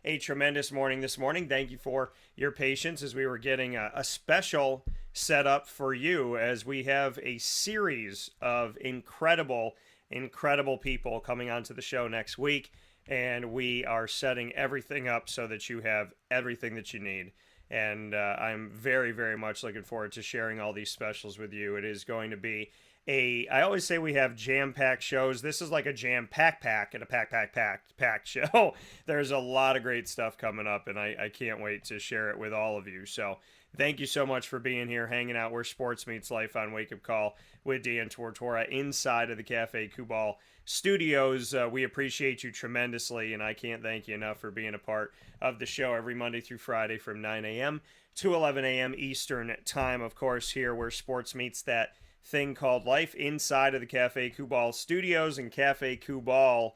a tremendous morning this morning. Thank you for your patience as we were getting a special set up for you, as we have a series of incredible people coming onto the show next week, and we are setting everything up so that you have everything that you need. And I'm very, very much looking forward to sharing all these specials with you. It is going to be I always say we have jam-packed shows. This is like a jam-pack and a packed show. There's a lot of great stuff coming up, and I can't wait to share it with all of you. So thank you so much for being here, hanging out where sports meets life on Wake Up Call with Dan Tortora inside of the Café Football studios. We appreciate you tremendously, and I can't thank you enough for being a part of the show every Monday through Friday from 9 a.m. to 11 a.m. Eastern time, of course, here where sports meets that thing called life, inside of the Café Football studios and Café Football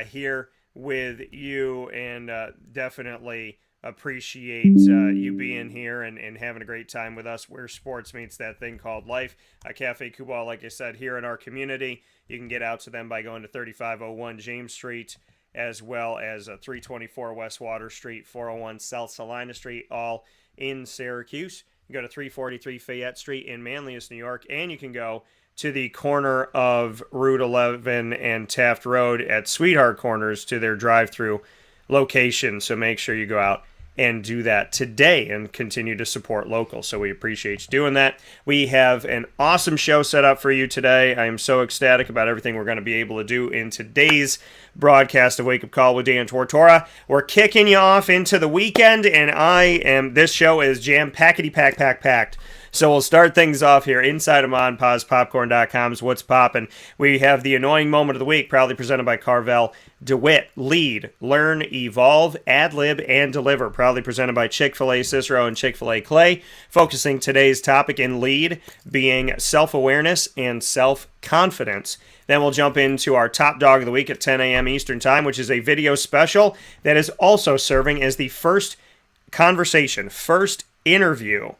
here with you, and definitely appreciate you being here and having a great time with us where sports meets that thing called life. Café Football, like I said, here in our community. You can get out to them by going to 3501 James Street, as well as 324 West Water Street, 401 South Salina Street, all in Syracuse. You can go to 343 Fayette Street in Manlius, New York, and you can go to the corner of Route 11 and Taft Road at Sweetheart Corners to their drive-through location. So make sure you go out and do that today and continue to support local. So we appreciate you doing that. We have an awesome show set up for you today. I am so ecstatic about everything we're going to be able to do in today's broadcast of Wake Up Call with Dan Tortora. We're kicking you off into the weekend, and this show is jam-packety-packed. So we'll start things off here inside of MonPazPopcorn.com's What's Poppin'. We have the Annoying Moment of the Week, proudly presented by Carvel DeWitt. Lead, Learn, Evolve, Ad-Lib, and Deliver, proudly presented by Chick-fil-A Cicero and Chick-fil-A Clay. Focusing today's topic in lead being self-awareness and self-confidence. Then we'll jump into our Top Dog of the Week at 10 a.m. Eastern Time, which is a video special that is also serving as the first interview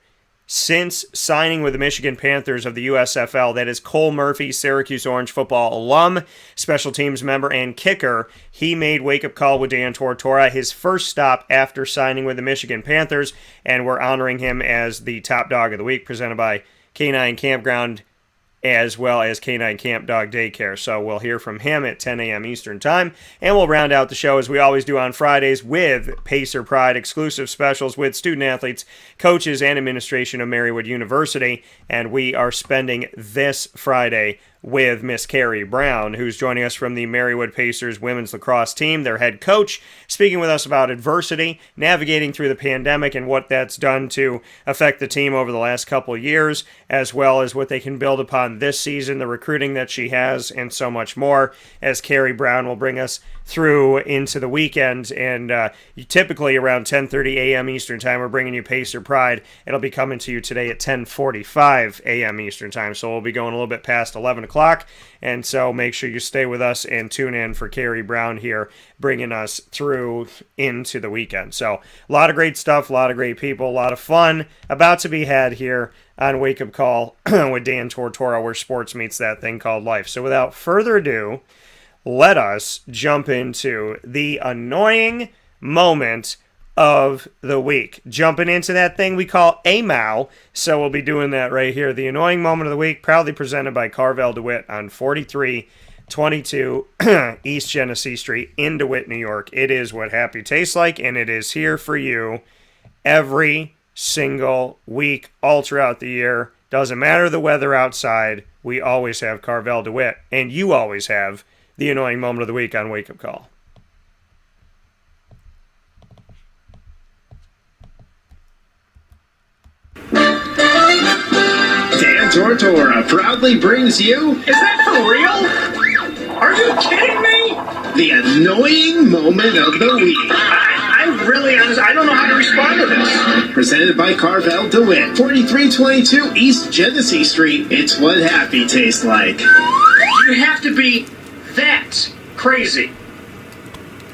since signing with the Michigan Panthers of the USFL. That is Cole Murphy, Syracuse Orange football alum, special teams member, and kicker. He made Wake Up Call with Dan Tortora his first stop after signing with the Michigan Panthers, and we're honoring him as the Top Dog of the Week, presented by K9 Kampground, as well as K9 Camp Dog Daycare. So we'll hear from him at 10 a.m. Eastern Time, and we'll round out the show as we always do on Fridays with Pacer Pride exclusive specials with student athletes, coaches, and administration of Marywood University. And we are spending this Friday with Miss Kerrie Brown, who's joining us from the Marywood Pacers women's lacrosse team, their head coach, speaking with us about adversity, navigating through the pandemic and what that's done to affect the team over the last couple of years, as well as what they can build upon this season, the recruiting that she has, and so much more, as Kerrie Brown will bring us through into the weekend. And typically around 10:30 a.m. Eastern Time, we're bringing you Pacer Pride. It'll be coming to you today at 10:45 a.m. Eastern Time, so we'll be going a little bit past 11 o'clock, and so make sure you stay with us and tune in for Kerrie Brown here, bringing us through into the weekend. So a lot of great stuff, a lot of great people, a lot of fun about to be had here on Wake Up Call with Dan Tortora, where sports meets that thing called life. So without further ado, let us jump into the annoying moment of the week. Jumping into that thing we call AMOW, so we'll be doing that right here. The annoying moment of the week, proudly presented by Carvel DeWitt on 4322 East Genesee Street in DeWitt, New York. It is what happy tastes like, and it is here for you every single week, all throughout the year. Doesn't matter the weather outside, we always have Carvel DeWitt, and you always have the annoying moment of the week on Wake Up Call. Dan Tortora proudly brings you... Is that for real? Are you kidding me? The annoying moment of the week. I'm really honest. I don't know how to respond to this. Presented by Carvel DeWitt, 4322 East Genesee Street. It's what happy tastes like. You have to be that crazy.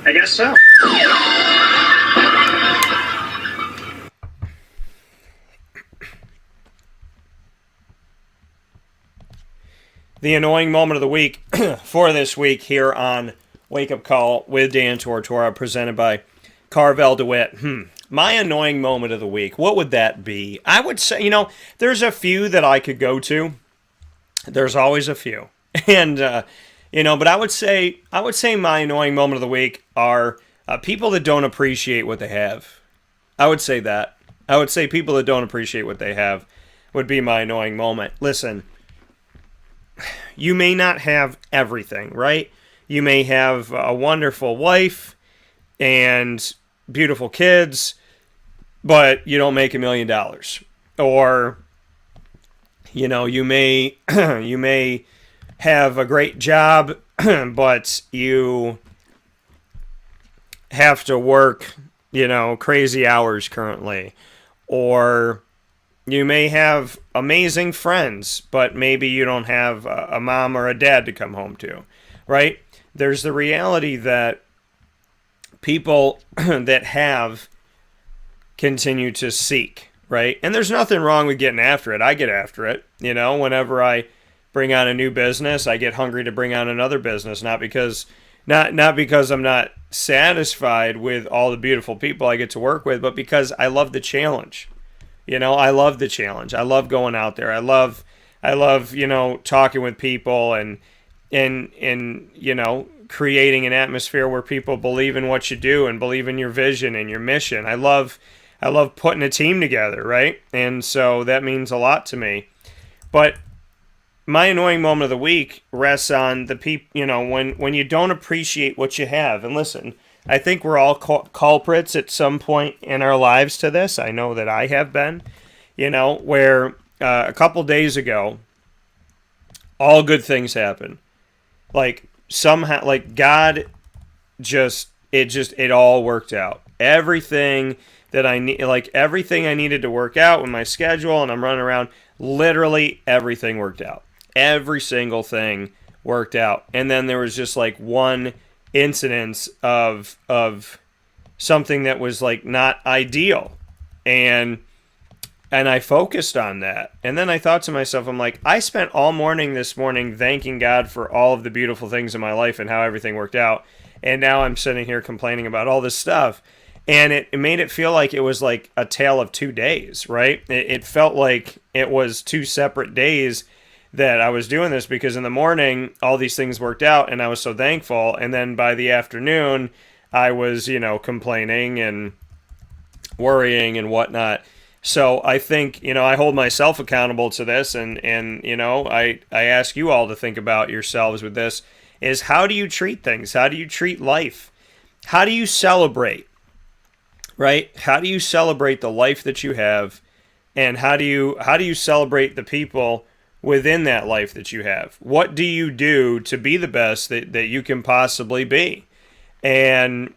I guess so. The annoying moment of the week for this week here on Wake Up Call with Dan Tortora, presented by Carvel DeWitt. My annoying moment of the week. What would that be? I would say, there's a few that I could go to. There's always a few. And, but I would say my annoying moment of the week are people that don't appreciate what they have. I would say that. I would say people that don't appreciate what they have would be my annoying moment. Listen, you may not have everything, right? You may have a wonderful wife and beautiful kids, but you don't make $1 million. Or, you may you may have a great job, but you have to work, crazy hours currently. Or you may have amazing friends, but maybe you don't have a mom or a dad to come home to, right? There's the reality that people that have continue to seek, right? And there's nothing wrong with getting after it. I get after it. Whenever I bring on a new business, I get hungry to bring on another business, not because I'm not satisfied with all the beautiful people I get to work with, but because I love the challenge. I love the challenge. I love going out there. I love talking with people and creating an atmosphere where people believe in what you do and believe in your vision and your mission. I love putting a team together, right? And so that means a lot to me. But my annoying moment of the week rests on the people, when you don't appreciate what you have. And listen, I think we're all culprits at some point in our lives to this. I know that I have been, where a couple days ago, all good things happen. Like somehow, like God it all worked out. Everything that I need, like everything I needed to work out with my schedule, and I'm running around, literally everything worked out. Every single thing worked out. And then there was just like one incidence of something that was like not ideal. And I focused on that. And then I thought to myself, I'm like, I spent all morning this morning thanking God for all of the beautiful things in my life and how everything worked out. And now I'm sitting here complaining about all this stuff. And it made it feel like it was like a tale of 2 days, right? It felt like it was 2 separate days that I was doing this, because in the morning, all these things worked out and I was so thankful. And then by the afternoon, I was, complaining and worrying and whatnot. So I think, I hold myself accountable to this, and I ask you all to think about yourselves with this, is how do you treat things? How do you treat life? How do you celebrate, right? How do you celebrate the life that you have? And how do you celebrate the people within that life that you have? What do you do to be the best that you can possibly be? And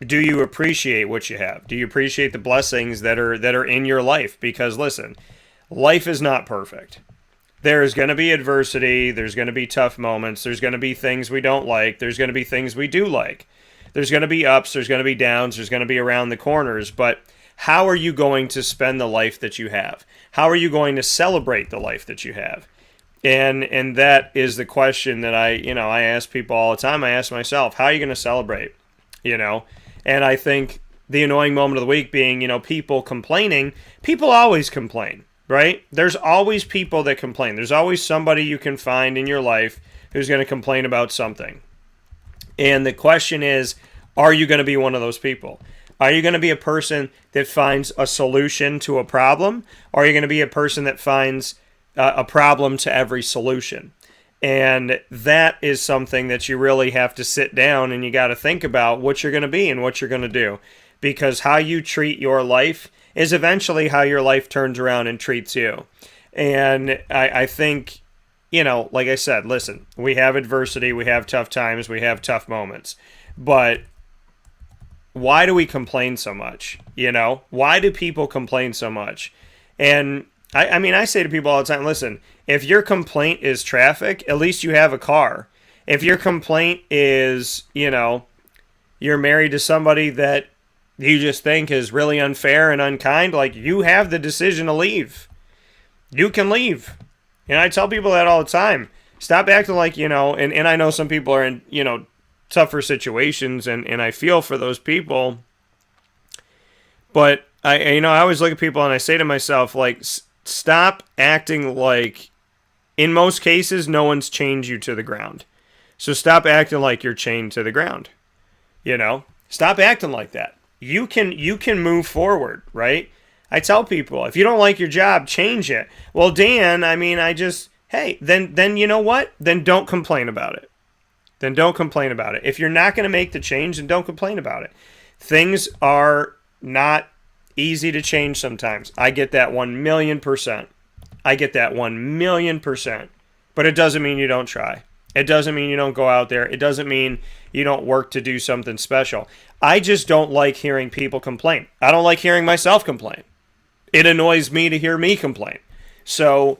do you appreciate what you have? Do you appreciate the blessings that are in your life? Because listen, life is not perfect. There's going to be adversity. There's going to be tough moments. There's going to be things we don't like. There's going to be things we do like. There's going to be ups. There's going to be downs. There's going to be around the corners. But how are you going to spend the life that you have? How are you going to celebrate the life that you have? And that is the question that I ask people all the time. I ask myself, how are you going to celebrate? And I think the annoying moment of the week being, people complaining. People always complain, right? There's always people that complain. There's always somebody you can find in your life who's going to complain about something. And the question is, are you going to be one of those people? Are you going to be a person that finds a solution to a problem? Or are you going to be a person that finds a problem to every solution? And that is something that you really have to sit down and you got to think about what you're going to be and what you're going to do. Because how you treat your life is eventually how your life turns around and treats you. And I think, like I said, listen, we have adversity, we have tough times, we have tough moments. But why do we complain so much? Why do people complain so much? And I say to people all the time, listen, if your complaint is traffic, at least you have a car. If your complaint is, you're married to somebody that you just think is really unfair and unkind, like, you have the decision to leave. You can leave. And I tell people that all the time. Stop acting like, and I know some people are in, tougher situations, and I feel for those people. But I always look at people and I say to myself, like, stop acting like, in most cases, no one's chained you to the ground. So stop acting like you're chained to the ground. Stop acting like that. You can move forward, right? I tell people, if you don't like your job, change it. Well, Dan, hey, then you know what? Then don't complain about it. If you're not going to make the change, then don't complain about it. Things are not easy to change sometimes. I get that 1,000,000%. But it doesn't mean you don't try. It doesn't mean you don't go out there. It doesn't mean you don't work to do something special. I just don't like hearing people complain. I don't like hearing myself complain. It annoys me to hear me complain. So,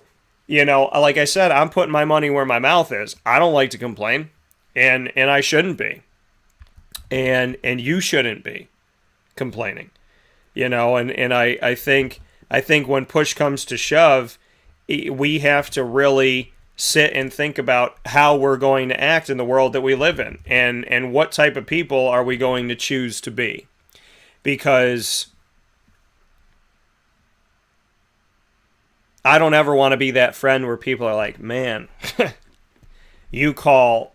like I said, I'm putting my money where my mouth is. I don't like to complain, and I shouldn't be. And you shouldn't be complaining. And I think when push comes to shove, we have to really sit and think about how we're going to act in the world that we live in, and what type of people are we going to choose to be. Because I don't ever want to be that friend where people are like, man, when you call,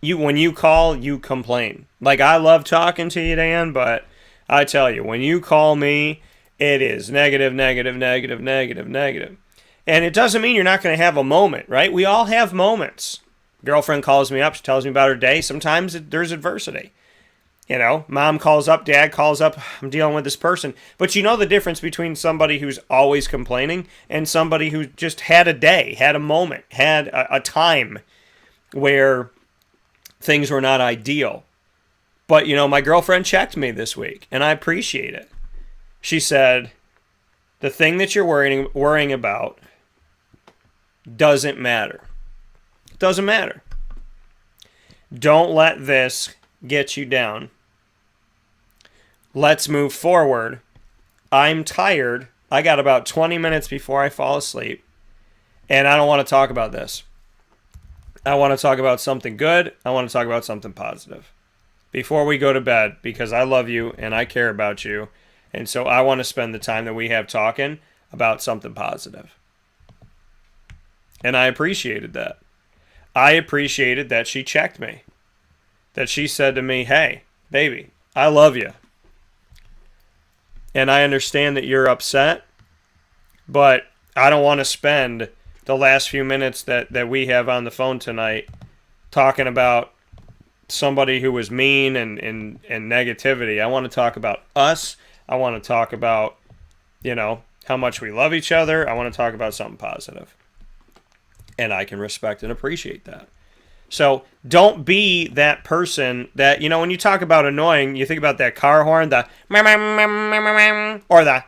you complain. Like, I love talking to you, Dan, but I tell you, when you call me, it is negative, negative, negative, negative, negative. And it doesn't mean you're not going to have a moment, right? We all have moments. Girlfriend calls me up. She tells me about her day. Sometimes there's adversity. Mom calls up, dad calls up. I'm dealing with this person. But you know the difference between somebody who's always complaining and somebody who just had a day, had a moment, had a time where things were not ideal. But, my girlfriend checked me this week, and I appreciate it. She said, the thing that you're worrying about doesn't matter. It doesn't matter. Don't let this get you down. Let's move forward. I'm tired. I got about 20 minutes before I fall asleep, and I don't want to talk about this. I want to talk about something good. I want to talk about something positive before we go to bed, because I love you and I care about you. And so I want to spend the time that we have talking about something positive. And I appreciated that. I appreciated that she checked me. That she said to me, hey, baby, I love you. And I understand that you're upset, but I don't want to spend the last few minutes that we have on the phone tonight talking about somebody who was mean and negativity. I want to talk about us. I want to talk about, how much we love each other. I want to talk about something positive. And I can respect and appreciate that. So don't be that person that, when you talk about annoying, you think about that car horn, the or the,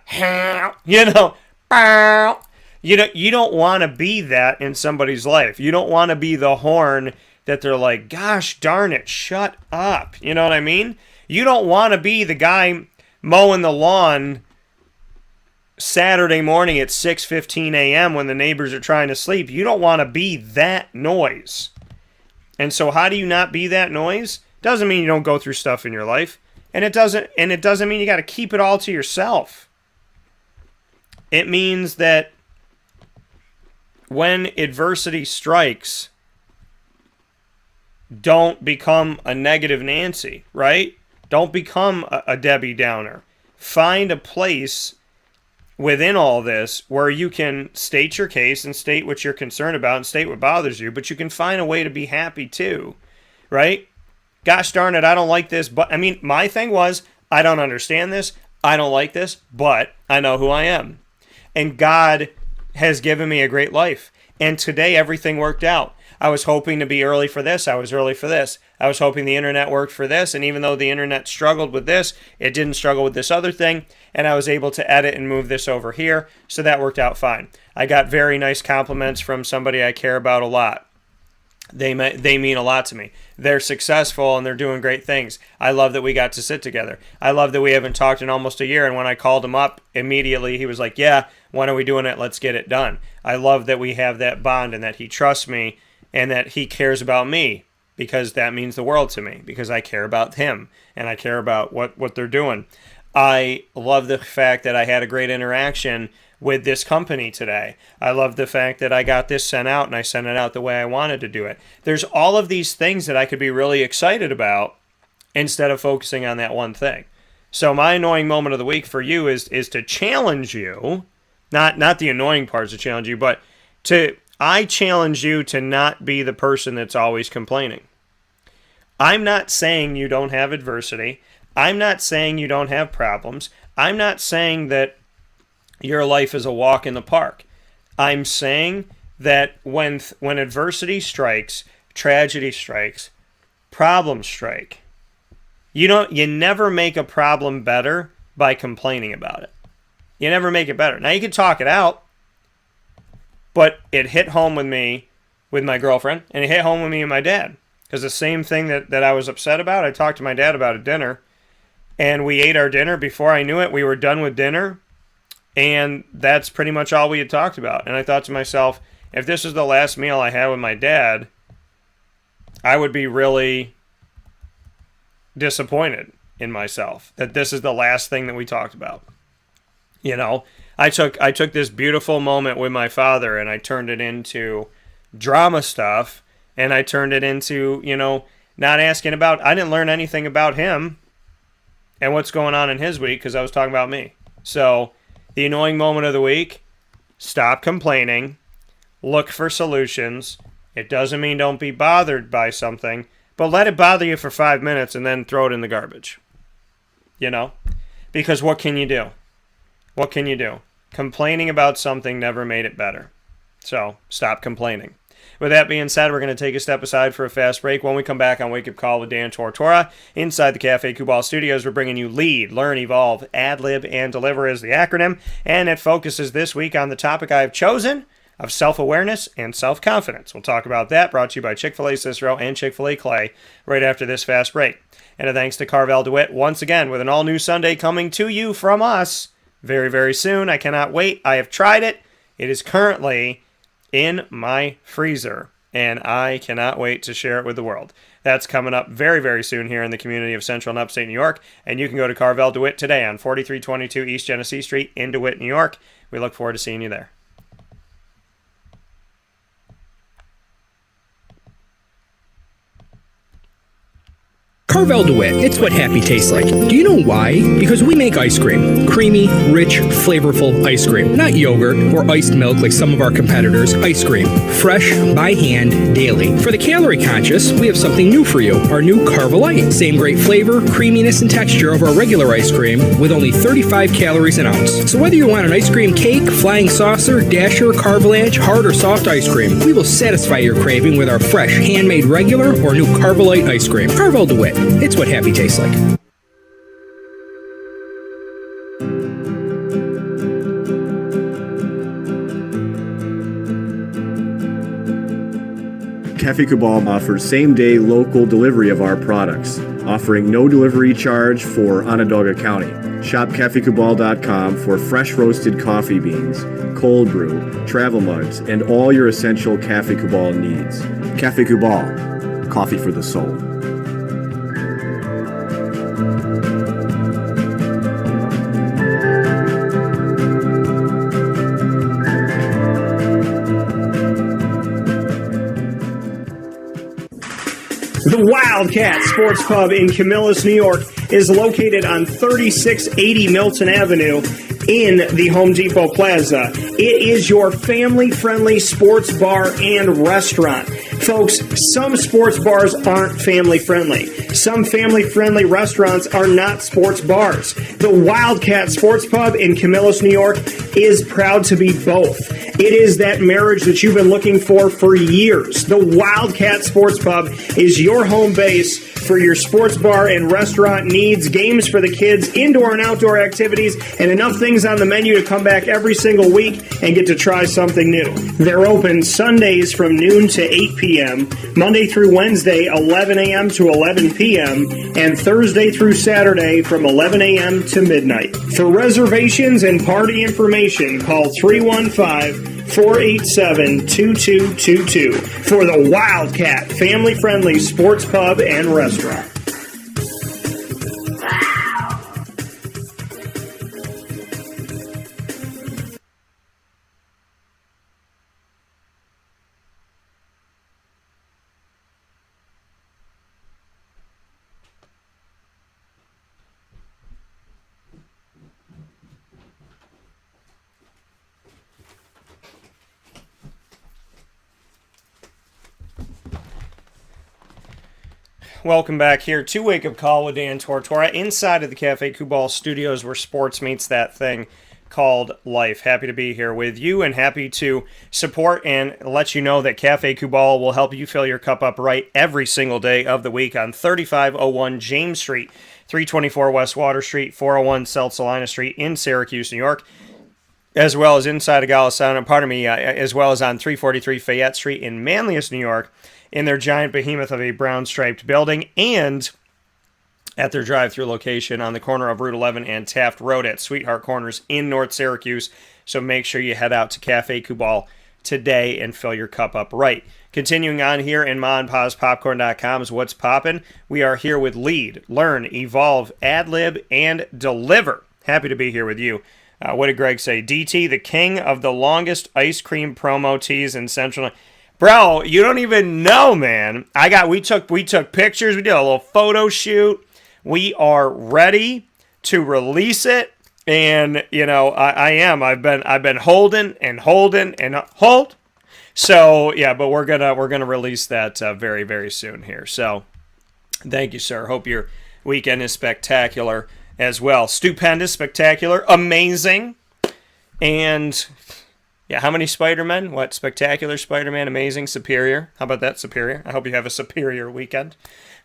you don't want to be that in somebody's life. You don't want to be the horn that they're like, gosh darn it, shut up. You know what I mean? You don't want to be the guy mowing the lawn Saturday morning at 6:15 a.m. when the neighbors are trying to sleep. You don't want to be that noise. And so how do you not be that noise? Doesn't mean you don't go through stuff in your life. And it doesn't mean you got to keep it all to yourself. It means that when adversity strikes, don't become a negative Nancy, right? Don't become a Debbie Downer. Find a place within all this where you can state your case and state what you're concerned about and state what bothers you, but you can find a way to be happy too, right? Gosh darn it, I don't like this, but my thing was, I don't understand this, I don't like this, but I know who I am. And God has given me a great life. And today everything worked out. I was hoping to be early for this. I was early for this. I was hoping the internet worked for this. And even though the internet struggled with this, it didn't struggle with this other thing. And I was able to edit and move this over here. So that worked out fine. I got very nice compliments from somebody I care about a lot. They mean a lot to me. They're successful and they're doing great things. I love that we got to sit together. I love that we haven't talked in almost a year. And when I called him up, immediately he was like, yeah, when are we doing it? Let's get it done. I love that we have that bond and that he trusts me and that he cares about me because that means the world to me, because I care about him and I care about what they're doing. I love the fact that I had a great interaction with this company today. I love the fact that I got this sent out and I sent it out the way I wanted to do it. There's all of these things that I could be really excited about instead of focusing on that one thing. So my annoying moment of the week for you is to challenge you, not the annoying parts to challenge you, but I challenge you to not be the person that's always complaining. I'm not saying you don't have adversity. I'm not saying you don't have problems. I'm not saying that your life is a walk in the park. I'm saying that when adversity strikes, tragedy strikes, problems strike. You never make a problem better by complaining about it. You never make it better. Now you can talk it out, but it hit home with me, with my girlfriend, and it hit home with me and my dad. Because the same thing that I was upset about, I talked to my dad about at dinner, and we ate our dinner. Before I knew it, we were done with dinner, and that's pretty much all we had talked about. And I thought to myself, if this is the last meal I had with my dad, I would be really disappointed in myself that this is the last thing that we talked about. You know, I took this beautiful moment with my father and I turned it into drama stuff, and I turned it into, not asking about, I didn't learn anything about him and what's going on in his week because I was talking about me. So the annoying moment of the week, stop complaining, look for solutions. It doesn't mean don't be bothered by something, but let it bother you for 5 minutes and then throw it in the garbage. Because what can you do? What can you do? Complaining about something never made it better. So stop complaining. With that being said, we're going to take a step aside for a fast break. When we come back on Wake Up Call with Dan Tortora, inside the Cafe Football studios, we're bringing you Lead, Learn, Evolve, Ad-Lib, and Deliver is the acronym, and it focuses this week on the topic I've chosen of self-awareness and self-confidence. We'll talk about that, brought to you by Chick-fil-A Cicero and Chick-fil-A Clay, right after this fast break. And a thanks to Carvel DeWitt once again with an all-new Sunday coming to you from us very, very soon. I cannot wait. I have tried it. It is currently in my freezer, and I cannot wait to share it with the world. That's coming up very, very soon here in the community of Central and Upstate New York, and you can go to Carvel DeWitt today on 4322 East Genesee Street in DeWitt, New York. We look forward to seeing you there. Carvel DeWitt, it's what happy tastes like. Do you know why? Because we make ice cream. Creamy, rich, flavorful ice cream. Not yogurt or iced milk like some of our competitors. Ice cream. Fresh, by hand, daily. For the calorie conscious, we have something new for you. Our new Carvelite. Same great flavor, creaminess, and texture of our regular ice cream with only 35 calories an ounce. So whether you want an ice cream cake, flying saucer, dasher, carvalanche, hard or soft ice cream, we will satisfy your craving with our fresh, handmade regular or new Carvelite ice cream. Carvel DeWitt. It's what happy tastes like. Cafe Football offers same-day local delivery of our products, offering no delivery charge for Onondaga County. Shop cafecubal.com for fresh roasted coffee beans, cold brew, travel mugs, and all your essential Cafe Football needs. Cafe Football, coffee for the soul. The Wildcat Sports Pub in Camillus, New York is located on 3680 Milton Avenue in the Home Depot Plaza. It is your family-friendly sports bar and restaurant. Folks, some sports bars aren't family-friendly. Some family-friendly restaurants are not sports bars. The Wildcat Sports Pub in Camillus, New York is proud to be both. It is that marriage that you've been looking for years. The Wildcat Sports Pub is your home base for your sports bar and restaurant needs, games for the kids, indoor and outdoor activities, and enough things on the menu to come back every single week and get to try something new. They're open Sundays from noon to 8 p.m., Monday through Wednesday, 11 a.m. to 11 p.m., and Thursday through Saturday from 11 a.m. to midnight. For reservations and party information, call 315 487-2222 for the Wildcat family-friendly sports pub and restaurant. Welcome back here to Wake Up Call with Dan Tortora inside of the Café Football studios where sports meets that thing called life. Happy to be here with you and happy to support and let you know that Café Football will help you fill your cup up right every single day of the week on 3501 James Street, 324 West Water Street, 401 South Salina Street in Syracuse, New York, as well as inside of Golisano, as well as on 343 Fayette Street in Manlius, New York, in their giant behemoth of a brown-striped building, and at their drive-thru location on the corner of Route 11 and Taft Road at Sweetheart Corners in North Syracuse. So make sure you head out to Café Football today and fill your cup up right. Continuing on here in MonPazPopcorn.com is What's Poppin'. We are here with Lead, Learn, Evolve, Ad-Lib, and Deliver. Happy to be here with you. What did Greg say? DT, the king of the longest ice cream promo tees in Central. Bro, you don't even know, man. We took pictures. We did a little photo shoot. We are ready to release it, and you know I am. I've been holding. So yeah, but we're gonna release that very, very soon here. So thank you, sir. Hope your weekend is spectacular as well. Stupendous, spectacular, amazing, and. Yeah, how many Spider-Men? What? Spectacular, Spider-Man, amazing, superior. How about that, superior? I hope you have a superior weekend.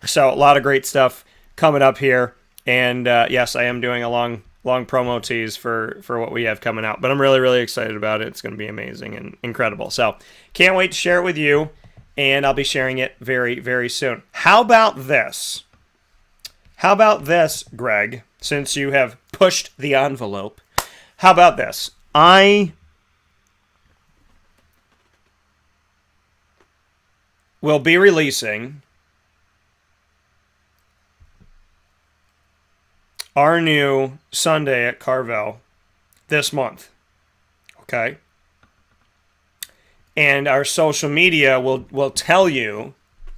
So, a lot of great stuff coming up here. And, yes, I am doing a long promo tease for what we have coming out. But I'm really, really excited about it. It's going to be amazing and incredible. So, can't wait to share it with you. And I'll be sharing it very, very soon. How about this? How about this, Greg, since you have pushed the envelope? How about this? I will be releasing our new Sunday at Carvel this month. Okay? And our social media will tell you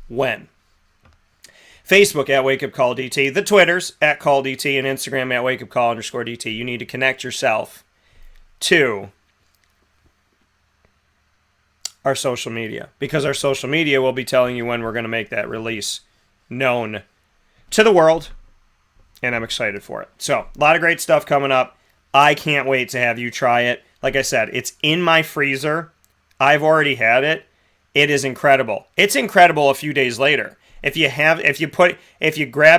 when. Facebook at WakeUpCallDT, the Twitters at CallDT, and Instagram at WakeUpCall_DT. You need to connect yourself to our social media, because our social media will be telling you when we're going to make that release known to the world, and I'm excited for it. So, a lot of great stuff coming up. I can't wait to have you try it. Like I said, it's in my freezer. I've already had it. It is incredible. It's incredible a few days later. If you grab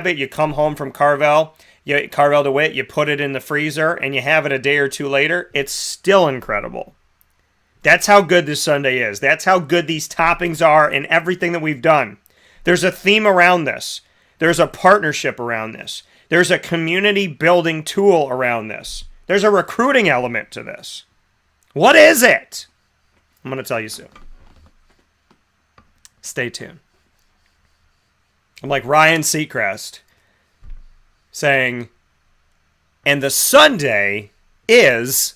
it, you come home from Carvel DeWitt, you put it in the freezer, and you have it a day or two later, it's still incredible. That's how good this Sunday is. That's how good these toppings are and everything that we've done. There's a theme around this. There's a partnership around this. There's a community building tool around this. There's a recruiting element to this. What is it? I'm going to tell you soon. Stay tuned. I'm like Ryan Seacrest saying, and the Sunday is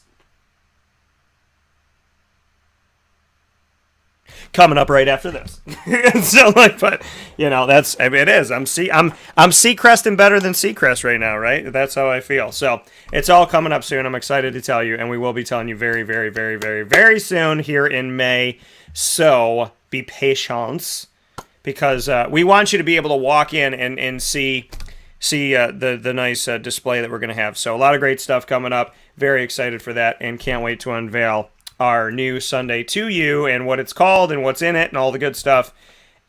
coming up right after this. So but you know, it is. I'm Seacresting better than Seacrest right now, right? That's how I feel. So it's all coming up soon. I'm excited to tell you, and we will be telling you very, very, very, very, very soon here in May. So be patient, because we want you to be able to walk in and see the nice display that we're going to have. So a lot of great stuff coming up. Very excited for that, and can't wait to unveil our new Sunday to you and what it's called and what's in it and all the good stuff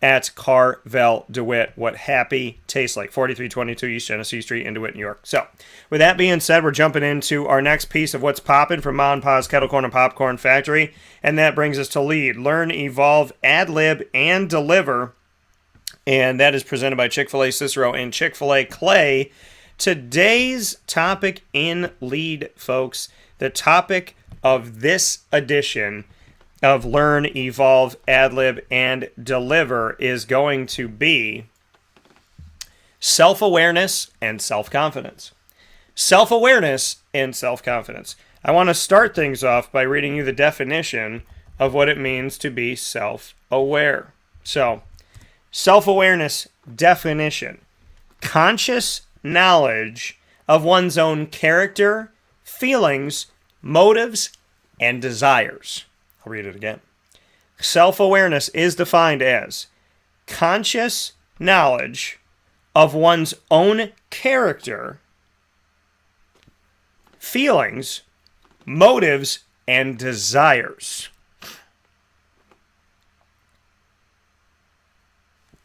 at Carvel DeWitt. What happy tastes like. 4322 East Genesee Street in DeWitt, New York. So with that being said, we're jumping into our next piece of What's Poppin' from Ma and Pa's Kettle Corn and Popcorn Factory. And that brings us to Lead, Learn, Evolve, Ad-Lib, and Deliver. And that is presented by Chick-fil-A Cicero and Chick-fil-A Clay. Today's topic in Lead, folks, the topic of this edition of learn, evolve, ad-lib, and deliver is going to be self-awareness and self-confidence. Self-awareness and self-confidence. I want to start things off by reading you the definition of what it means to be self-aware. So, self-awareness definition: conscious knowledge of one's own character, feelings, motives, and desires. I'll read it again. Self-awareness is defined as conscious knowledge of one's own character, feelings, motives, and desires.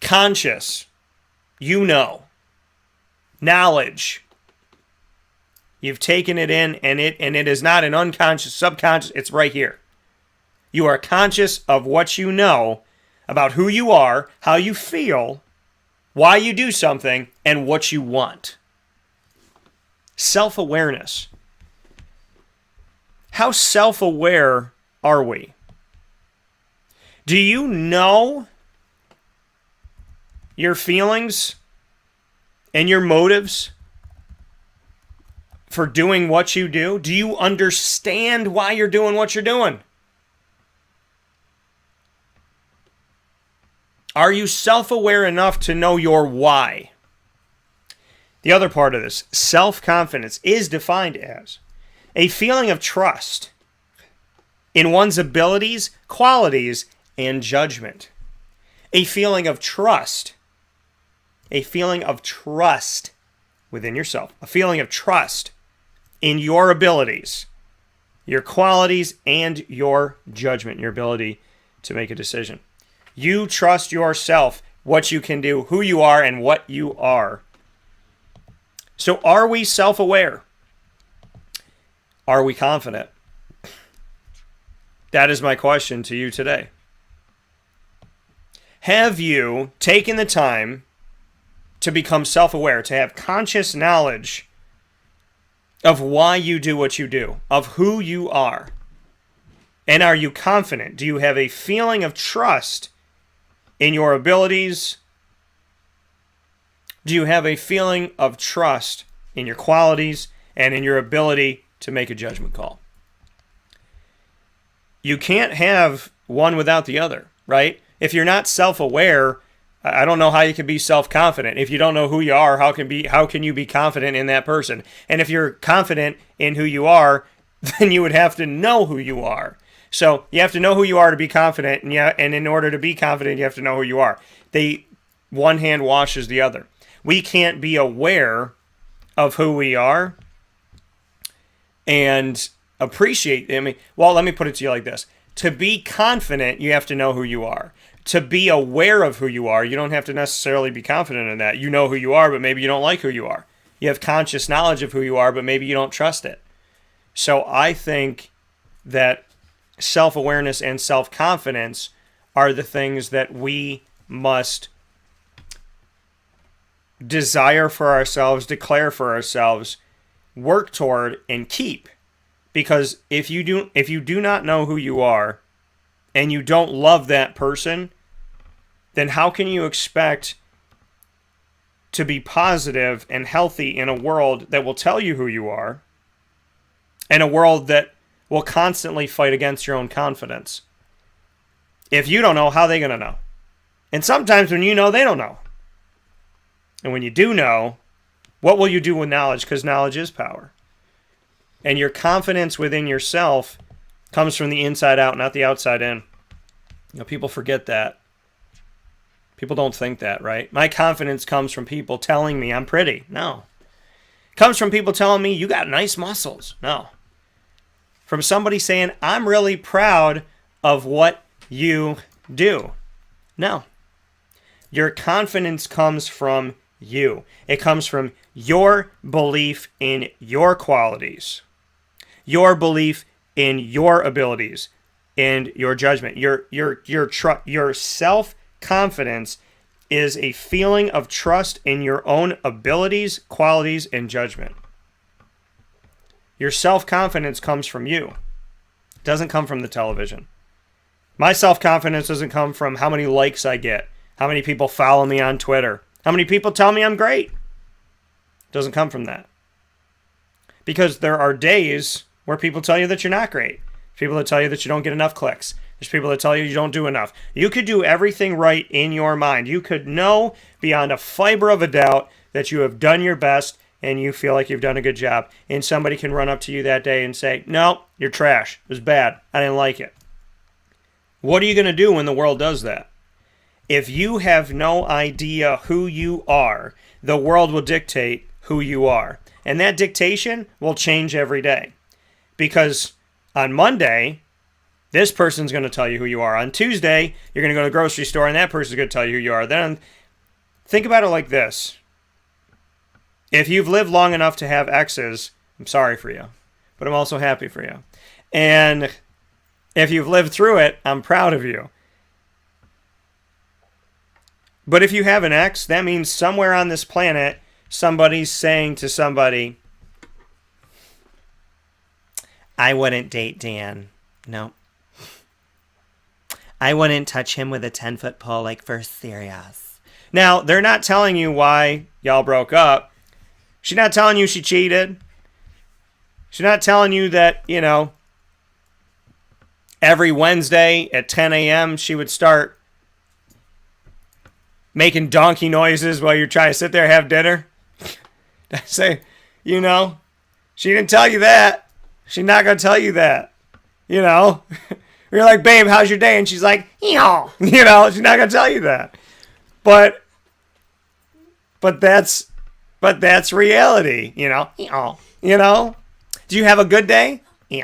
Conscious, you know. Knowledge, you've taken it in, and it is not an unconscious, subconscious, it's right here. You are conscious of what you know about who you are, how you feel, why you do something, and what you want. Self-awareness. How self-aware are we? Do you know your feelings and your motives for doing what you do? Do you understand why you're doing what you're doing? Are you self-aware enough to know your why? The other part of this, self-confidence, is defined as a feeling of trust in one's abilities, qualities, and judgment. A feeling of trust. A feeling of trust within yourself. A feeling of trust in your abilities, your qualities, and your judgment, your ability to make a decision. You trust yourself, what you can do, who you are, and what you are. So are we self-aware? Are we confident? That is my question to you today. Have you taken the time to become self-aware, to have conscious knowledge of why you do what you do, of who you are? And are you confident? Do you have a feeling of trust in your abilities? Do you have a feeling of trust in your qualities and in your ability to make a judgment call? You can't have one without the other, right? If you're not self-aware, I don't know how you can be self-confident. If you don't know who you are, how can you be confident in that person? And if you're confident in who you are, then you would have to know who you are. So you have to know who you are to be confident, and in order to be confident, you have to know who you are. One hand washes the other. We can't be aware of who we are and appreciate. Let me put it to you like this. To be confident, you have to know who you are. To be aware of who you are, you don't have to necessarily be confident in that. You know who you are, but maybe you don't like who you are. You have conscious knowledge of who you are, but maybe you don't trust it. So I think that self-awareness and self-confidence are the things that we must desire for ourselves, declare for ourselves, work toward, and keep. Because if you do not know who you are and you don't love that person, then how can you expect to be positive and healthy in a world that will tell you who you are, and a world that will constantly fight against your own confidence? If you don't know, how are they going to know? And sometimes when you know, they don't know. And when you do know, what will you do with knowledge? Because knowledge is power. And your confidence within yourself comes from the inside out, not the outside in. People forget that. People don't think that, right? My confidence comes from people telling me I'm pretty. No. It comes from people telling me you got nice muscles. No. From somebody saying I'm really proud of what you do. No. Your confidence comes from you. It comes from your belief in your qualities, your belief in your abilities, and your judgment. Your self-confidence is a feeling of trust in your own abilities, qualities, and judgment. Your self-confidence comes from you. It doesn't come from the television. My self-confidence doesn't come from how many likes I get, how many people follow me on Twitter, how many people tell me I'm great. It doesn't come from that. Because there are days where people tell you that you're not great. People that tell you that you don't get enough clicks. There's people that tell you don't do enough. You could do everything right in your mind. You could know beyond a fiber of a doubt that you have done your best and you feel like you've done a good job. And somebody can run up to you that day and say, no, you're trash. It was bad. I didn't like it. What are you going to do when the world does that? If you have no idea who you are, the world will dictate who you are. And that dictation will change every day. Because on Monday, this person's going to tell you who you are. On Tuesday, you're going to go to the grocery store and that person's going to tell you who you are. Then think about it like this. If you've lived long enough to have exes, I'm sorry for you, but I'm also happy for you. And if you've lived through it, I'm proud of you. But if you have an ex, that means somewhere on this planet, somebody's saying to somebody, I wouldn't date Dan. No. I wouldn't touch him with a 10-foot pole like for serious. Now, they're not telling you why y'all broke up. She's not telling you she cheated. She's not telling you that, every Wednesday at 10 a.m. she would start making donkey noises while you're trying to sit there and have dinner. I say, she didn't tell you that. She's not going to tell you that. You're like, babe, how's your day? And she's like, she's not going to tell you that. But that's reality, Do you have a good day? You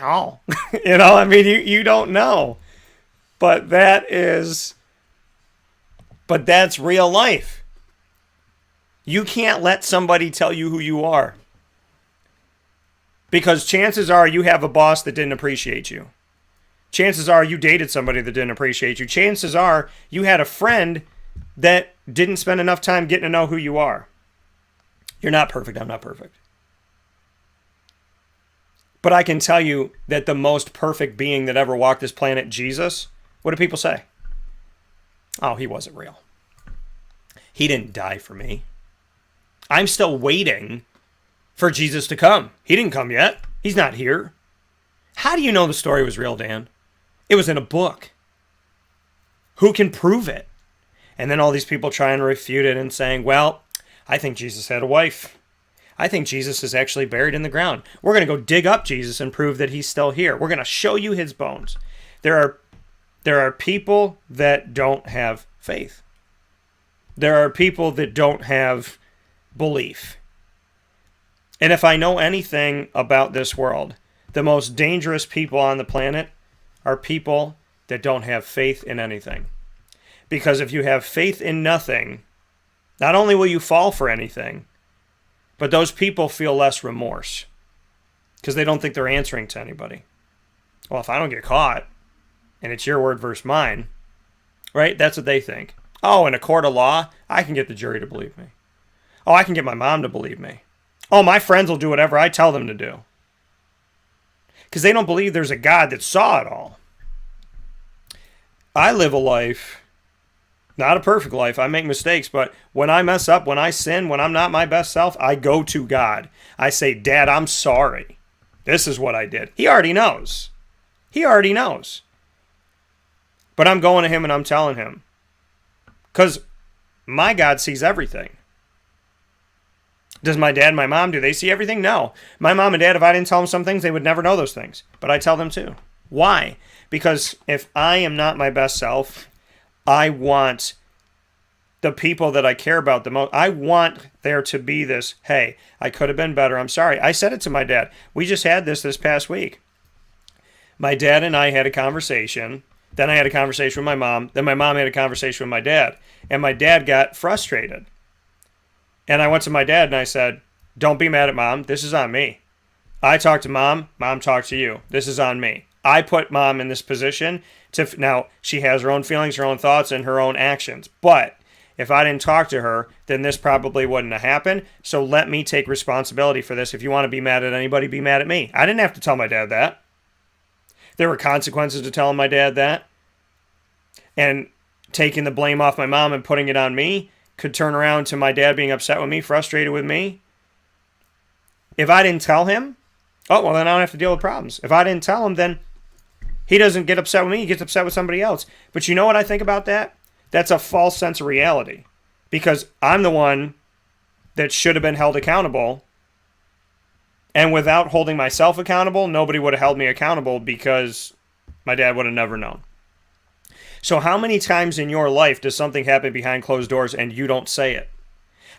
don't know. But that's real life. You can't let somebody tell you who you are. Because chances are you have a boss that didn't appreciate you. Chances are you dated somebody that didn't appreciate you. Chances are you had a friend that didn't spend enough time getting to know who you are. You're not perfect. I'm not perfect. But I can tell you that the most perfect being that ever walked this planet, Jesus, what do people say? Oh, he wasn't real. He didn't die for me. I'm still waiting for Jesus to come. He didn't come yet. He's not here. How do you know the story was real, Dan? It was in a book. Who can prove it? And then all these people trying to refute it and saying, well, I think Jesus had a wife. I think Jesus is actually buried in the ground. We're going to go dig up Jesus and prove that he's still here. We're going to show you his bones. There are people that don't have faith. There are people that don't have belief. And if I know anything about this world, the most dangerous people on the planet are people that don't have faith in anything. Because if you have faith in nothing, not only will you fall for anything, but those people feel less remorse because they don't think they're answering to anybody. Well, if I don't get caught and it's your word versus mine, right? That's what they think. Oh, in a court of law, I can get the jury to believe me. Oh, I can get my mom to believe me. Oh, my friends will do whatever I tell them to do. Because they don't believe there's a God that saw it all. I live a life, not a perfect life. I make mistakes, but when I mess up, when I sin, when I'm not my best self, I go to God. I say, Dad, I'm sorry. This is what I did. He already knows. He already knows. But I'm going to him and I'm telling him. Because my God sees everything. Does my dad and my mom, do they see everything? No. My mom and dad, if I didn't tell them some things, they would never know those things. But I tell them too. Why? Because if I am not my best self, I want the people that I care about the most, I want there to be this, hey, I could have been better. I'm sorry. I said it to my dad. We just had this past week. My dad and I had a conversation. Then I had a conversation with my mom. Then my mom had a conversation with my dad. And my dad got frustrated. And I went to my dad and I said, don't be mad at mom. This is on me. I talked to mom. Mom talked to you. This is on me. I put mom in this position to, now she has her own feelings, her own thoughts, and her own actions. But if I didn't talk to her, then this probably wouldn't have happened. So let me take responsibility for this. If you want to be mad at anybody, be mad at me. I didn't have to tell my dad that. There were consequences to telling my dad that. and taking the blame off my mom and putting it on me could turn around to my dad being upset with me, frustrated with me. If I didn't tell him, oh, well, then I don't have to deal with problems. If I didn't tell him, then he doesn't get upset with me. He gets upset with somebody else. But you know what I think about that? That's a false sense of reality, because I'm the one that should have been held accountable. And without holding myself accountable, nobody would have held me accountable, because my dad would have never known. So how many times in your life does something happen behind closed doors and you don't say it?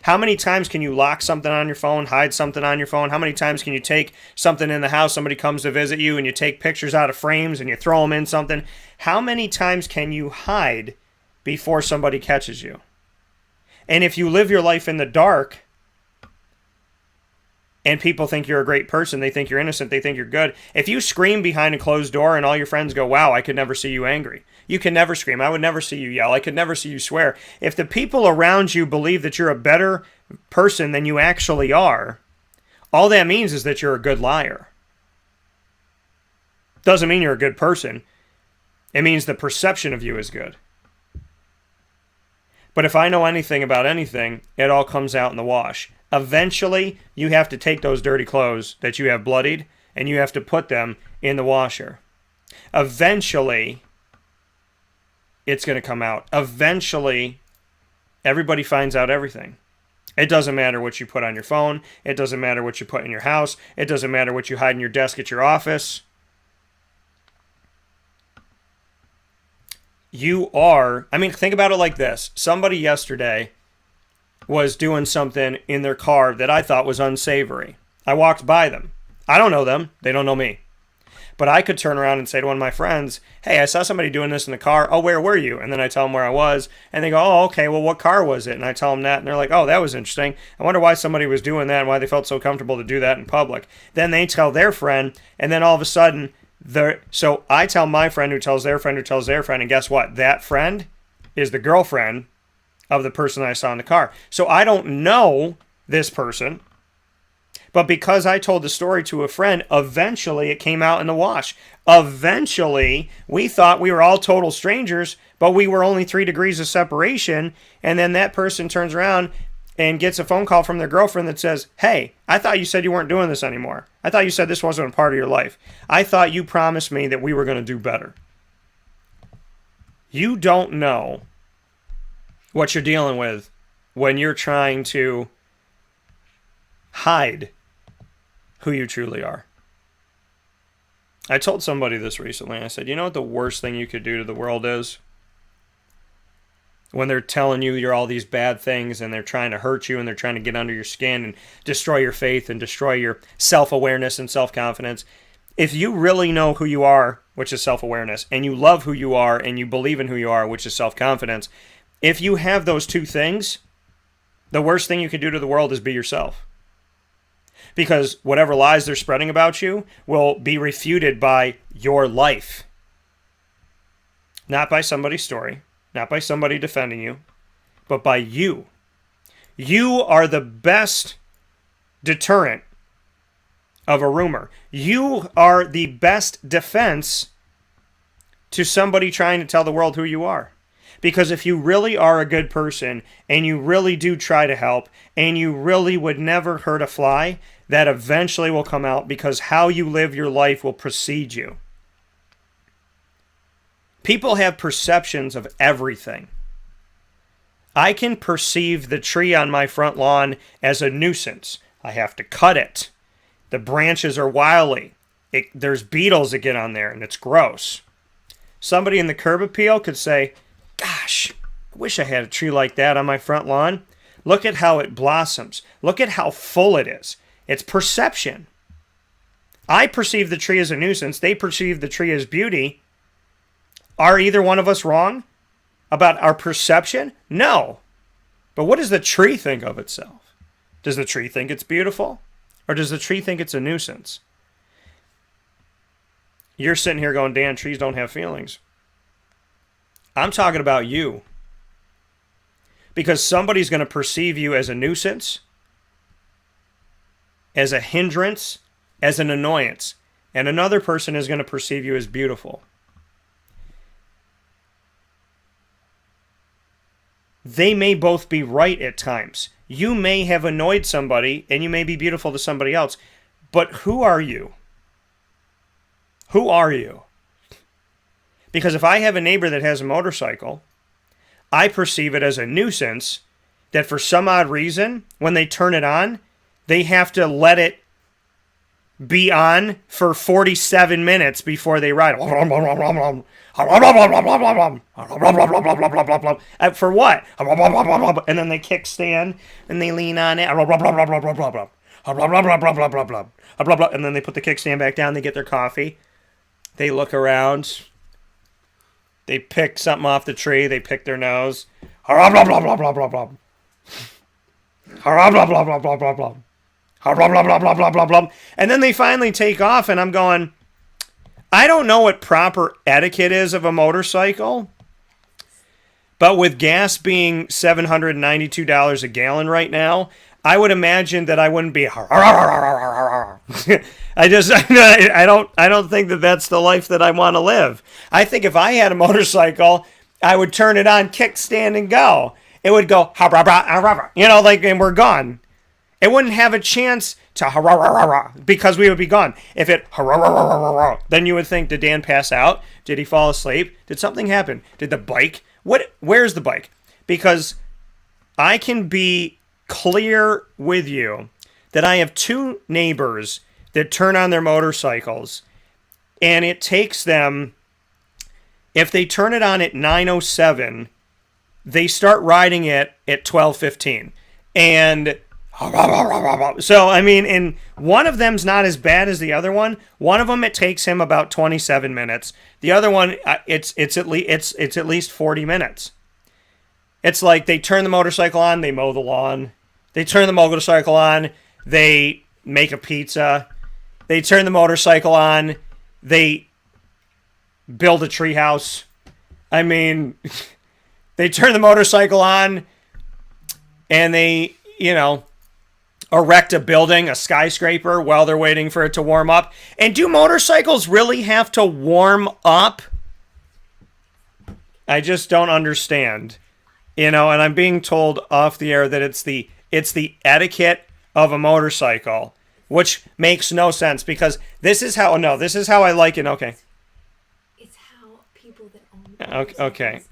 How many times can you lock something on your phone, hide something on your phone? How many times can you take something in the house, somebody comes to visit you, and you take pictures out of frames and you throw them in something? How many times can you hide before somebody catches you? And if you live your life in the dark, and people think you're a great person, they think you're innocent, they think you're good. If you scream behind a closed door and all your friends go, wow, I could never see you angry. You can never scream. I would never see you yell. I could never see you swear. If the people around you believe that you're a better person than you actually are, all that means is that you're a good liar. Doesn't mean you're a good person. It means the perception of you is good. But if I know anything about anything, it all comes out in the wash. Eventually, you have to take those dirty clothes that you have bloodied and you have to put them in the washer. Eventually, it's going to come out. Eventually, everybody finds out everything. It doesn't matter what you put on your phone. It doesn't matter what you put in your house. It doesn't matter what you hide in your desk at your office. Think about it like this. Somebody yesterday was doing something in their car that I thought was unsavory. I walked by them. I don't know them. They don't know me. But I could turn around and say to one of my friends, hey, I saw somebody doing this in the car. Oh, where were you? And then I tell them where I was. And they go, oh, okay, well, what car was it? And I tell them that. And they're like, oh, that was interesting. I wonder why somebody was doing that and why they felt so comfortable to do that in public. Then they tell their friend. And then all of a sudden, so I tell my friend who tells their friend who tells their friend. And guess what? That friend is the girlfriend of the person I saw in the car. So I don't know this person, but because I told the story to a friend, eventually it came out in the wash. Eventually, we thought we were all total strangers, but we were only 3 degrees of separation, and then that person turns around and gets a phone call from their girlfriend that says, hey, I thought you said you weren't doing this anymore. I thought you said this wasn't a part of your life. I thought you promised me that we were going to do better. You don't know what you're dealing with when you're trying to hide who you truly are. I told somebody this recently. I said, you know what the worst thing you could do to the world is? When they're telling you you're all these bad things and they're trying to hurt you and they're trying to get under your skin and destroy your faith and destroy your self-awareness and self-confidence. If you really know who you are, which is self-awareness, and you love who you are and you believe in who you are, which is self-confidence, if you have those two things, the worst thing you can do to the world is be yourself. Because whatever lies they're spreading about you will be refuted by your life. Not by somebody's story, not by somebody defending you, but by you. You are the best deterrent of a rumor. You are the best defense to somebody trying to tell the world who you are. Because if you really are a good person and you really do try to help and you really would never hurt a fly, that eventually will come out because how you live your life will precede you. People have perceptions of everything. I can perceive the tree on my front lawn as a nuisance. I have to cut it. The branches are wily. There's beetles that get on there and it's gross. Somebody in the curb appeal could say, gosh, I wish I had a tree like that on my front lawn. Look at how it blossoms. Look at how full it is. It's perception. I perceive the tree as a nuisance. They perceive the tree as beauty. Are either one of us wrong about our perception? No. But what does the tree think of itself? Does the tree think it's beautiful? Or does the tree think it's a nuisance? You're sitting here going, Dan, trees don't have feelings. I'm talking about you. Because somebody's going to perceive you as a nuisance, as a hindrance, as an annoyance. And another person is going to perceive you as beautiful. they may both be right at times. You may have annoyed somebody, and you may be beautiful to somebody else, but who are you? Who are you? Because if I have a neighbor that has a motorcycle, I perceive it as a nuisance that for some odd reason, when they turn it on, they have to let it be on for 47 minutes before they ride. For what? And then they kickstand and they lean on it. And then they put the kickstand back down. They get their coffee. They look around. They pick something off the tree. They pick their nose. And then they finally take off, and I'm going, I don't know what proper etiquette is of a motorcycle, but with gas being $792 a gallon right now, I would imagine that I wouldn't be. I don't think that that's the life that I want to live. I think if I had a motorcycle, I would turn it on, kickstand, and go. It would go, and we're gone. It wouldn't have a chance to because we would be gone. If it then you would think, did Dan pass out? Did he fall asleep? Did something happen? Did the bike? Where's the bike? Because I can be clear with you that I have two neighbors that turn on their motorcycles, and it takes them, if they turn it on at 9:07, they start riding it at 12:15. And so, I mean, and one of them's not as bad as the other one. One of them, it takes him about 27 minutes. The other one, it's at least 40 minutes. It's like they turn the motorcycle on, they mow the lawn. They turn the motorcycle on, they make a pizza. They turn the motorcycle on, they build a treehouse. I mean, they turn the motorcycle on, and they, erect a building, a skyscraper, while they're waiting for it to warm up. And do motorcycles really have to warm up? I just don't understand. And I'm being told off the air that it's the etiquette of a motorcycle, which makes no sense, because this is how I like it. Okay. It's how people that own motorcycles, okay.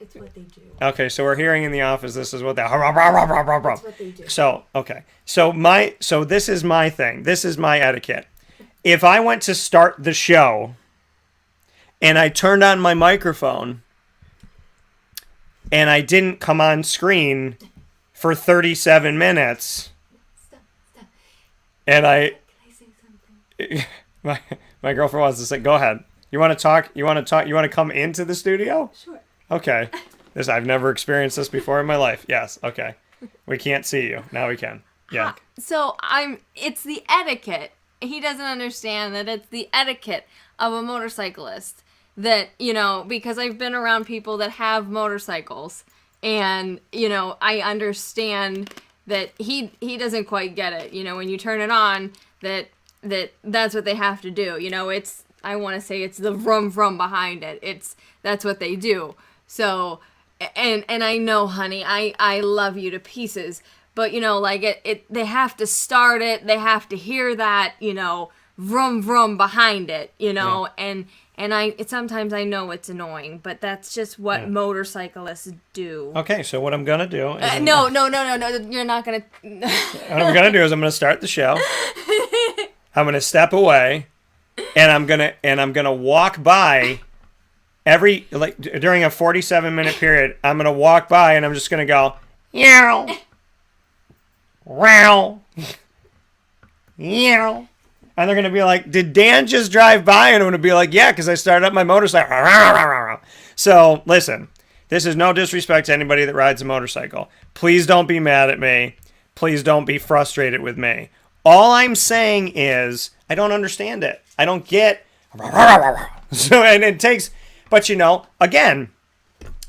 It's what they do. Okay, so we're hearing in the office this is what That's what they do. So, okay. So this is my thing. This is my etiquette. If I went to start the show and I turned on my microphone and I didn't come on screen for 37 minutes, Stop. and Can I say something? my girlfriend wants to say, go ahead. You want to talk? You want to come into the studio? Sure. Okay. I've never experienced this before in my life. Yes. Okay. We can't see you. Now we can. Yeah. So it's the etiquette. He doesn't understand that it's the etiquette of a motorcyclist that, because I've been around people that have motorcycles, and, I understand that he doesn't quite get it. When you turn it on, that's what they have to do. I want to say it's the vroom vroom behind it. That's what they do. So, and I know, honey, I love you to pieces, but they have to start it. They have to hear that, vroom vroom behind it, Yeah. and sometimes I know it's annoying, but that's just what motorcyclists do. Okay, so what I'm gonna do is No, you're not gonna. what I'm gonna do is I'm gonna start the show. I'm gonna step away, and I'm gonna walk by during a 47-minute period. I'm gonna walk by, and I'm just gonna go, yow, wow, yow. And they're going to be like, did Dan just drive by? And I'm going to be like, yeah, because I started up my motorcycle. So, listen, this is no disrespect to anybody that rides a motorcycle. Please don't be mad at me. Please don't be frustrated with me. All I'm saying is, I don't understand it. I don't get. So, and it takes, but again,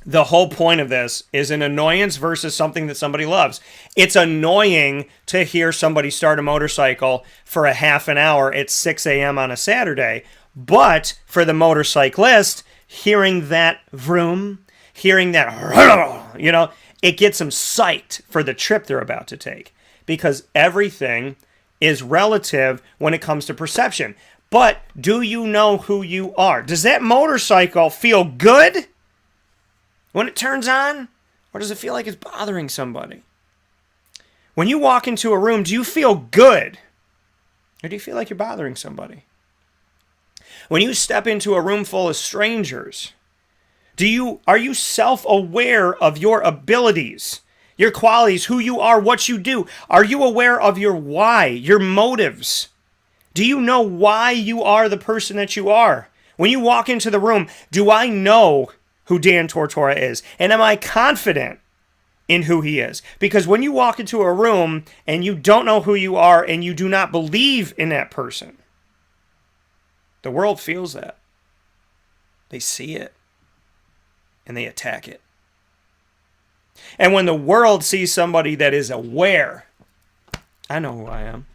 the whole point of this is an annoyance versus something that somebody loves. It's annoying to hear somebody start a motorcycle for a half an hour at 6 a.m. on a Saturday. But for the motorcyclist, hearing that vroom, hearing that You know, it gets them psyched for the trip they're about to take because everything is relative when it comes to perception. But do you know who you are? Does that motorcycle feel good when it turns on? Or does it feel like it's bothering somebody? When you walk into a room, do you feel good? Or do you feel like you're bothering somebody? When you step into a room full of strangers, are you self-aware of your abilities, your qualities, who you are, what you do? Are you aware of your why, your motives? Do you know why you are the person that you are? When you walk into the room, do I know who Dan Tortora is? And am I confident in who he is? Because when you walk into a room and you don't know who you are and you do not believe in that person, the world feels that. They see it and they attack it. And when the world sees somebody that is aware, I know who I am.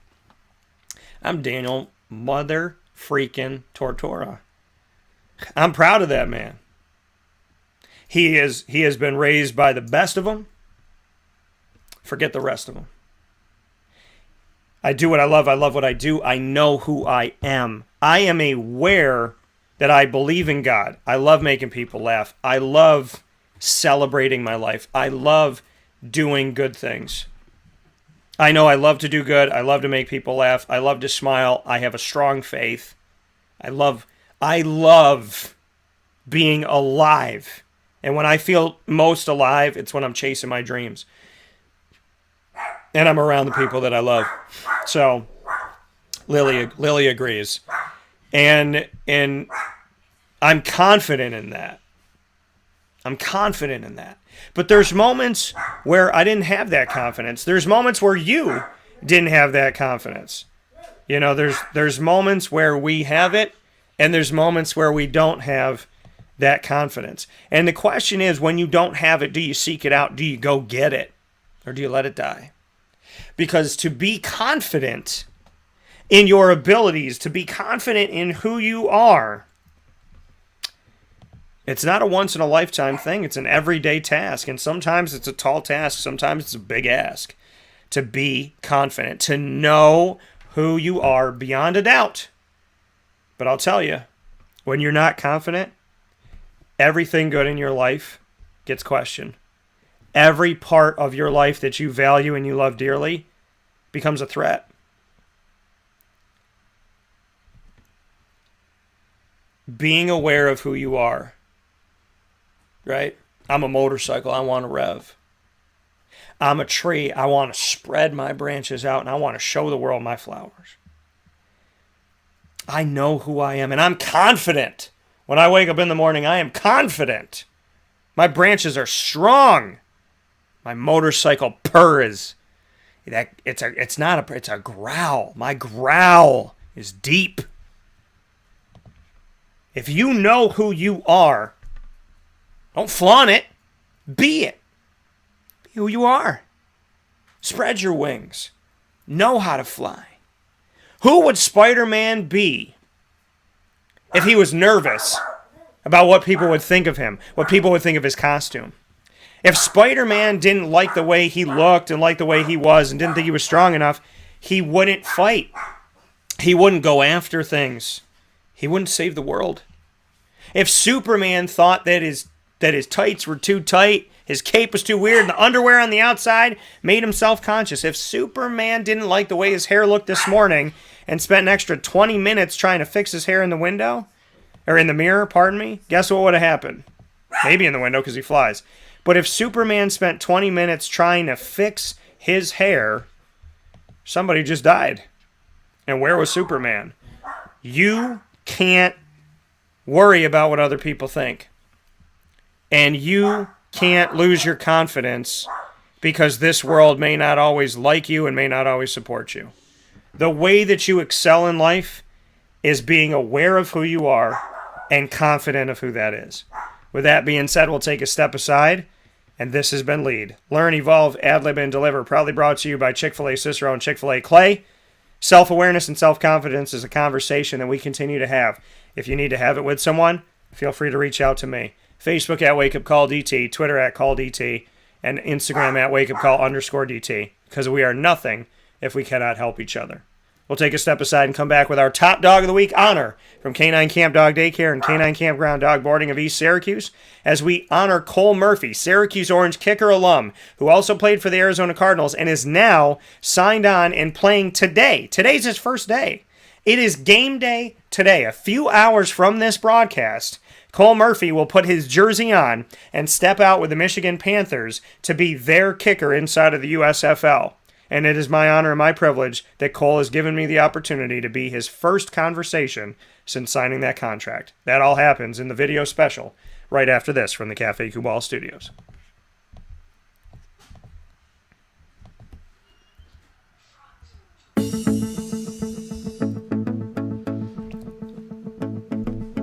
I'm Daniel Mother Freaking Tortora. I'm proud of that man. He has been raised by the best of them. Forget the rest of them. I do what I love. I love what I do. I know who I am. I am aware that I believe in God. I love making people laugh. I love celebrating my life. I love doing good things. I know I love to do good. I love to make people laugh. I love to smile. I have a strong faith. I love being alive. And when I feel most alive, it's when I'm chasing my dreams. And I'm around the people that I love. So Lily agrees. And I'm confident in that. But there's moments where I didn't have that confidence. There's moments where you didn't have that confidence. You know, there's moments where we have it, and there's moments where we don't have that confidence. And the question is, when you don't have it, do you seek it out? Do you go get it? Or do you let it die? Because to be confident in your abilities, to be confident in who you are, it's not a once-in-a-lifetime thing. It's an everyday task. And sometimes it's a tall task. Sometimes it's a big ask. To be confident. To know who you are beyond a doubt. But I'll tell you, when you're not confident, everything good in your life gets questioned. Every part of your life that you value and you love dearly becomes a threat. Being aware of who you are. Right? I'm a motorcycle. I want to rev. I'm a tree. I want to spread my branches out and I want to show the world my flowers. I know who I am and I'm confident. When I wake up in the morning, I am confident. My branches are strong. My motorcycle purrs. It's a growl. My growl is deep. If you know who you are, don't flaunt it. Be it. Be who you are. Spread your wings. Know how to fly. Who would Spider-Man be if he was nervous about what people would think of him, what people would think of his costume? If Spider-Man didn't like the way he looked and like the way he was and didn't think he was strong enough, he wouldn't fight. He wouldn't go after things. He wouldn't save the world. If Superman thought that his tights were too tight, his cape was too weird, and the underwear on the outside made him self-conscious. If Superman didn't like the way his hair looked this morning and spent an extra 20 minutes trying to fix his hair in the window, or in the mirror, pardon me, guess what would have happened? Maybe in the window because he flies. But if Superman spent 20 minutes trying to fix his hair, somebody just died. And where was Superman? You can't worry about what other people think. And you can't lose your confidence because this world may not always like you and may not always support you. The way that you excel in life is being aware of who you are and confident of who that is. With that being said, we'll take a step aside, and this has been Lead. Learn, Evolve, Ad-Lib, and Deliver, proudly brought to you by Chick-fil-A Cicero and Chick-fil-A Clay. Self-awareness and self-confidence is a conversation that we continue to have. If you need to have it with someone, feel free to reach out to me. Facebook at WakeUpCallDT, Twitter at CallDT, and Instagram at WakeUpCall_DT, because we are nothing if we cannot help each other. We'll take a step aside and come back with our Top Dog of the Week honor from Canine Camp Dog Daycare and Canine Kampground Dog Boarding of East Syracuse, as we honor Cole Murphy, Syracuse Orange kicker alum, who also played for the Arizona Cardinals and is now signed on and playing today. Today's his first day. It is game day today. A few hours from this broadcast, Cole Murphy will put his jersey on and step out with the Michigan Panthers to be their kicker inside of the USFL. And it is my honor and my privilege that Cole has given me the opportunity to be his first conversation since signing that contract. That all happens in the video special right after this from the Café Kubal Studios.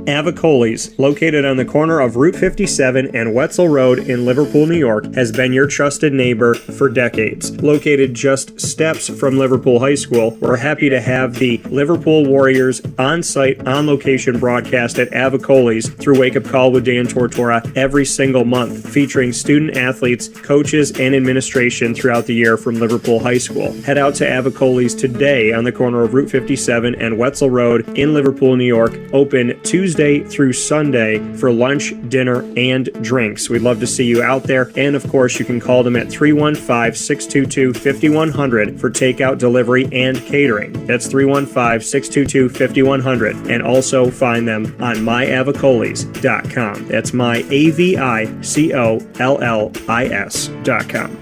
Avicoli's, located on the corner of Route 57 and Wetzel Road in Liverpool, New York, has been your trusted neighbor for decades. Located just steps from Liverpool High School, we're happy to have the Liverpool Warriors on-site, on-location broadcast at Avicoli's through Wake Up Call with Dan Tortora every single month, featuring student athletes, coaches, and administration throughout the year from Liverpool High School. Head out to Avicoli's today on the corner of Route 57 and Wetzel Road in Liverpool, New York, open Tuesday through Sunday for lunch, dinner, and drinks. We'd love to see you out there. And of course, you can call them at 315-622-5100 for takeout, delivery, and catering. That's 315-622-5100. And also find them on myavicolis.com. That's myavicollis.com.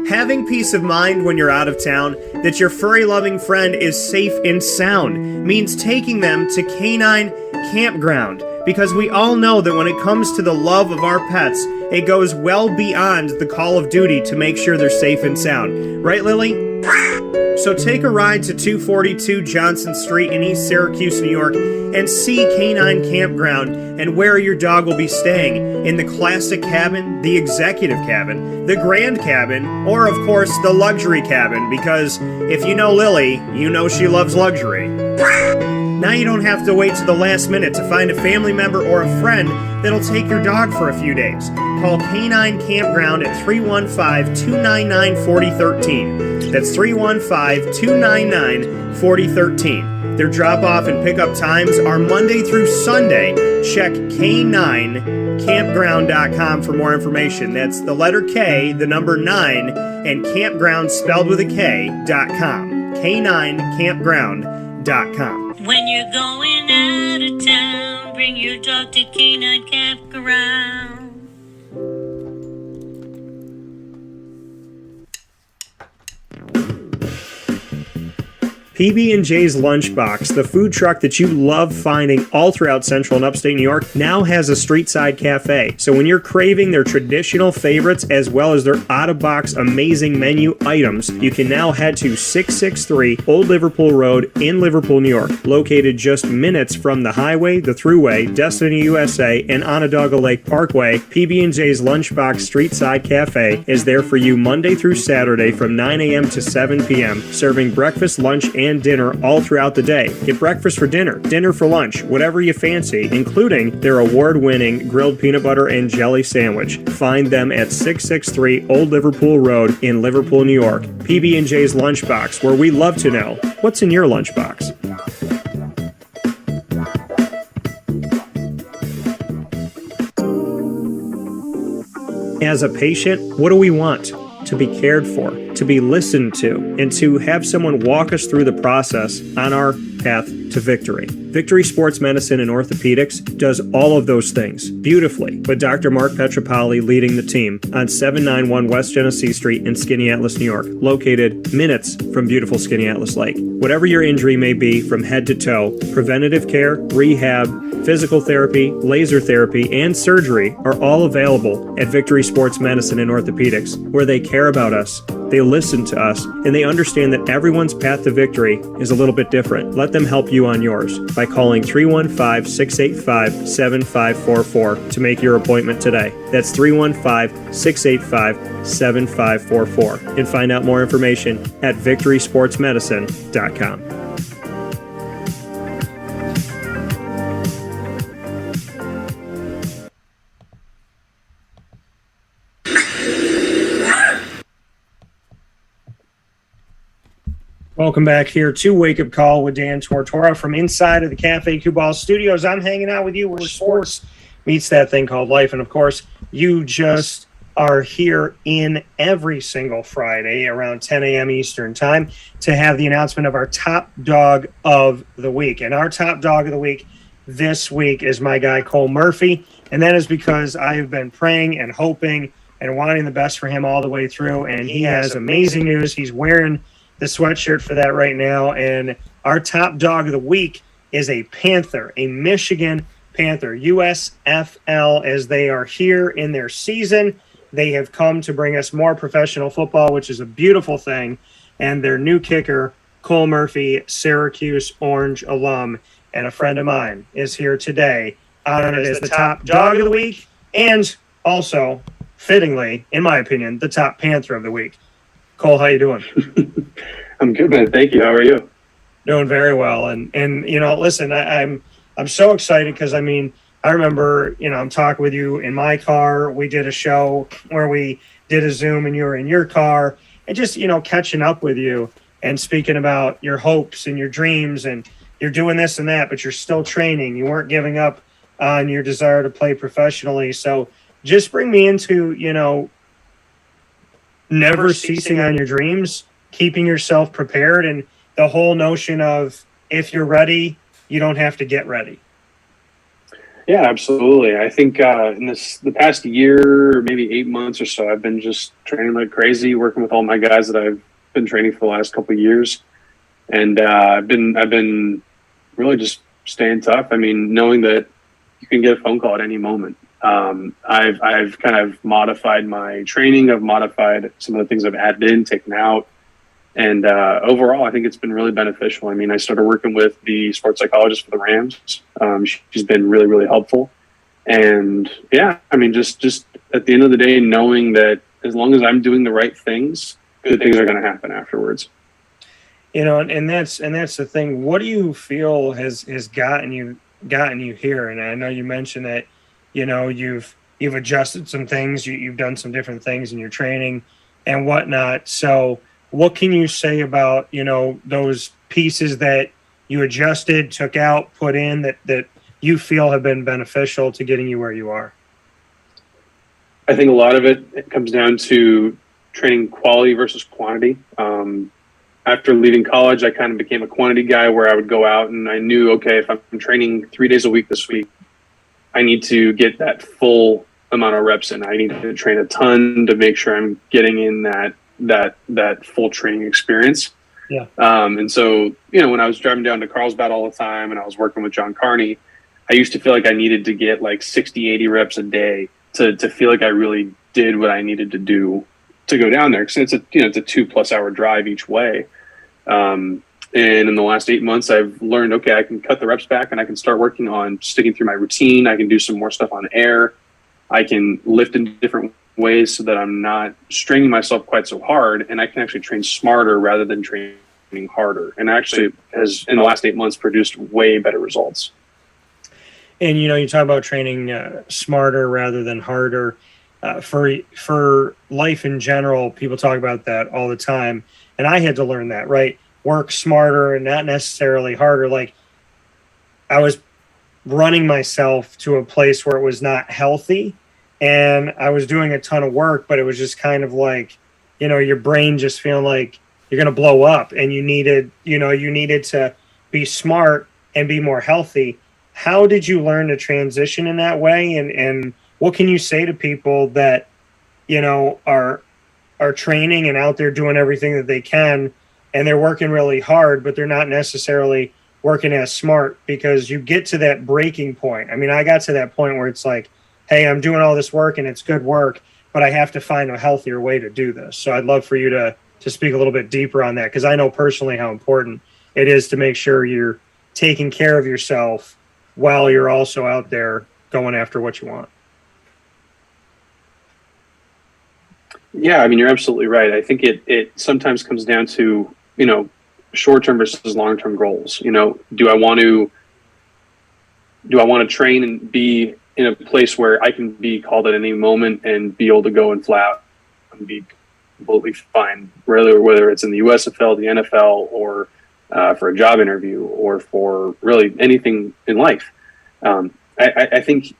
Having peace of mind when you're out of town that your furry-loving friend is safe and sound means taking them to Canine Kampground, because we all know that when it comes to the love of our pets, it goes well beyond the call of duty to make sure they're safe and sound. Right, Lily? So take a ride to 242 Johnson Street in East Syracuse, New York, and see Canine Kampground and where your dog will be staying in the classic cabin, the executive cabin, the grand cabin, or of course the luxury cabin, because if you know Lily, you know she loves luxury. Now you don't have to wait to the last minute to find a family member or a friend that'll take your dog for a few days. Call Canine Kampground at 315-299-4013. That's 315-299-4013. Their drop-off and pickup times are Monday through Sunday. Check K9Kampground.com for more information. That's the letter K, the number 9, and Kampground spelled with a K.com. K9Kampground.com. When you're going out of town, bring your dog to Canine Kampground. PB&J's Lunchbox, the food truck that you love finding all throughout Central and Upstate New York, now has a streetside cafe. So when you're craving their traditional favorites as well as their out-of-box amazing menu items, you can now head to 663 Old Liverpool Road in Liverpool, New York. Located just minutes from the highway, the Thruway, Destiny USA, and Onondaga Lake Parkway, PB&J's Lunchbox Streetside Cafe is there for you Monday through Saturday from 9 a.m. to 7 p.m., serving breakfast, lunch, and dinner all throughout the day. Get breakfast for dinner, dinner for lunch, whatever you fancy, including their award-winning grilled peanut butter and jelly sandwich. Find them at 663 Old Liverpool Road in Liverpool, New York. PB&J's Lunchbox, where we love to know what's in your lunchbox. As a patient, what do we want? To be cared for, to be listened to, and to have someone walk us through the process on our path to victory. Victory Sports Medicine and Orthopedics does all of those things beautifully, with Dr. Mark Petropoli leading the team on 791 West Genesee Street in Skaneateles, New York, located minutes from beautiful Skaneateles Lake. Whatever your injury may be from head to toe, preventative care, rehab, physical therapy, laser therapy, and surgery are all available at Victory Sports Medicine and Orthopedics, where they care about us, they listen to us, and they understand that everyone's path to victory is a little bit different. Let them help you on yours by calling 315-685-7544 to make your appointment today. That's 315-685-7544. And find out more information at victorysportsmedicine.com. Welcome back here to Wake Up Call with Dan Tortora from inside of the Cafe Football studios. I'm hanging out with you where sports meets that thing called life. And, of course, you just are here in every single Friday around 10 a.m. Eastern time to have the announcement of our top dog of the week. And our top dog of the week this week is my guy Cole Murphy. And that is because I have been praying and hoping and wanting the best for him all the way through. And he has amazing news. He's wearing the sweatshirt for that right now. And our top dog of the week is a Panther, a Michigan Panther, USFL, as they are here in their season. They have come to bring us more professional football, which is a beautiful thing. And their new kicker, Cole Murphy, Syracuse Orange alum, and a friend of mine, is here today, honored as the top dog of the week, and also, fittingly, in my opinion, the top Panther of the week. Cole, how you doing? I'm good, man. Thank you. How are you? Doing very well. And you know, listen, I'm so excited because, I mean, I remember, you know, I'm talking with you in my car. We did a show where we did a Zoom and you were in your car, and just, you know, catching up with you and speaking about your hopes and your dreams, and you're doing this and that, but you're still training. You weren't giving up on your desire to play professionally. So just bring me into, you know, never ceasing on your dreams, keeping yourself prepared, and the whole notion of if you're ready, you don't have to get ready. Yeah, absolutely. I think in the past year, maybe 8 months or so, I've been just training like crazy, working with all my guys that I've been training for the last couple of years, and I've been really just staying tough. I mean, knowing that you can get a phone call at any moment. I've kind of modified my training. I've modified some of the things I've added in, taken out. And overall, I think it's been really beneficial. I mean, I started working with the sports psychologist for the Rams. She's been really, really helpful. And yeah, I mean, just at the end of the day, knowing that as long as I'm doing the right things, good things are going to happen afterwards. You know, and that's the thing. What do you feel has gotten you here? And I know you mentioned that, you know, you've adjusted some things, you've done some different things in your training and whatnot. So what can you say about, you know, those pieces that you adjusted, took out, put in that you feel have been beneficial to getting you where you are? I think a lot of it comes down to training quality versus quantity. After leaving college, I kind of became a quantity guy where I would go out and I knew, okay, if I'm training 3 days a week this week, I need to get that full amount of reps in. I need to train a ton to make sure I'm getting in that full training experience. Yeah. And so, you know, when I was driving down to Carlsbad all the time and I was working with John Carney, I used to feel like I needed to get like 60, 80 reps a day to feel like I really did what I needed to do to go down there. Cause it's a 2+ hour drive each way. And in the last 8 months, I've learned, okay, I can cut the reps back and I can start working on sticking through my routine. I can do some more stuff on air. I can lift in different ways so that I'm not straining myself quite so hard, and I can actually train smarter rather than training harder. And actually has, in the last 8 months, produced way better results. And, you know, you talk about training smarter rather than harder. For life in general, people talk about that all the time. And I had to learn that, right? Work smarter and not necessarily harder. Like, I was running myself to a place where it was not healthy, and I was doing a ton of work, but it was just kind of like, you know, your brain just feeling like you're going to blow up, and you needed to be smart and be more healthy. How did you learn to transition in that way? And what can you say to people that, you know, are training and out there doing everything that they can, and they're working really hard, but they're not necessarily working as smart? Because you get to that breaking point. I mean, I got to that point where it's like, hey, I'm doing all this work and it's good work, but I have to find a healthier way to do this. So I'd love for you to speak a little bit deeper on that, because I know personally how important it is to make sure you're taking care of yourself while you're also out there going after what you want. Yeah, I mean, you're absolutely right. I think it sometimes comes down to, short-term versus long-term goals. Do I want to train and be in a place where I can be called at any moment and be able to go and flat and be completely fine, whether it's in the USFL, the NFL, or for a job interview, or for really anything in life. I think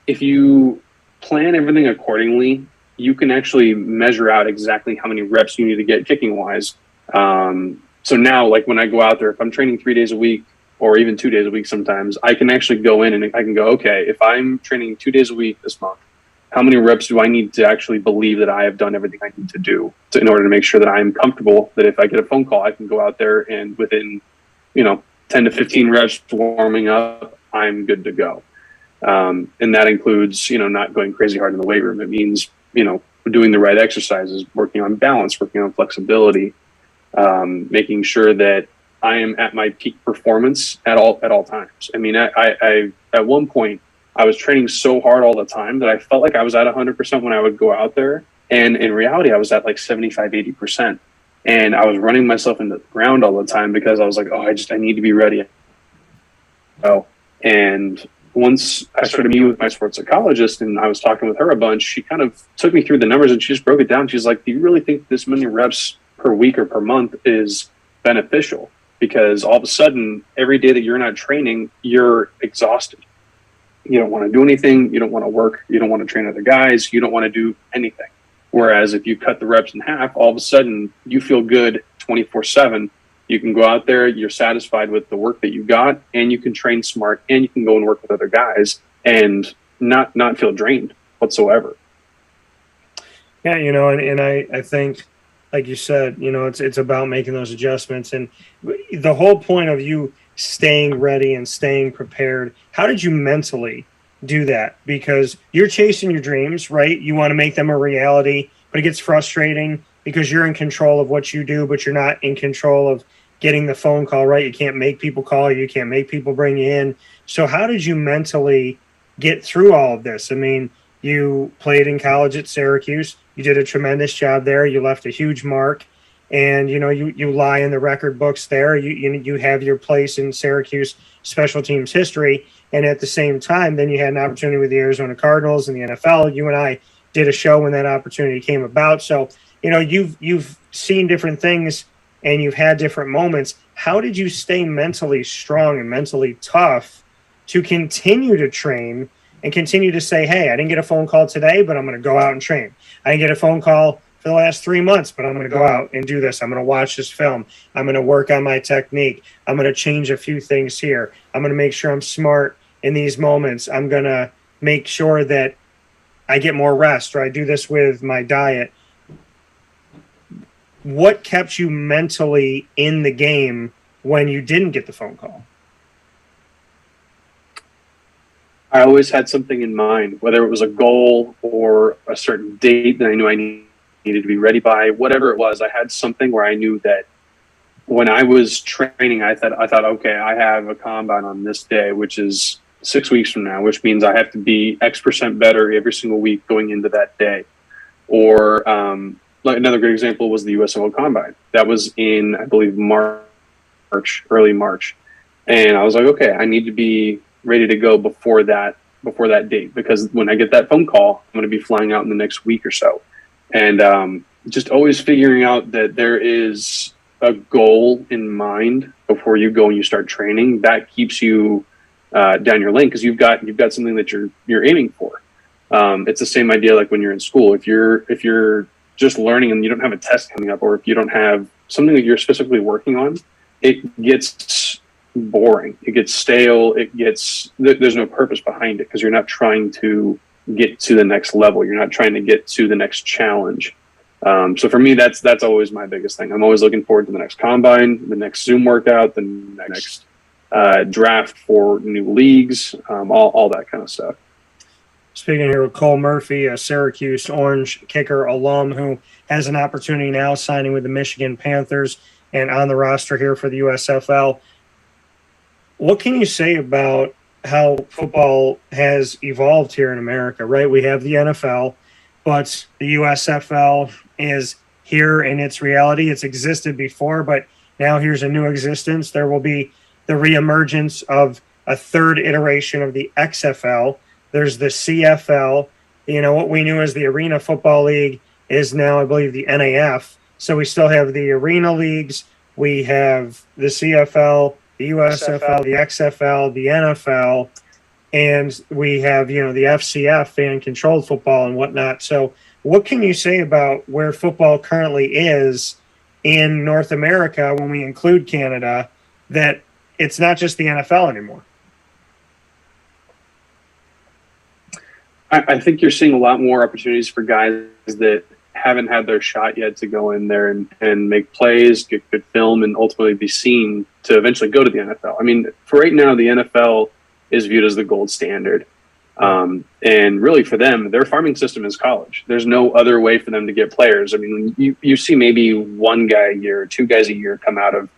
if you plan everything accordingly, you can actually measure out exactly how many reps you need to get kicking wise. So now, like when I go out there, if I'm training 3 days a week or even 2 days a week, sometimes I can actually go in and I can go, okay, if I'm training 2 days a week this month, how many reps do I need to actually believe that I have done everything I need to do in order to make sure that I'm comfortable that if I get a phone call, I can go out there and within, 10 to 15 reps warming up, I'm good to go. And that includes, not going crazy hard in the weight room. It means, doing the right exercises, working on balance, working on flexibility, making sure that I am at my peak performance at all times. I mean, I at one point I was training so hard all the time that I felt like I was at 100% when I would go out there. And in reality, I was at like 75, 80%. And I was running myself into the ground all the time because I was like, I need to be ready. And once I started meeting with my sports psychologist and I was talking with her a bunch, she kind of took me through the numbers and she just broke it down. She's like, do you really think this many reps per week or per month is beneficial? Because all of a sudden, every day that you're not training, you're exhausted. You don't want to do anything. You don't want to work. You don't want to train other guys. You don't want to do anything. Whereas if you cut the reps in half, all of a sudden you feel good 24/7. You can go out there, you're satisfied with the work that you got, and you can train smart, and you can go and work with other guys and not feel drained whatsoever. Yeah, and I think, like you said, it's about making those adjustments. And the whole point of you staying ready and staying prepared, how did you mentally do that? Because you're chasing your dreams, right? You want to make them a reality, but it gets frustrating because you're in control of what you do, but you're not in control of getting the phone call, right? You can't make people call you. You can't make people bring you in. So how did you mentally get through all of this? I mean, you played in college at Syracuse. You did a tremendous job there. You left a huge mark. And, you lie in the record books there. You have your place in Syracuse special teams history. And at the same time, then you had an opportunity with the Arizona Cardinals and the NFL. You and I did a show when that opportunity came about. So, you've seen different things and you've had different moments. How did you stay mentally strong and mentally tough to continue to train and continue to say, hey, I didn't get a phone call today, but I'm going to go out and train. I didn't get a phone call for the last 3 months, but I'm going to go out and do this. I'm going to watch this film. I'm going to work on my technique. I'm going to change a few things here. I'm going to make sure I'm smart in these moments. I'm going to make sure that I get more rest, or I do this with my diet. What kept you mentally in the game when you didn't get the phone call? I always had something in mind, whether it was a goal or a certain date that I knew I needed to be ready by, whatever it was. I had something where I knew that when I was training, I thought, okay, I have a combine on this day, which is 6 weeks from now, which means I have to be X% better every single week going into that day. Or like another great example was the USFL Combine. That was in, I believe, early March. And I was like, okay, I need to be ready to go before that date, because when I get that phone call, I'm going to be flying out in the next week or so. And just always figuring out that there is a goal in mind before you go and you start training, that keeps you down your lane, because you've got something that you're aiming for. It's the same idea like when you're in school. If you're just learning and you don't have a test coming up, or if you don't have something that you're specifically working on, it gets boring. It gets stale. There's no purpose behind it, because you're not trying to get to the next level. You're not trying to get to the next challenge. So for me, that's always my biggest thing. I'm always looking forward to the next combine, the next Zoom workout, the next draft for new leagues, all that kind of stuff. Speaking here with Cole Murphy, a Syracuse Orange kicker alum who has an opportunity now signing with the Michigan Panthers and on the roster here for the USFL. What can you say about how football has evolved here in America, right? We have the NFL, but the USFL is here in its reality. It's existed before, but now here's a new existence. There will be the reemergence of a third iteration of the XFL. There's the CFL. You know, what we knew as the Arena Football League is now, I believe, the NAF. So we still have the Arena Leagues. We have the CFL, the USFL, the XFL, the NFL, and we have, you know, the FCF, fan-controlled football and whatnot. So what can you say about where football currently is in North America when we include Canada, that it's not just the NFL anymore? I think you're seeing a lot more opportunities for guys that haven't had their shot yet to go in there and make plays, get good film, and ultimately be seen to eventually go to the NFL. I mean, for right now, the NFL is viewed as the gold standard. And really for them, their farming system is college. There's no other way for them to get players. I mean, you see maybe one guy a year, two guys a year come out of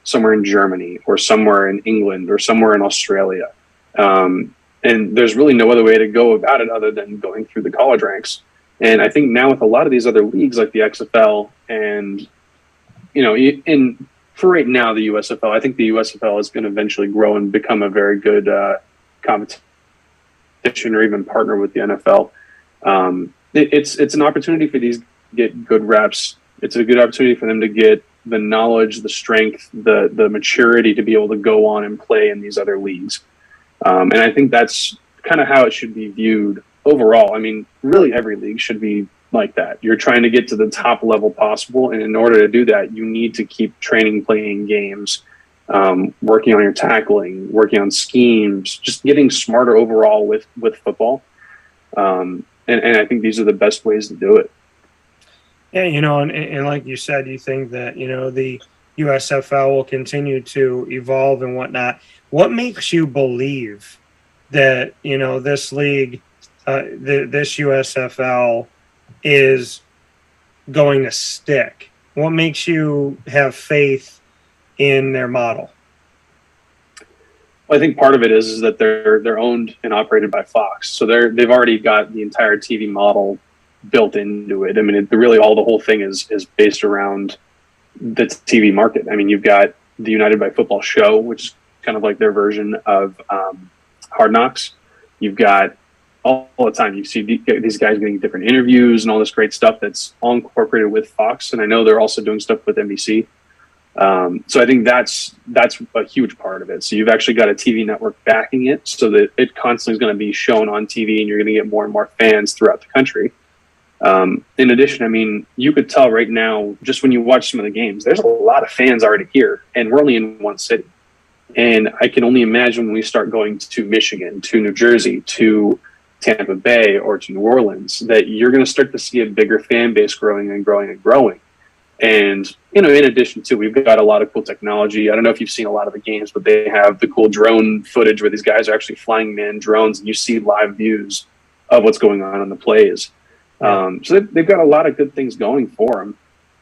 somewhere in Germany or somewhere in England or somewhere in Australia. And there's really no other way to go about it other than going through the college ranks. And I think now with a lot of these other leagues like the XFL and, you know, for right now, the USFL, I think the USFL is going to eventually grow and become a very good competition or even partner with the NFL. It's an opportunity for these to get good reps. It's a good opportunity for them to get the knowledge, the strength, the maturity to be able to go on and play in these other leagues. And I think that's kind of how it should be viewed overall. I mean, really every league should be like that. You're trying to get to the top level possible. And in order to do that, you need to keep training, playing games, working on your tackling, working on schemes, just getting smarter overall with football. And I think these are the best ways to do it. Yeah, you know, and like you said, you think that, you know, the USFL will continue to evolve and whatnot. What makes you believe that, you know, this league, this USFL is going to stick? What makes you have faith in their model? Well, I think part of it is that they're owned and operated by Fox, so they've already got the entire TV model built into it. I mean, really, the whole thing is based around the TV market. I mean, you've got the United by Football show, which is kind of like their version of Hard Knocks. You've got all the time, you see these guys getting different interviews and all this great stuff that's all incorporated with Fox. And I know they're also doing stuff with NBC. So I think that's a huge part of it. So you've actually got a TV network backing it so that it constantly is going to be shown on TV and you're going to get more and more fans throughout the country. In addition, I mean, you could tell right now, just when you watch some of the games, there's a lot of fans already here and we're only in one city. And I can only imagine when we start going to Michigan, to New Jersey, to Tampa Bay, or to New Orleans, that you're going to start to see a bigger fan base growing and growing and growing. And, you know, in addition to, we've got a lot of cool technology. I don't know if you've seen a lot of the games, but they have the cool drone footage where these guys are actually flying manned drones and you see live views of what's going on the plays. So they've got a lot of good things going for them.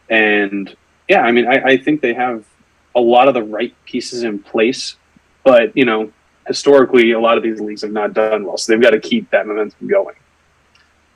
And yeah, I mean, I think they have a lot of the right pieces in place, but, you know, historically, a lot of these leagues have not done well. So they've got to keep that momentum going.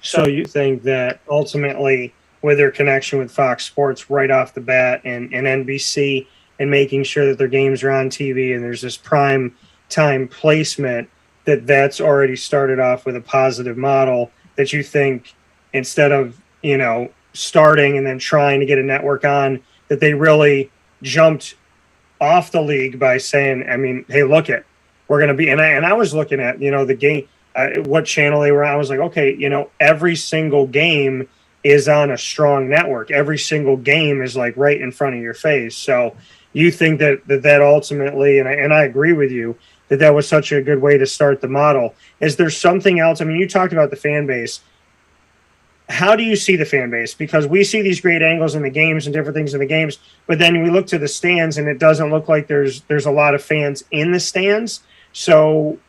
So you think that ultimately, with their connection with Fox Sports right off the bat and NBC and making sure that their games are on TV and there's this prime time placement, that's already started off with a positive model, that you think instead of, you know, starting and then trying to get a network on, that they really jumped off the league by saying, I mean, hey, look it, we're going to be, and I was looking at, you know, the game, what channel they were on. I was like, okay, you know, every single game is on a strong network. Every single game is like right in front of your face. So you think that ultimately, and I agree with you, that was such a good way to start the model. Is there something else? I mean, you talked about the fan base. How do you see the fan base? Because we see these great angles in the games and different things in the games, but then we look to the stands and it doesn't look like there's a lot of fans in the stands. So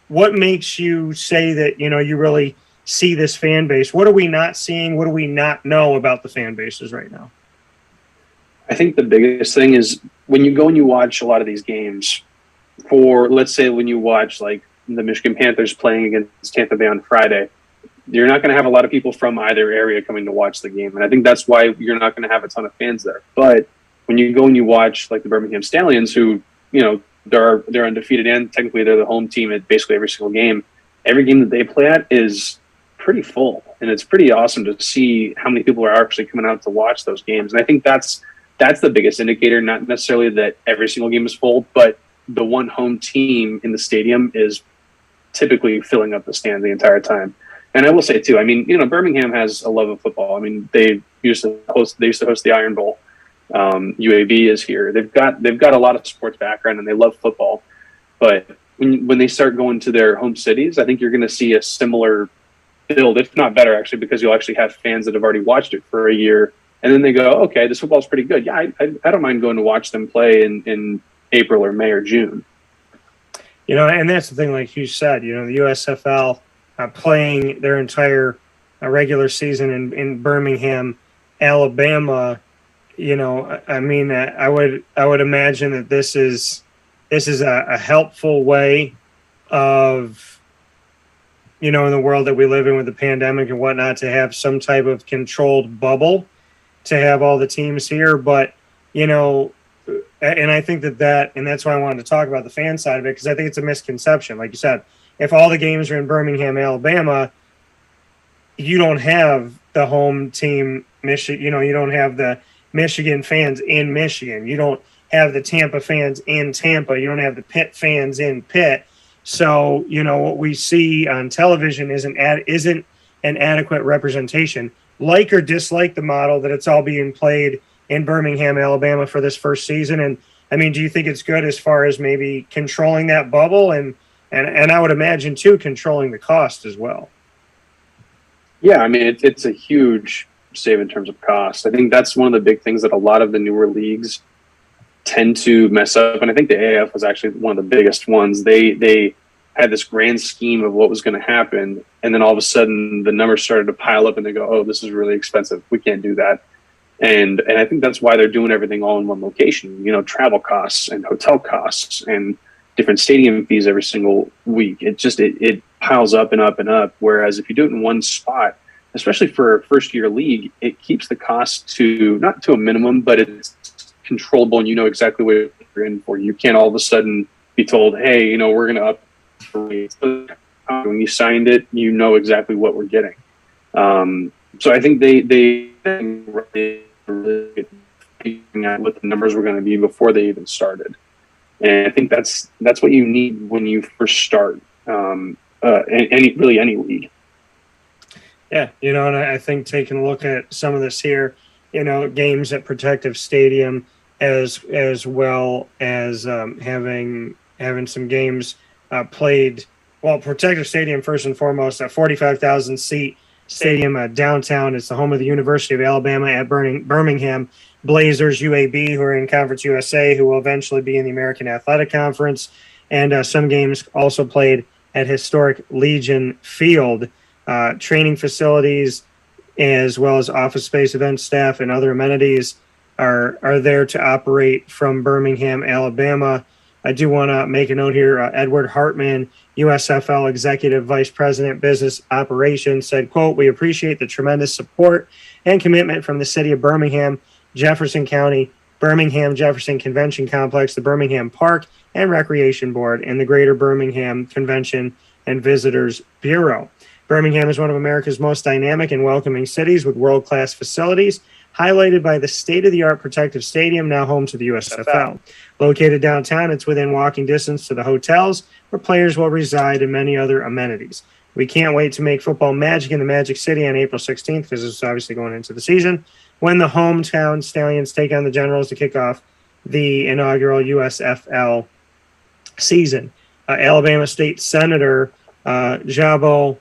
what makes you say that, you know, you really see this fan base? What are we not seeing? What do we not know about the fan bases right now? I think the biggest thing is when you go and you watch a lot of these games, for, let's say, when you watch like the Michigan Panthers playing against Tampa Bay on Friday, you're not going to have a lot of people from either area coming to watch the game. And I think that's why you're not going to have a ton of fans there. But when you go and you watch like the Birmingham Stallions, who, you know, they're undefeated and technically they're the home team at basically every single game. Every game that they play at is pretty full, and it's pretty awesome to see how many people are actually coming out to watch those games. And I think that's the biggest indicator, not necessarily that every single game is full, but the one home team in the stadium is typically filling up the stand the entire time. And I will say too, I mean, you know, Birmingham has a love of football. I mean, they used to host the Iron Bowl. UAB is here. They've got a lot of sports background and they love football. But when they start going to their home cities, I think you're going to see a similar build, if not better, actually, because you'll actually have fans that have already watched it for a year, and then they go, okay, this football's pretty good. Yeah, I don't mind going to watch them play in April or May or June. You know, and that's the thing, like you said, you know, the USFL playing their entire regular season in Birmingham, Alabama. You know, I mean, I would imagine that this is a helpful way of, you know, in the world that we live in with the pandemic and whatnot, to have some type of controlled bubble, to have all the teams here. But, you know, and I think and that's why I wanted to talk about the fan side of it, because I think it's a misconception. Like you said, if all the games are in Birmingham, Alabama, you don't have the home team, Michigan, you know, you don't have the Michigan fans in Michigan. You don't have the Tampa fans in Tampa. You don't have the Pitt fans in Pitt. So, you know, what we see on television isn't an adequate representation. Like or dislike the model that it's all being played in Birmingham, Alabama for this first season. And I mean, do you think it's good as far as maybe controlling that bubble and I would imagine too, controlling the cost as well? Yeah, I mean, it's a huge save in terms of cost. I think that's one of the big things that a lot of the newer leagues tend to mess up. And I think the AAF was actually one of the biggest ones. They had this grand scheme of what was going to happen. And then all of a sudden the numbers started to pile up and they go, oh, this is really expensive. We can't do that. And I think that's why they're doing everything all in one location, you know, travel costs and hotel costs and different stadium fees every single week. It piles up and up and up. Whereas if you do it in one spot, especially for a first year league, it keeps the cost not to a minimum, but it's controllable and you know exactly what you're in for. You can't all of a sudden be told, hey, you know, we're going to up the rates. When you signed it, you know exactly what we're getting. So I think they really figuring out what the numbers were going to be before they even started. And I think that's what you need when you first start any league. Yeah, you know, and I think taking a look at some of this here, you know, games at Protective Stadium as well as having some games played. Well, Protective Stadium, first and foremost, a 45,000 seat stadium downtown. It's the home of the University of Alabama at Birmingham Blazers, UAB, who are in Conference USA, who will eventually be in the American Athletic Conference. And some games also played at historic Legion Field. Training facilities, as well as office space, event staff, and other amenities are there to operate from Birmingham, Alabama. I do want to make a note here. Edward Hartman, USFL Executive Vice President, Business Operations, said, quote, "We appreciate the tremendous support and commitment from the city of Birmingham, Jefferson County, Birmingham Jefferson Convention Complex, the Birmingham Park and Recreation Board, and the Greater Birmingham Convention and Visitors Bureau. Birmingham is one of America's most dynamic and welcoming cities with world-class facilities, highlighted by the state-of-the-art Protective Stadium, now home to the USFL. Located downtown, it's within walking distance to the hotels where players will reside and many other amenities. We can't wait to make football magic in the Magic City on April 16th, because it's obviously going into the season, when the hometown Stallions take on the Generals to kick off the inaugural USFL season." Alabama State Senator Jabo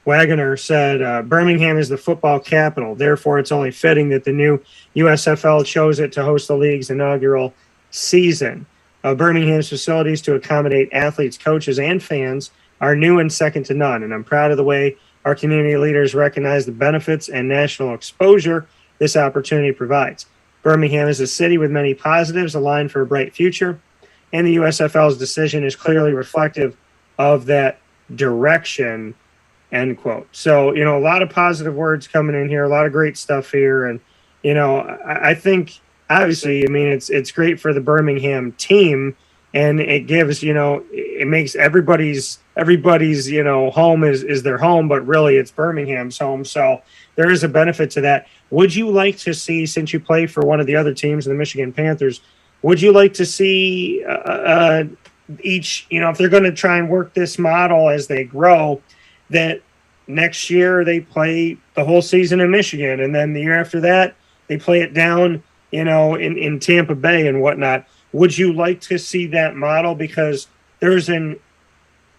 Wagoner said, "Birmingham is the football capital. Therefore, it's only fitting that the new USFL chose it to host the league's inaugural season. Birmingham's facilities to accommodate athletes, coaches, and fans are new and second to none, and I'm proud of the way our community leaders recognize the benefits and national exposure this opportunity provides. Birmingham is a city with many positives aligned for a bright future, and the USFL's decision is clearly reflective of that direction, end quote. So, a lot of positive words coming in here, a lot of great stuff here. And, I think, obviously, it's great for the Birmingham team, and it gives, it makes everybody's home is their home, but really it's Birmingham's home. So there is a benefit to that. Would you like to see, since you play for one of the other teams, the Michigan Panthers, would you like to see each, if they're going to try and work this model as they grow, that next year they play the whole season in Michigan, and then the year after that they play it down, in Tampa Bay and whatnot? Would you like to see that model? Because there's an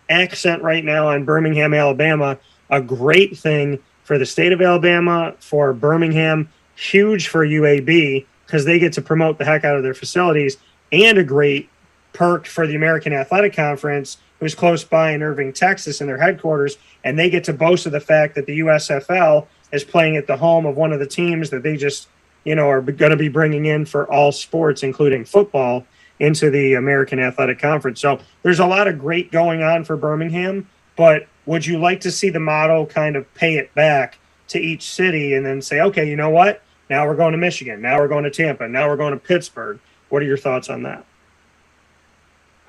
accent right now on Birmingham, Alabama, a great thing for the state of Alabama, for Birmingham, huge for UAB because they get to promote the heck out of their facilities, and a great perk for the American Athletic Conference, who's close by in Irving, Texas, in their headquarters, and they get to boast of the fact that the USFL is playing at the home of one of the teams that they just, are going to be bringing in for all sports, including football, into the American Athletic Conference. So there's a lot of great going on for Birmingham, but would you like to see the model kind of pay it back to each city and then say, okay, you know what? Now we're going to Michigan. Now we're going to Tampa. Now we're going to Pittsburgh. What are your thoughts on that?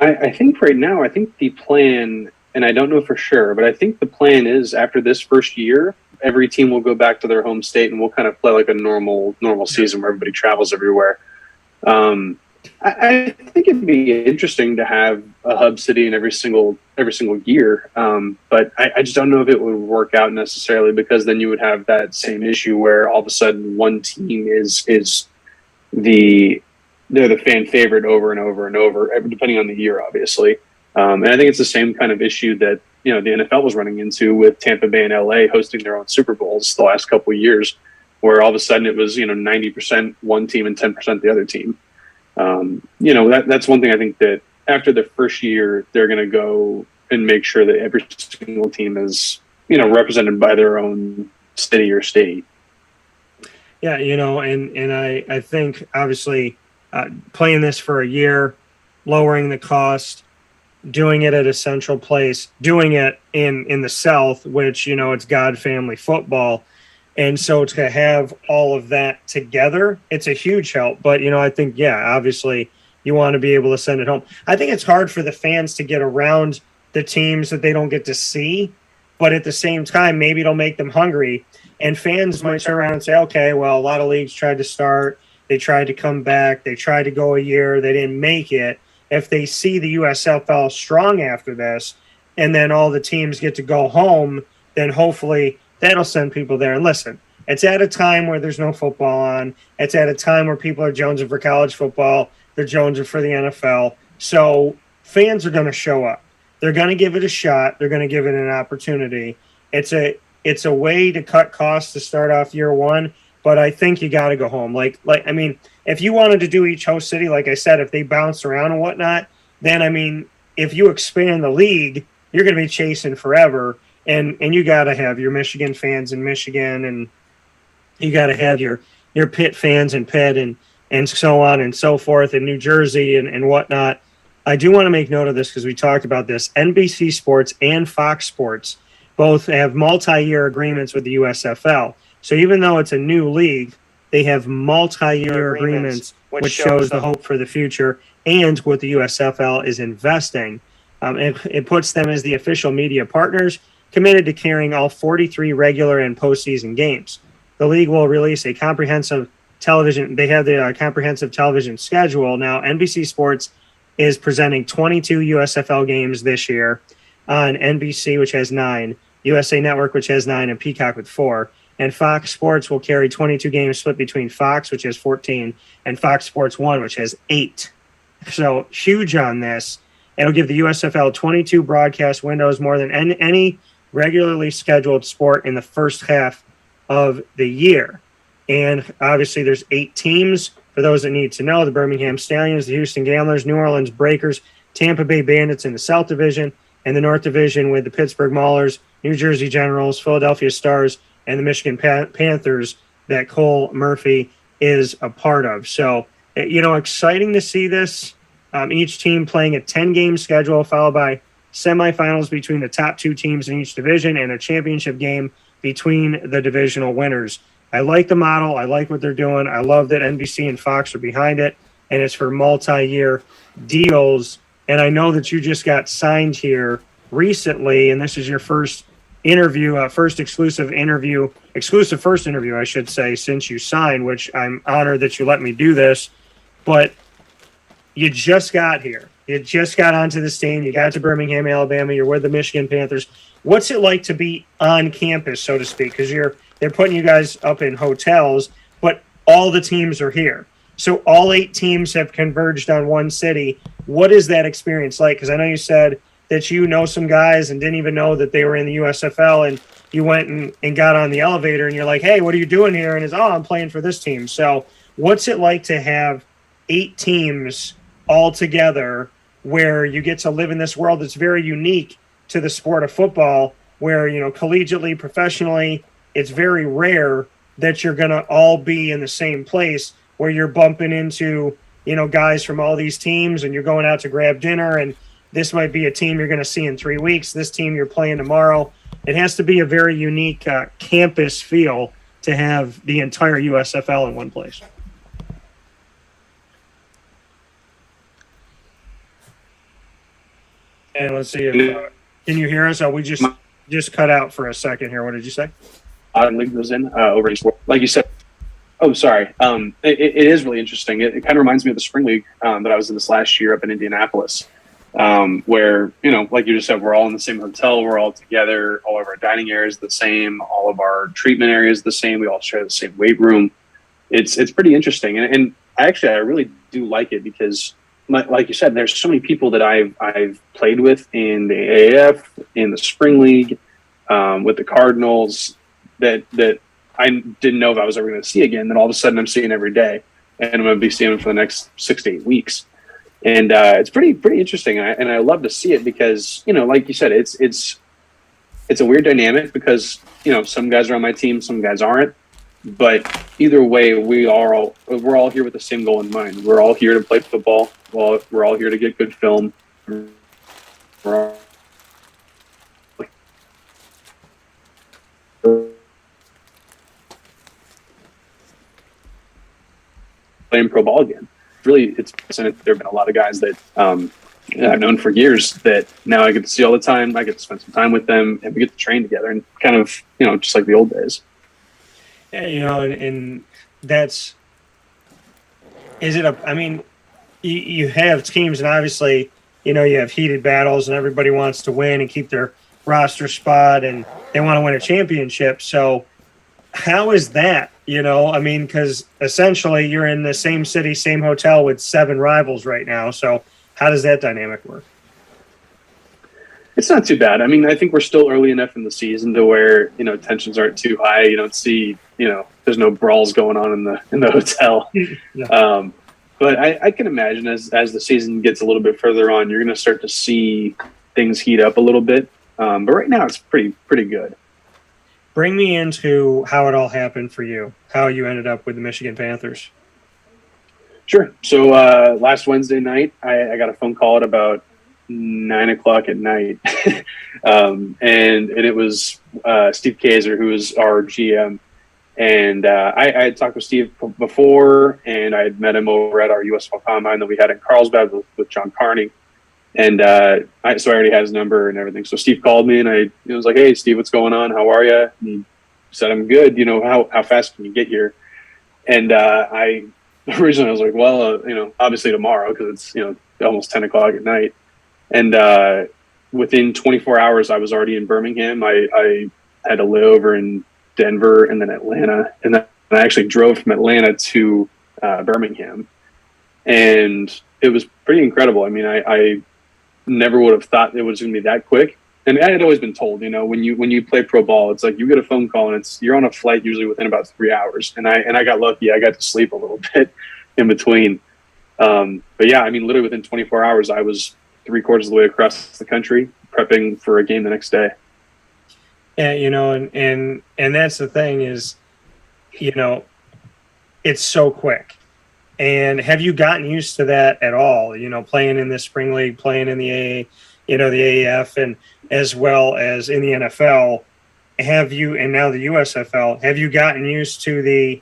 I think right now, I think the plan, and I don't know for sure, but I think the plan is after this first year, every team will go back to their home state and we'll kind of play like a normal season where everybody travels everywhere. I think it'd be interesting to have a hub city in every single year, but I just don't know if it would work out necessarily, because then you would have that same issue where all of a sudden one team is they're the fan favorite over and over and over, depending on the year, obviously. And I think it's the same kind of issue that the NFL was running into with Tampa Bay and LA hosting their own Super Bowls the last couple of years, where all of a sudden it was 90% one team and 10% the other team. That's one thing I think that after the first year, they're going to go and make sure that every single team is, represented by their own city or state. Yeah, and I think obviously playing this for a year, lowering the cost, doing it at a central place, doing it in the South, which, it's God family football. And so to have all of that together, it's a huge help. But, I think, obviously you want to be able to send it home. I think it's hard for the fans to get around the teams that they don't get to see. But at the same time, maybe it'll make them hungry. And fans might turn around and say, okay, well, a lot of leagues tried to start. They tried to come back. They tried to go a year. They didn't make it. If they see the USFL strong after this, and then all the teams get to go home, then hopefully that'll send people there. And listen, it's at a time where there's no football on. It's at a time where people are jonesing for college football. They're jonesing for the NFL. So fans are going to show up. They're going to give it a shot. They're going to give it an opportunity. It's a way to cut costs to start off year one, but I think you got to go home. If you wanted to do each host city, like I said, if they bounce around and whatnot, then, if you expand the league, you're going to be chasing forever. And you got to have your Michigan fans in Michigan, and you got to have your Pitt fans in Pitt, and so on and so forth, in New Jersey and whatnot. I do want to make note of this because we talked about this. NBC Sports and Fox Sports both have multi-year agreements with the USFL. So even though it's a new league, they have multi-year agreements, which shows the hope for the future and what the USFL is investing. It puts them as the official media partners, committed to carrying all 43 regular and postseason games. The league will release a comprehensive television. They have the comprehensive television schedule. Now, NBC Sports is presenting 22 USFL games this year on NBC, which has 9, USA Network, which has 9, and Peacock with 4. And Fox Sports will carry 22 games split between Fox, which has 14, and Fox Sports 1, which has 8. So huge on this. It'll give the USFL 22 broadcast windows, more than any regularly scheduled sport in the first half of the year. And obviously there's 8 teams. For those that need to know, the Birmingham Stallions, the Houston Gamblers, New Orleans Breakers, Tampa Bay Bandits in the South Division, and the North Division with the Pittsburgh Maulers, New Jersey Generals, Philadelphia Stars, and the Michigan Panthers that Cole Murphy is a part of. So, exciting to see this. each team playing a 10-game schedule, followed by semifinals between the top 2 teams in each division and a championship game between the divisional winners. I like the model. I like what they're doing. I love that NBC and Fox are behind it, and it's for multi-year deals. And I know that you just got signed here recently, and this is your first interview, exclusive first interview, I should say, since you signed, which I'm honored that you let me do this. But you just got here. You just got onto the team. You got to Birmingham, Alabama. You're with the Michigan Panthers. What's it like to be on campus, so to speak? Because they're putting you guys up in hotels, but all the teams are here. So all 8 teams have converged on one city. What is that experience like? Because I know you said that you know some guys and didn't even know that they were in the USFL, and you went and got on the elevator, and you're like, hey, what are you doing here? And it's, oh, I'm playing for this team. So what's it like to have 8 teams all together where you get to live in this world that's very unique to the sport of football, where, collegiately, professionally, it's very rare that you're going to all be in the same place, where you're bumping into, guys from all these teams, and you're going out to grab dinner, and this might be a team you're going to see in 3 weeks. This team you're playing tomorrow. It has to be a very unique campus feel to have the entire USFL in one place. And let's see if can you hear us? Oh, we just cut out for a second here. What did you say? League goes in over like you said. Oh, sorry. It is really interesting. It kind of reminds me of the spring league that I was in this last year up in Indianapolis, where, like you just said, we're all in the same hotel. We're all together. All of our dining area is the same. All of our treatment area is the same. We all share the same weight room. It's pretty interesting. And I really do like it because, like you said, there's so many people that I've played with in the AAF, in the spring league, with the Cardinals that I didn't know if I was ever going to see again. Then all of a sudden I'm seeing every day, and I'm going to be seeing them for the next 6 to 8 weeks. And it's pretty interesting. And I love to see it because, like you said, it's a weird dynamic because, some guys are on my team, some guys aren't. But either way, we're all here with the same goal in mind. We're all here to play football. We're all here to get good film. We're all playing pro ball again. There have been a lot of guys that I've known for years that now I get to see all the time. I get to spend some time with them, and we get to train together, and kind of just like the old days. Yeah, and that's you have teams, and obviously you have heated battles, and everybody wants to win and keep their roster spot, and they want to win a championship. So how is that? Because essentially you're in the same city, same hotel with 7 rivals right now. So how does that dynamic work? It's not too bad. I think we're still early enough in the season to where, tensions aren't too high. You don't see, there's no brawls going on in the hotel. Yeah. But I can imagine as the season gets a little bit further on, you're going to start to see things heat up a little bit. But right now it's pretty good. Bring me into how it all happened for you, how you ended up with the Michigan Panthers. Sure. So last Wednesday night, I got a phone call at about 9:00 at night. And it was Steve Kaiser, who is our GM. And I had talked with Steve before, and I had met him over at our USFL Combine that we had in Carlsbad with John Carney. And so I already had his number and everything. So Steve called me, and I was like, "Hey, Steve, what's going on? How are you?" And he said, "I'm good. How fast can you get here?" And I originally was like, "Well, obviously tomorrow, because it's almost 10:00 at night." And within 24 hours, I was already in Birmingham. I had to lay over in Denver and then Atlanta, and then I actually drove from Atlanta to Birmingham, and it was pretty incredible. I never would have thought it was going to be that quick. And I had always been told, when you play pro ball, it's like you get a phone call and you're on a flight usually within about 3 hours. And I got lucky. I got to sleep a little bit in between. But yeah, literally within 24 hours, I was 3/4 of the way across the country prepping for a game the next day. Yeah, and that's the thing is, it's so quick. And have you gotten used to that at all? You know, playing in the spring league, playing in the the AAF, and as well as in the NFL. Have you, and now the USFL, have you gotten used to the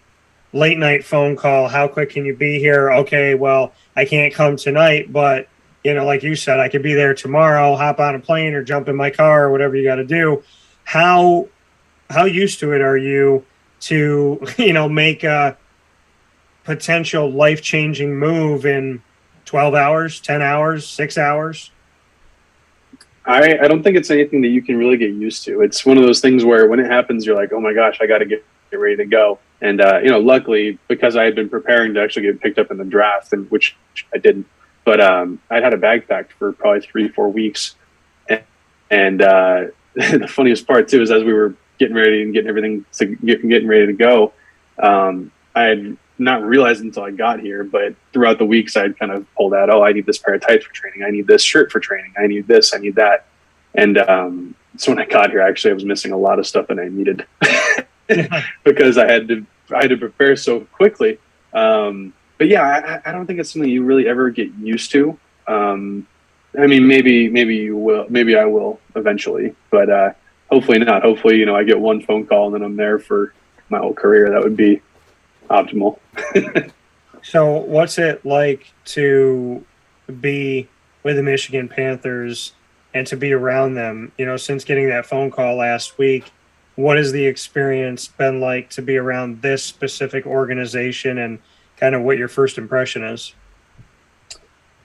late night phone call? How quick can you be here? Okay, well, I can't come tonight, but like you said, I could be there tomorrow, hop on a plane or jump in my car or whatever you got to do. How used to it are you to, make a potential life-changing move in 12 hours, 10 hours, 6 hours? I don't think it's anything that you can really get used to. It's one of those things where when it happens, you're like, oh my gosh, I got to get ready to go. And, luckily, because I had been preparing to actually get picked up in the draft, and which I didn't, but I'd had a bag packed for probably 3-4 weeks. And the funniest part, too, is as we were getting ready and getting everything, getting ready to go, I had not realized until I got here, but throughout the weeks I'd kind of pulled out, I need this pair of tights for training, I need this shirt for training, I need this, I need that. And so when I got here, actually I was missing a lot of stuff that I needed because I had to prepare so quickly. But yeah, I don't think it's something you really ever get used to. I mean, maybe you will, maybe I will eventually, but hopefully not. Hopefully, I get one phone call and then I'm there for my whole career. That would be optimal. So what's it like to be with the Michigan Panthers and to be around them? Since getting that phone call last week, what has the experience been like to be around this specific organization, and kind of what your first impression is?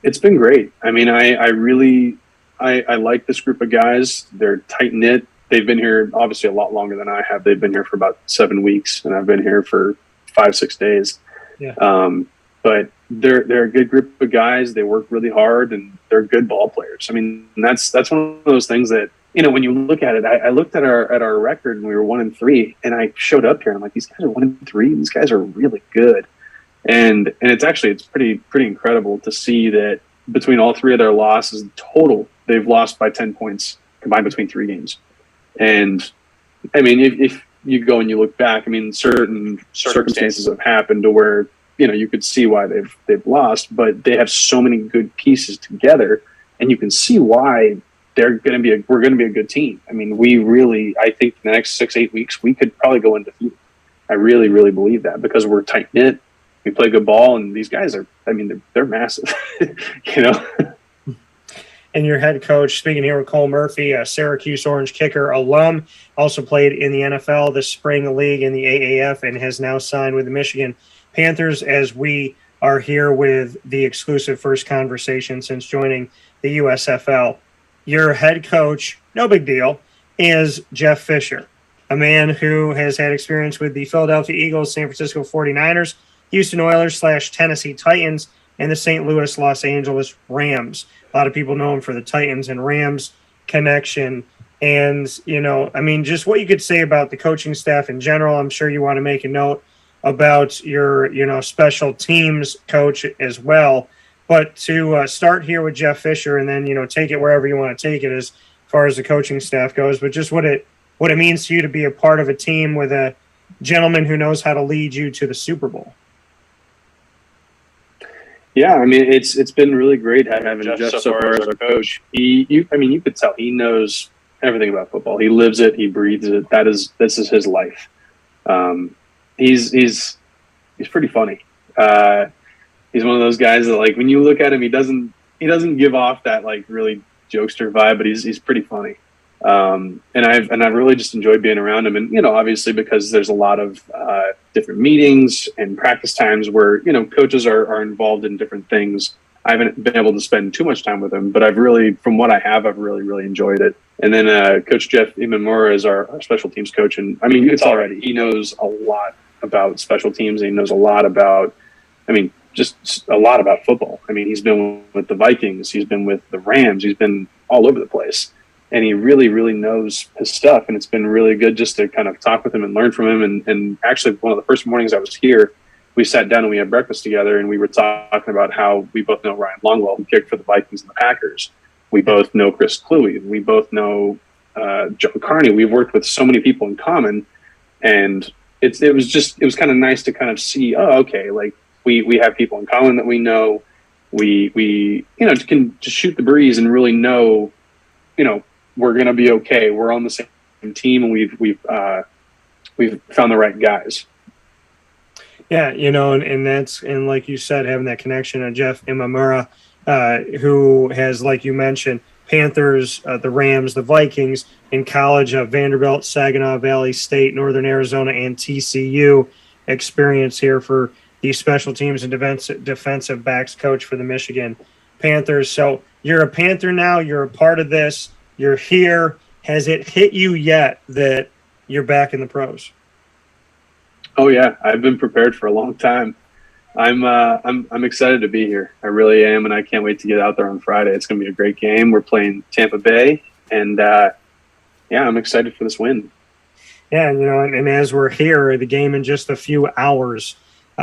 It's been great. I mean, I really like this group of guys. They're tight knit. They've been here obviously a lot longer than I have. They've been here for about 7 weeks, and I've been here for 5-6 days. Yeah. But they're a good group of guys. They work really hard, and they're good ball players. I mean, that's one of those things that, when you look at it, I looked at our record and we were 1-3, and I showed up here and I'm like, these guys are 1-3. These guys are really good. And it's pretty incredible to see that between all three of their losses total, they've lost by 10 points combined between 3 games. And I mean, if you go and you look back, I mean, certain circumstances have happened to where, you could see why they've lost, but they have so many good pieces together, and you can see why we're going to be a good team. I mean, I think in the next 6-8 weeks, we could probably go undefeated. I really, really believe that, because we're tight knit. We play good ball, and these guys they're massive, And your head coach, speaking here with Cole Murphy, a Syracuse Orange kicker alum, also played in the NFL, the Spring League, in the AAF, and has now signed with the Michigan Panthers, as we are here with the exclusive first conversation since joining the USFL. Your head coach, no big deal, is Jeff Fisher, a man who has had experience with the Philadelphia Eagles, San Francisco 49ers, Houston Oilers / Tennessee Titans, and the St. Louis Los Angeles Rams. A lot of people know him for the Titans and Rams connection. And, just what you could say about the coaching staff in general. I'm sure you want to make a note about your, special teams coach as well. But to start here with Jeff Fisher, and then, take it wherever you want to take it as far as the coaching staff goes, but just what it means to you to be a part of a team with a gentleman who knows how to lead you to the Super Bowl. Yeah, I mean, it's been really great having Jeff so far as our coach. You could tell he knows everything about football. He lives it, he breathes it. This is his life. He's pretty funny. He's one of those guys that, like, when you look at him, he doesn't give off that, like, really jokester vibe, but he's pretty funny. And I've really just enjoyed being around him. And, obviously because there's a lot of different meetings and practice times where, coaches are involved in different things. I haven't been able to spend too much time with him, but I've really enjoyed it. And then Coach Jeff Imamura is our special teams coach. And I mean, it's already, he knows a lot about special teams, and he knows a lot about, just a lot about football. I mean, he's been with the Vikings, he's been with the Rams, he's been all over the place. And he really, really knows his stuff. And it's been really good just to kind of talk with him and learn from him. And actually, one of the first mornings I was here, we sat down and we had breakfast together, and we were talking about how we both know Ryan Longwell, who kicked for the Vikings and the Packers. We both know Chris Cluey. We both know Joe Carney. We've worked with so many people in common. And it was kind of nice to kind of see, we we have people in common that we know. We can just shoot the breeze and really know, we're going to be okay. We're on the same team, and we've found the right guys. Yeah, and like you said, having that connection to Jeff Imamura, who has, like you mentioned, Panthers, the Rams, the Vikings in college, Vanderbilt, Saginaw Valley State, Northern Arizona, and TCU experience here for the special teams and defensive backs coach for the Michigan Panthers. So you're a Panther now. You're a part of this. You're here. Has it hit you yet that you're back in the pros? Oh yeah, I've been prepared for a long time. I'm excited to be here. I really am, and I can't wait to get out there on Friday. It's going to be a great game. We're playing Tampa Bay, and I'm excited for this win. Yeah, and as we're here, the game in just a few hours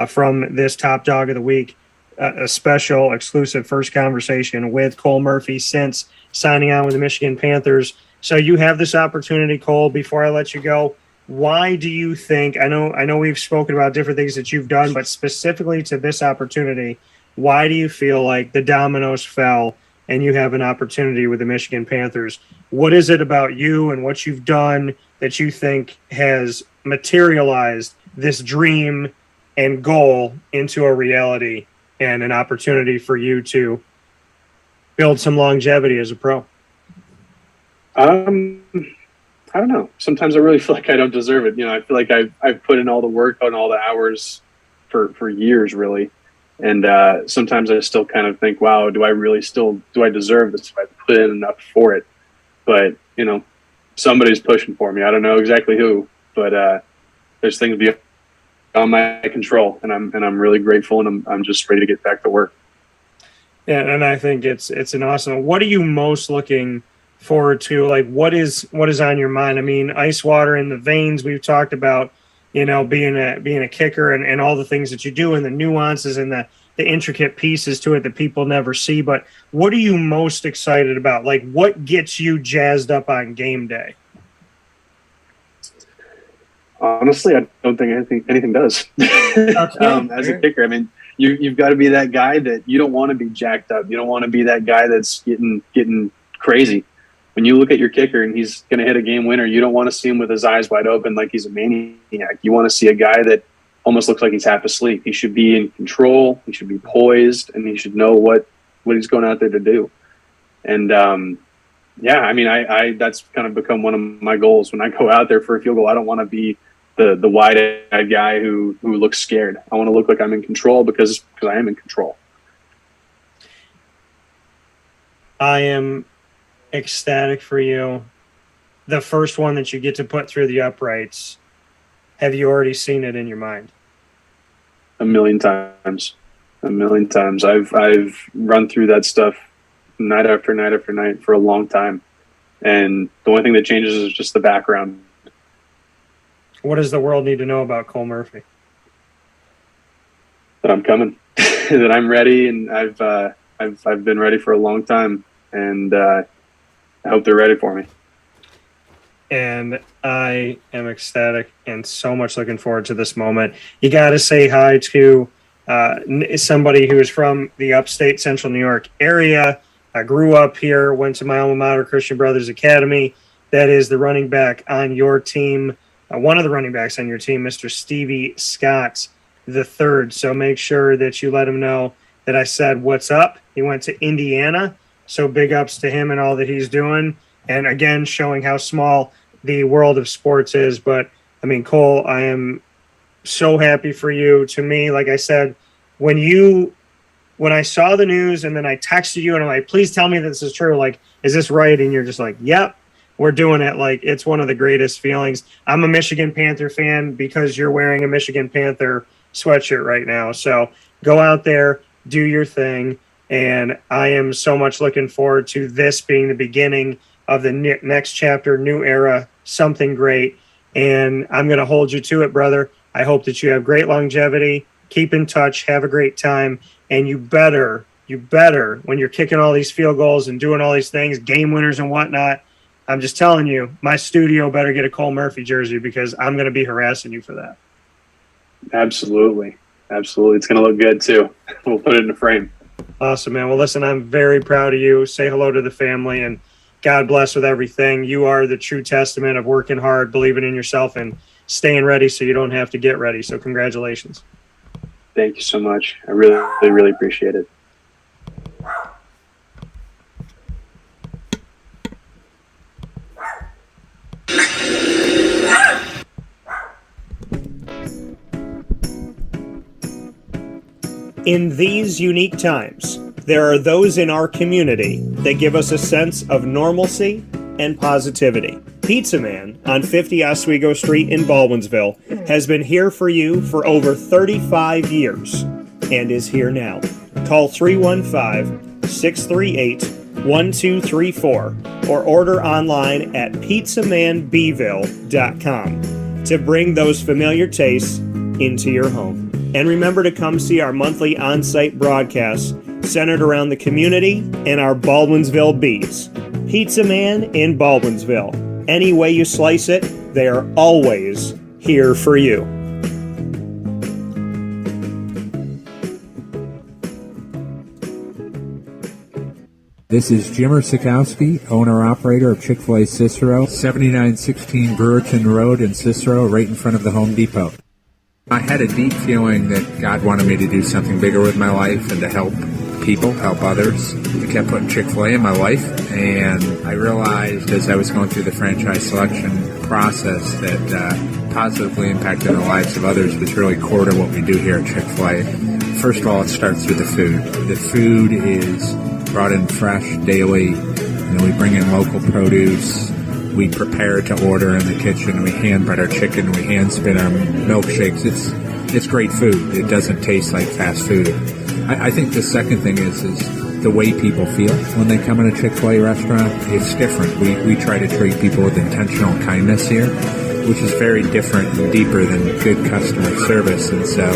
from this Top Dog of the Week, a special exclusive first conversation with Cole Murphy since signing on with the Michigan Panthers. So you have this opportunity, Cole. Before I let you go, why do you think, I know we've spoken about different things that you've done, but specifically to this opportunity, why do you feel like the dominoes fell and you have an opportunity with the Michigan Panthers? What is it about you and what you've done that you think has materialized this dream and goal into a reality and an opportunity for you to build some longevity as a pro? I don't know. Sometimes I really feel like I don't deserve it. I feel like I've put in all the work on all the hours for years, really. And sometimes I still kind of think, wow, do I deserve this? If I put in enough for it? But, somebody's pushing for me. I don't know exactly who, but there's things beyond my control, and I'm really grateful, and I'm just ready to get back to work. Yeah, and I think it's an awesome. What are you most looking forward to? Like, what is on your mind? I mean, ice water in the veins. We've talked about, being a kicker and all the things that you do and the nuances and the intricate pieces to it that people never see. But what are you most excited about? Like, what gets you jazzed up on game day? Honestly, I don't think anything does. As a kicker, I mean, you've got to be that guy that you don't want to be jacked up. You don't want to be that guy that's getting crazy. When you look at your kicker and he's going to hit a game winner, you don't want to see him with his eyes wide open like he's a maniac. You want to see a guy that almost looks like he's half asleep. He should be in control. He should be poised, and he should know what he's going out there to do. And I mean, I that's kind of become one of my goals when I go out there for a field goal. I don't want to be the wide-eyed guy who looks scared. I want to look like I'm in control because I am in control. I am ecstatic for you. The first one that you get to put through the uprights, have you already seen it in your mind? A million times. I've run through that stuff night after night after night for a long time. And the only thing that changes is just the background. What does the world need to know about Cole Murphy? That I'm coming, that I'm ready, and I've been ready for a long time, and I hope they're ready for me. And I am ecstatic and so much looking forward to this moment. You got to say hi to somebody who is from the upstate Central New York area. I grew up here, went to my alma mater, Christian Brothers Academy. That is the running back on your team. One of the running backs on your team, Mr. Stevie Scott III. So make sure that you let him know that I said, what's up? He went to Indiana. So big ups to him and all that he's doing. And again, showing how small the world of sports is. But I mean, Cole, I am so happy for you. To me, like I said, when I saw the news and then I texted you and I'm like, please tell me this is true. Like, is this right? And you're just like, yep. We're doing it. Like, it's one of the greatest feelings. I'm a Michigan Panther fan because you're wearing a Michigan Panther sweatshirt right now. So go out there, do your thing. And I am so much looking forward to this being the beginning of the next chapter, new era, something great. And I'm going to hold you to it, brother. I hope that you have great longevity. Keep in touch. Have a great time. And you better, when you're kicking all these field goals and doing all these things, game winners and whatnot, I'm just telling you, my studio better get a Cole Murphy jersey because I'm going to be harassing you for that. Absolutely. Absolutely. It's going to look good too. We'll put it in a frame. Awesome, man. Well, listen, I'm very proud of you. Say hello to the family, and God bless with everything. You are the true testament of working hard, believing in yourself, and staying ready so you don't have to get ready. So congratulations. Thank you so much. I really, really appreciate it. In these unique times, there are those in our community that give us a sense of normalcy and positivity. Pizza Man on 50 Oswego Street in Baldwinsville has been here for you for over 35 years and is here now. Call 315-638-1234 or order online at pizzamanbville.com to bring those familiar tastes into your home. And remember to come see our monthly on-site broadcasts centered around the community and our Baldwinsville Bees. Pizza Man in Baldwinsville. Any way you slice it, they are always here for you. This is Jimmer Sikowski, owner-operator of Chick-fil-A Cicero, 7916 Brewerton Rd in Cicero, right in front of the Home Depot. I had a deep feeling that God wanted me to do something bigger with my life and to help people, help others. I kept putting Chick-fil-A in my life, and I realized as I was going through the franchise selection process that positively impacting the lives of others was really core to what we do here at Chick-fil-A. First of all, it starts with the food. The food is brought in fresh daily. We bring in local produce. We prepare to order in the kitchen. We hand bread our chicken. We hand spin our milkshakes. It's great food. It doesn't taste like fast food. I think the second thing is the way people feel when they come in a Chick-fil-A restaurant. It's different. We try to treat people with intentional kindness here, which is very different and deeper than good customer service. And so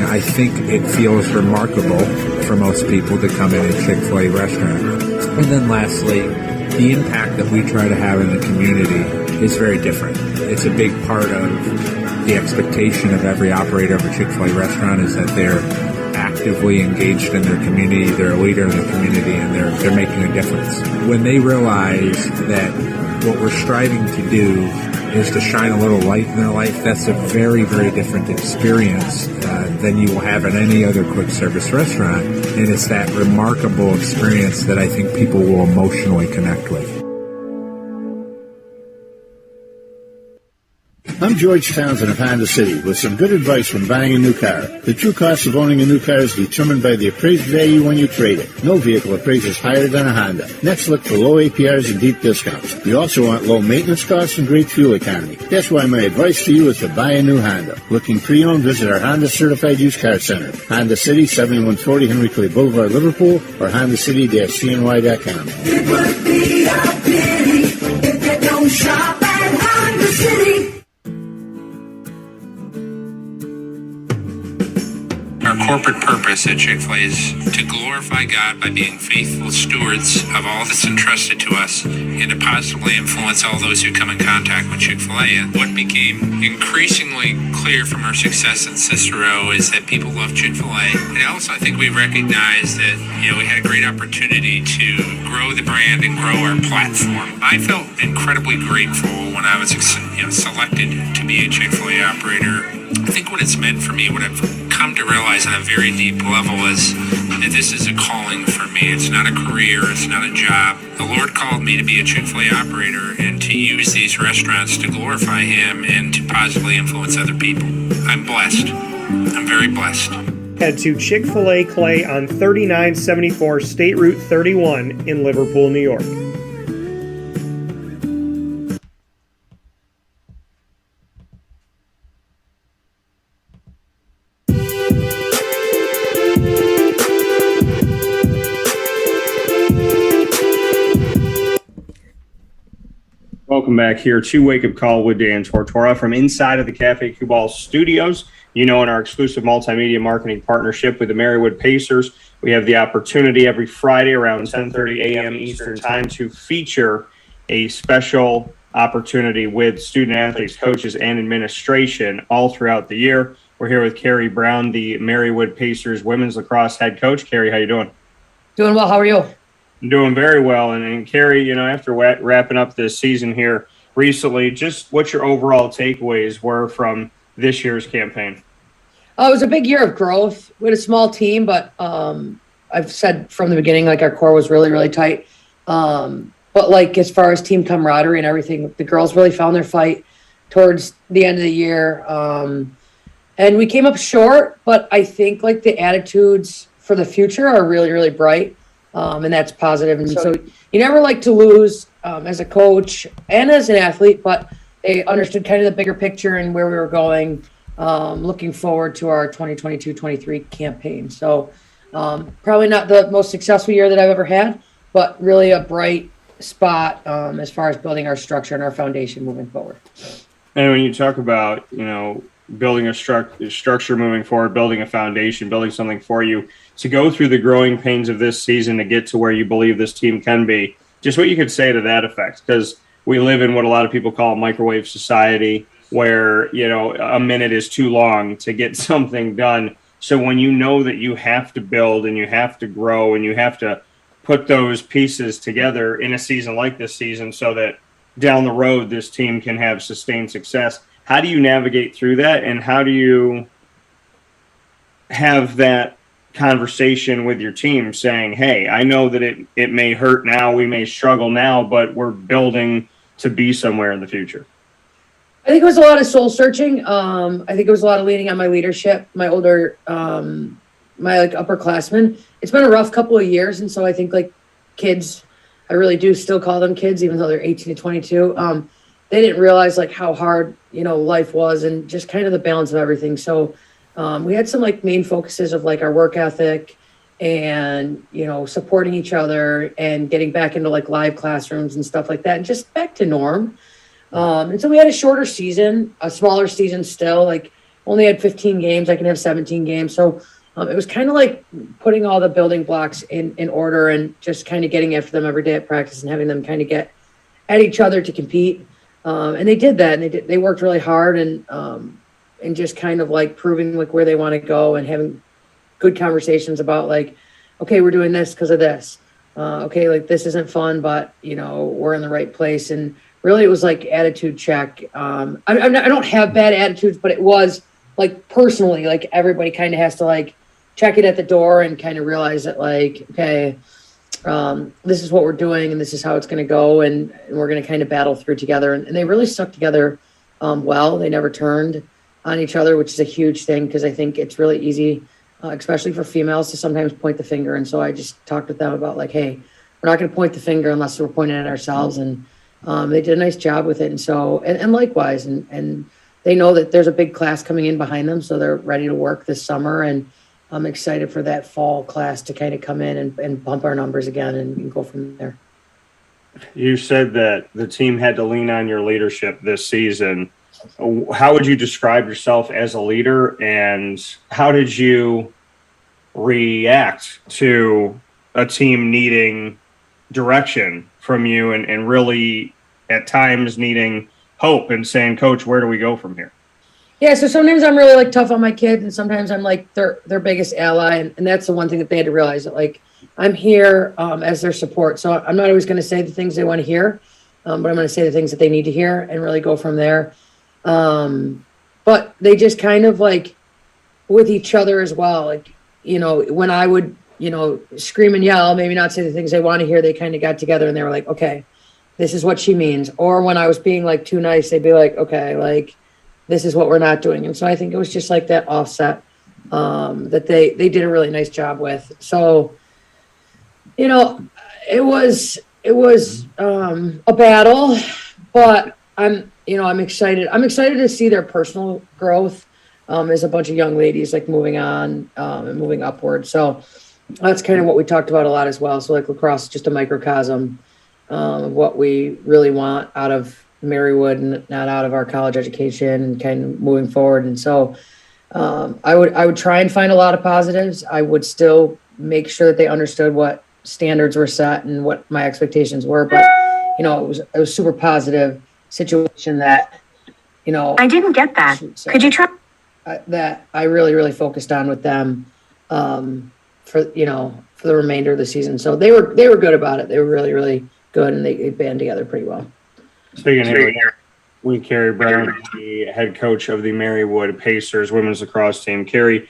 I think it feels remarkable for most people to come in a Chick-fil-A restaurant. And then lastly, the impact that we try to have in the community is very different. It's a big part of the expectation of every operator of a Chick-fil-A restaurant is that they're actively engaged in their community, they're a leader in the community, and they're making a difference. When they realize that what we're striving to do is to shine a little light in their life, that's a very, very different experience than you will have at any other quick service restaurant. And it's that remarkable experience that I think people will emotionally connect with. I'm George Townsend of Honda City with some good advice when buying a new car. The true cost of owning a new car is determined by the appraised value when you trade it. No vehicle appraises higher than a Honda. Next, look for low APRs and deep discounts. You also want low maintenance costs and great fuel economy. That's why my advice to you is to buy a new Honda. Looking pre-owned, visit our Honda Certified Used Car Center. Honda City, 7140 Henry Clay Boulevard, Liverpool, or HondaCity-CNY.com. It would be a pity if you don't shop at Honda City. Our corporate purpose at Chick-fil-A is to glorify God by being faithful stewards of all that's entrusted to us and to positively influence all those who come in contact with Chick-fil-A. And what became increasingly clear from our success in Cicero is that people love Chick-fil-A. And also I think we recognized that, we had a great opportunity to grow the brand and grow our platform. I felt incredibly grateful when I was selected to be a Chick-fil-A operator. I think what it's meant for me, what I've come to realize on a very deep level is that this is a calling for me. It's not a career. It's not a job. The Lord called me to be a Chick-fil-A operator and to use these restaurants to glorify Him and to positively influence other people. I'm blessed. I'm very blessed. Head to Chick-fil-A Clay on 3974 State Route 31 in Liverpool, New York. Welcome back here to Wake Up Call with Dan Tortora from inside of the Cafe Football studios. In our exclusive multimedia marketing partnership with the Marywood Pacers, we have the opportunity every Friday around 10:30 a.m. Eastern Time to feature a special opportunity with student athletes, coaches, and administration all throughout the year. We're here with Kerrie Brown, the Marywood Pacers women's lacrosse head coach. Kerrie, how you doing? Doing well. How are you? I'm doing very well. And Kerrie, after wrapping up this season here recently, just what your overall takeaways were from this year's campaign? It was a big year of growth. We had a small team, but I've said from the beginning, like, our core was really, really tight. But like, as far as team camaraderie and everything, the girls really found their fight towards the end of the year. And we came up short, but I think like the attitudes for the future are really, really bright. And that's positive. And so you never like to lose as a coach and as an athlete, but they understood kind of the bigger picture and where we were going, looking forward to our 2022-23 campaign. So probably not the most successful year that I've ever had, but really a bright spot as far as building our structure and our foundation moving forward. And when you talk about, building a structure moving forward, building a foundation, building something for you to go through the growing pains of this season to get to where you believe this team can be, just what you could say to that effect, because we live in what a lot of people call a microwave society where, a minute is too long to get something done. So when you know that you have to build and you have to grow and you have to put those pieces together in a season like this season so that down the road this team can have sustained success, how do you navigate through that, and how do you have that conversation with your team saying, hey, I know that it may hurt now, we may struggle now, but we're building to be somewhere in the future? I think it was a lot of soul searching. I think it was a lot of leaning on my leadership, my older, my like upperclassmen. It's been a rough couple of years. And so I think like kids, I really do still call them kids, even though they're 18 to 22. They didn't realize like how hard, life was and just kind of the balance of everything. So we had some like main focuses of like our work ethic and, supporting each other and getting back into like live classrooms and stuff like that, and just back to norm. And so we had a shorter season, a smaller season still, like only had 15 games. I can have 17 games. So it was kind of like putting all the building blocks in order and just kind of getting after them every day at practice and having them kind of get at each other to compete. And they did that, and they worked really hard and just kind of like proving like where they want to go and having good conversations about like, okay, we're doing this because of this. Okay, like this isn't fun, but we're in the right place. And really, it was like attitude check. I don't have bad attitudes, but it was like personally, like everybody kind of has to like check it at the door and kind of realize that like, okay, this is what we're doing and this is how it's going to go. And we're going to kind of battle through together. And they really stuck together well. They never turned on each other, which is a huge thing because I think it's really easy, especially for females, to sometimes point the finger. And so I just talked with them about like, hey, we're not going to point the finger unless we're pointing at ourselves. And they did a nice job with it. And so, and likewise, and they know that there's a big class coming in behind them. So they're ready to work this summer. And I'm excited for that fall class to kind of come in and bump our numbers again and go from there. You said that the team had to lean on your leadership this season. How would you describe yourself as a leader, and how did you react to a team needing direction from you and really at times needing hope and saying, Coach, where do we go from here? Yeah, so sometimes I'm really like tough on my kids, and sometimes I'm like their biggest ally, and that's the one thing that they had to realize, that like I'm here as their support. So I'm not always going to say the things they want to hear, but I'm going to say the things that they need to hear and really go from there. But they just kind of like with each other as well, like when I would scream and yell, maybe not say the things they want to hear, they kind of got together and they were like, okay, this is what she means. Or when I was being like too nice, they'd be like, okay, like this is what we're not doing. And so I think it was just like that offset that they did a really nice job with. So, it was a battle, but I'm excited. I'm excited to see their personal growth as a bunch of young ladies like moving on and moving upward. So that's kind of what we talked about a lot as well. So like lacrosse is just a microcosm of what we really want out of Marywood and not out of our college education and kind of moving forward. And so I would try and find a lot of positives. I would still make sure that they understood what standards were set and what my expectations were. But, it was super positive situation that, I didn't get that. Could you try? that I really, really focused on with them for the remainder of the season. So they were good about it. They were really, really good, and they band together pretty well. Speaking here, we Kerrie Brown, the head coach of the Marywood Pacers women's lacrosse team. Kerrie,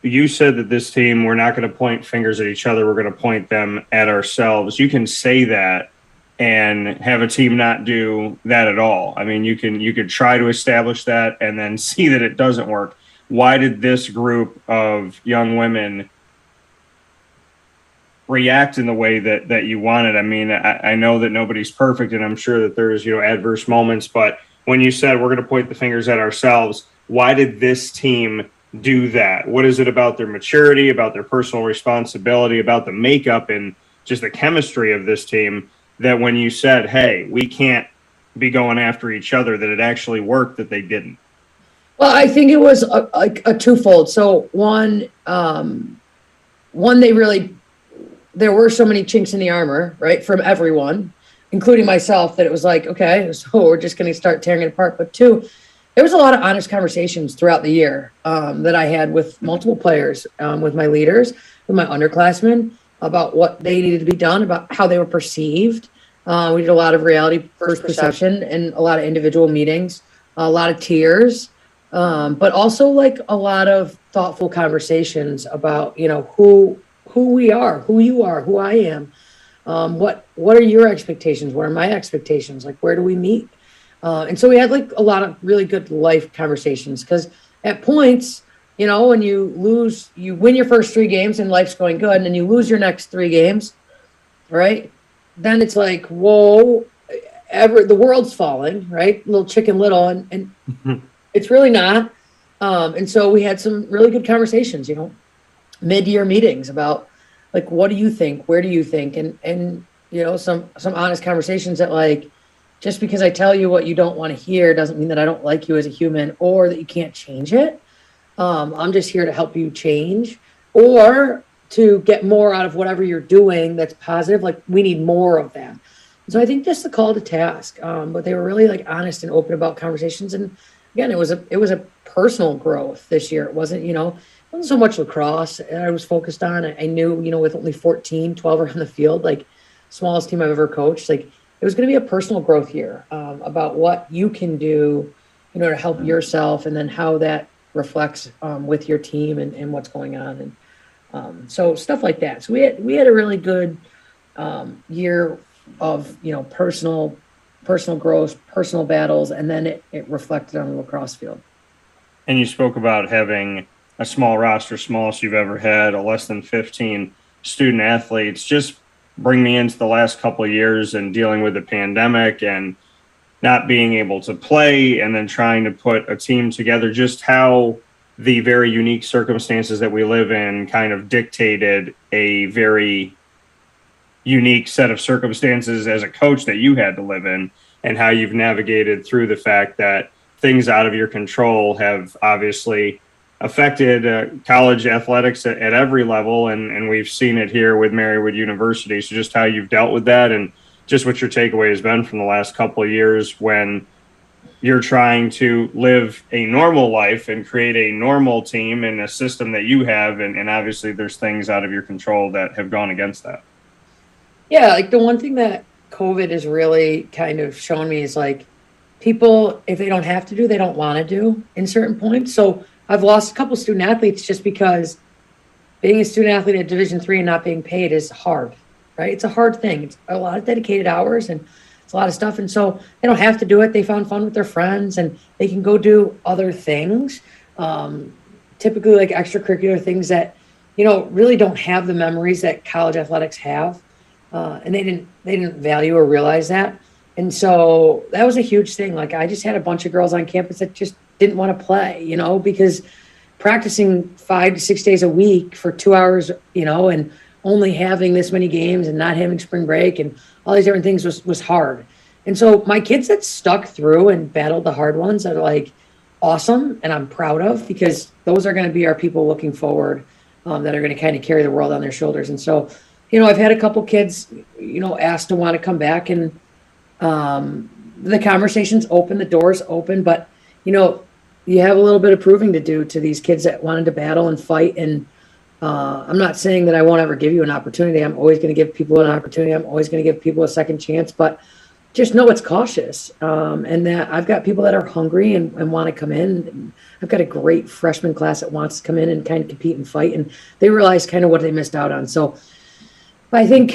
you said that this team, we're not going to point fingers at each other. We're going to point them at ourselves. You can say that and have a team not do that at all. I mean, you could try to establish that and then see that it doesn't work. Why did this group of young women react in the way that you wanted? I mean, I know that nobody's perfect, and I'm sure that there's, adverse moments, but when you said we're going to point the fingers at ourselves, why did this team do that? What is it about their maturity, about their personal responsibility, about the makeup and just the chemistry of this team that when you said, hey, we can't be going after each other, that it actually worked, that they didn't? Well, I think it was a twofold. So one, there were so many chinks in the armor, right, from everyone, including myself, that it was like, okay, so we're just going to start tearing it apart. But two, there was a lot of honest conversations throughout the year that I had with multiple players, with my leaders, with my underclassmen, about what they needed to be done, about how they were perceived. We did a lot of reality first perception and a lot of individual meetings, a lot of tears, but also like a lot of thoughtful conversations about, who we are, who you are, who I am. What are your expectations? What are my expectations? Like, where do we meet? And so we had like a lot of really good life conversations, because at points, when you win your first 3 games and life's going good, and then you lose your next 3 games, right? Then it's like, whoa, the world's falling, right? Little Chicken Little, and it's really not. And so we had some really good conversations, mid-year meetings about like, what do you think? Where do you think? And some honest conversations that, like, just because I tell you what you don't want to hear doesn't mean that I don't like you as a human or that you can't change it. I'm just here to help you change or to get more out of whatever you're doing that's positive. Like, we need more of that. So I think just the call to task. But they were really like honest and open about conversations. And again, it was a personal growth this year. It wasn't, it wasn't so much lacrosse I was focused on. I knew, with only 12 are on the field, like smallest team I've ever coached, like it was going to be a personal growth year about what you can do, to help yourself, and then how that reflects with your team and what's going on. And so stuff like that. So we had a really good year of, personal growth, personal battles, and then it reflected on the lacrosse field. And you spoke about having a small roster, smallest you've ever had, a less than 15 student athletes. Just bring me into the last couple of years and dealing with the pandemic and not being able to play, and then trying to put a team together, just how the very unique circumstances that we live in kind of dictated a very unique set of circumstances as a coach that you had to live in, and how you've navigated through the fact that things out of your control have obviously affected college athletics at every level. And we've seen it here with Marywood University. So just how you've dealt with that, and just what your takeaway has been from the last couple of years when you're trying to live a normal life and create a normal team and a system that you have. And obviously there's things out of your control that have gone against that. Yeah. Like, the one thing that COVID has really kind of shown me is, like, people, if they don't have to do, they don't want to do in certain points. So I've lost a couple student athletes just because being a student athlete at Division III and not being paid is hard, right? It's a hard thing. It's a lot of dedicated hours and it's a lot of stuff. And so they don't have to do it. They found fun with their friends and they can go do other things, typically like extracurricular things that, really don't have the memories that college athletics have. And they didn't value or realize that. And so that was a huge thing. Like, I just had a bunch of girls on campus that just didn't want to play, because practicing 5 to 6 days a week for 2 hours, and only having this many games and not having spring break and all these different things was hard. And so my kids that stuck through and battled the hard ones are like awesome. And I'm proud of, because those are going to be our people looking forward, that are going to kind of carry the world on their shoulders. And so, I've had a couple kids, asked to want to come back, and the conversation's open, the door's open, but, you have a little bit of proving to do to these kids that wanted to battle and fight. And I'm not saying that I won't ever give you an opportunity. I'm always going to give people an opportunity. I'm always going to give people a second chance, but just know it's cautious. And that I've got people that are hungry and want to come in. And I've got a great freshman class that wants to come in and kind of compete and fight. And they realize kind of what they missed out on. So I think,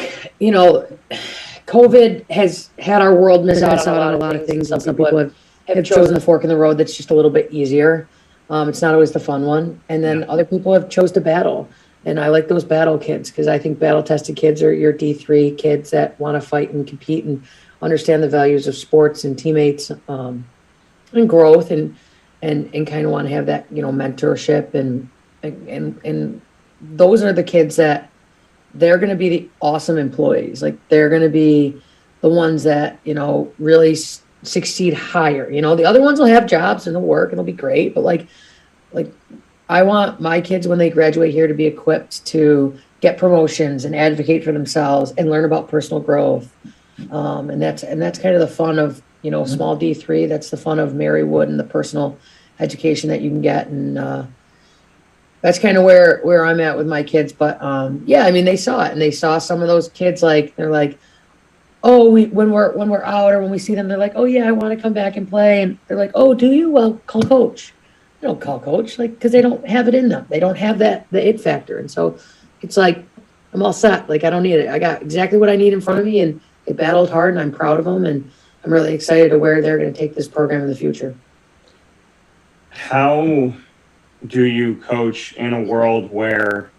COVID has had our world miss out on a lot of things. And some people have chosen the fork in the road that's just a little bit easier. It's not always the fun one. And then other people have chose to battle. And I like those battle kids because I think battle-tested kids are your D3 kids that want to fight and compete and understand the values of sports and teammates and growth and kind of want to have that, mentorship. And those are the kids that they're going to be the awesome employees. Like they're going to be the ones that, really succeed higher. The other ones will have jobs and they'll work and they'll be great. But like I want my kids when they graduate here to be equipped to get promotions and advocate for themselves and learn about personal growth. And that's kind of the fun of, small D3. That's the fun of Marywood and the personal education that you can get. And, that's kind of where I'm at with my kids. But, they saw it and they saw some of those kids, they're like, oh, when we're out or when we see them, they're like, oh yeah, I want to come back and play. And they're like, oh, do you? Well, call coach. They don't call coach, because they don't have it in them. They don't have the it factor. And so it's like, I'm all set. I don't need it. I got exactly what I need in front of me, and they battled hard, and I'm proud of them. And I'm really excited to where they're going to take this program in the future. How do you coach in a world where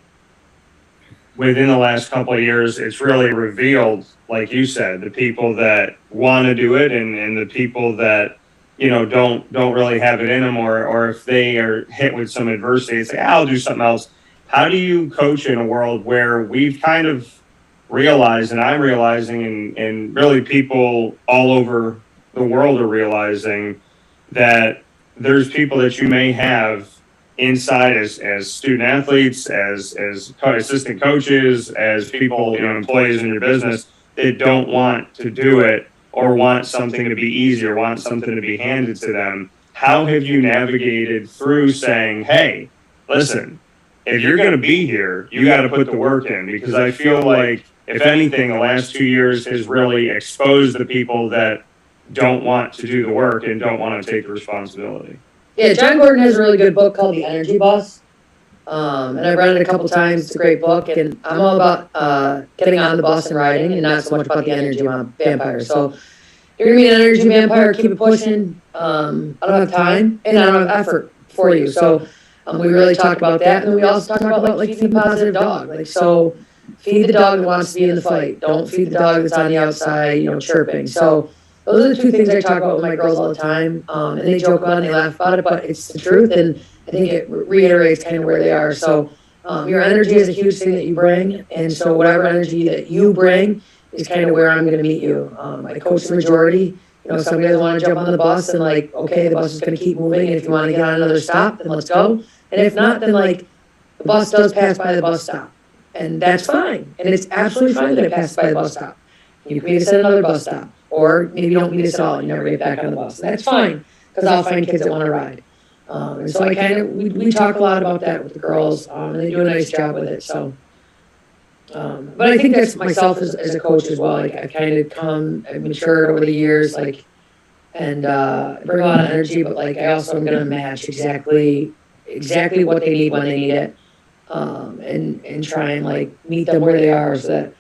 within the last couple of years, it's really revealed, like you said, the people that want to do it and the people that, don't really have it in them, or if they are hit with some adversity, say, I'll do something else. How do you coach in a world where we've kind of realized, and I'm realizing, and really people all over the world are realizing that there's people that you may have inside as student athletes, as assistant coaches, as people, employees in your business that don't want to do it or want something to be easy or want something to be handed to them. How have you navigated through saying, hey, listen, if you're going to be here, you got to put the work in? Because I feel like, if anything, the last 2 years has really exposed the people that don't want to do the work and don't want to take the responsibility. Yeah, John Gordon has a really good book called The Energy Boss. And I've read it a couple times. It's a great book. And I'm all about getting on the bus and riding and not so much about the energy vampire. So if you're going to be an energy vampire, keep it pushing. I don't have time and I don't have effort for you. So we really talked about that. And we also talked about feeding a positive dog. So feed the dog that wants to be in the fight. Don't feed the dog that's on the outside, chirping. So those are the two things I talk about with my girls all the time. And they joke about it and they laugh about it, but it's the truth. And I think it reiterates kind of where they are. So your energy is a huge thing that you bring. And so whatever energy that you bring is kind of where I'm going to meet you. I coach the majority. Some guys want to jump on the bus and okay, the bus is going to keep moving. And if you want to get on another stop, then let's go. And if not, then the bus does pass by the bus stop. And that's fine. And it's absolutely fine that it passes by the bus stop. You can meet us at another bus stop. Or maybe you don't meet us at all and you never get back on the bus. That's fine, because I'll find kids that want to ride. And so we talk a lot about that with the girls, and they do a nice job with it. So, but I think that's myself as a coach as well. I've kind of I've matured over the years, and bring a lot of energy, but I also am going to match exactly what they need when they need it, and try and meet them where they are so that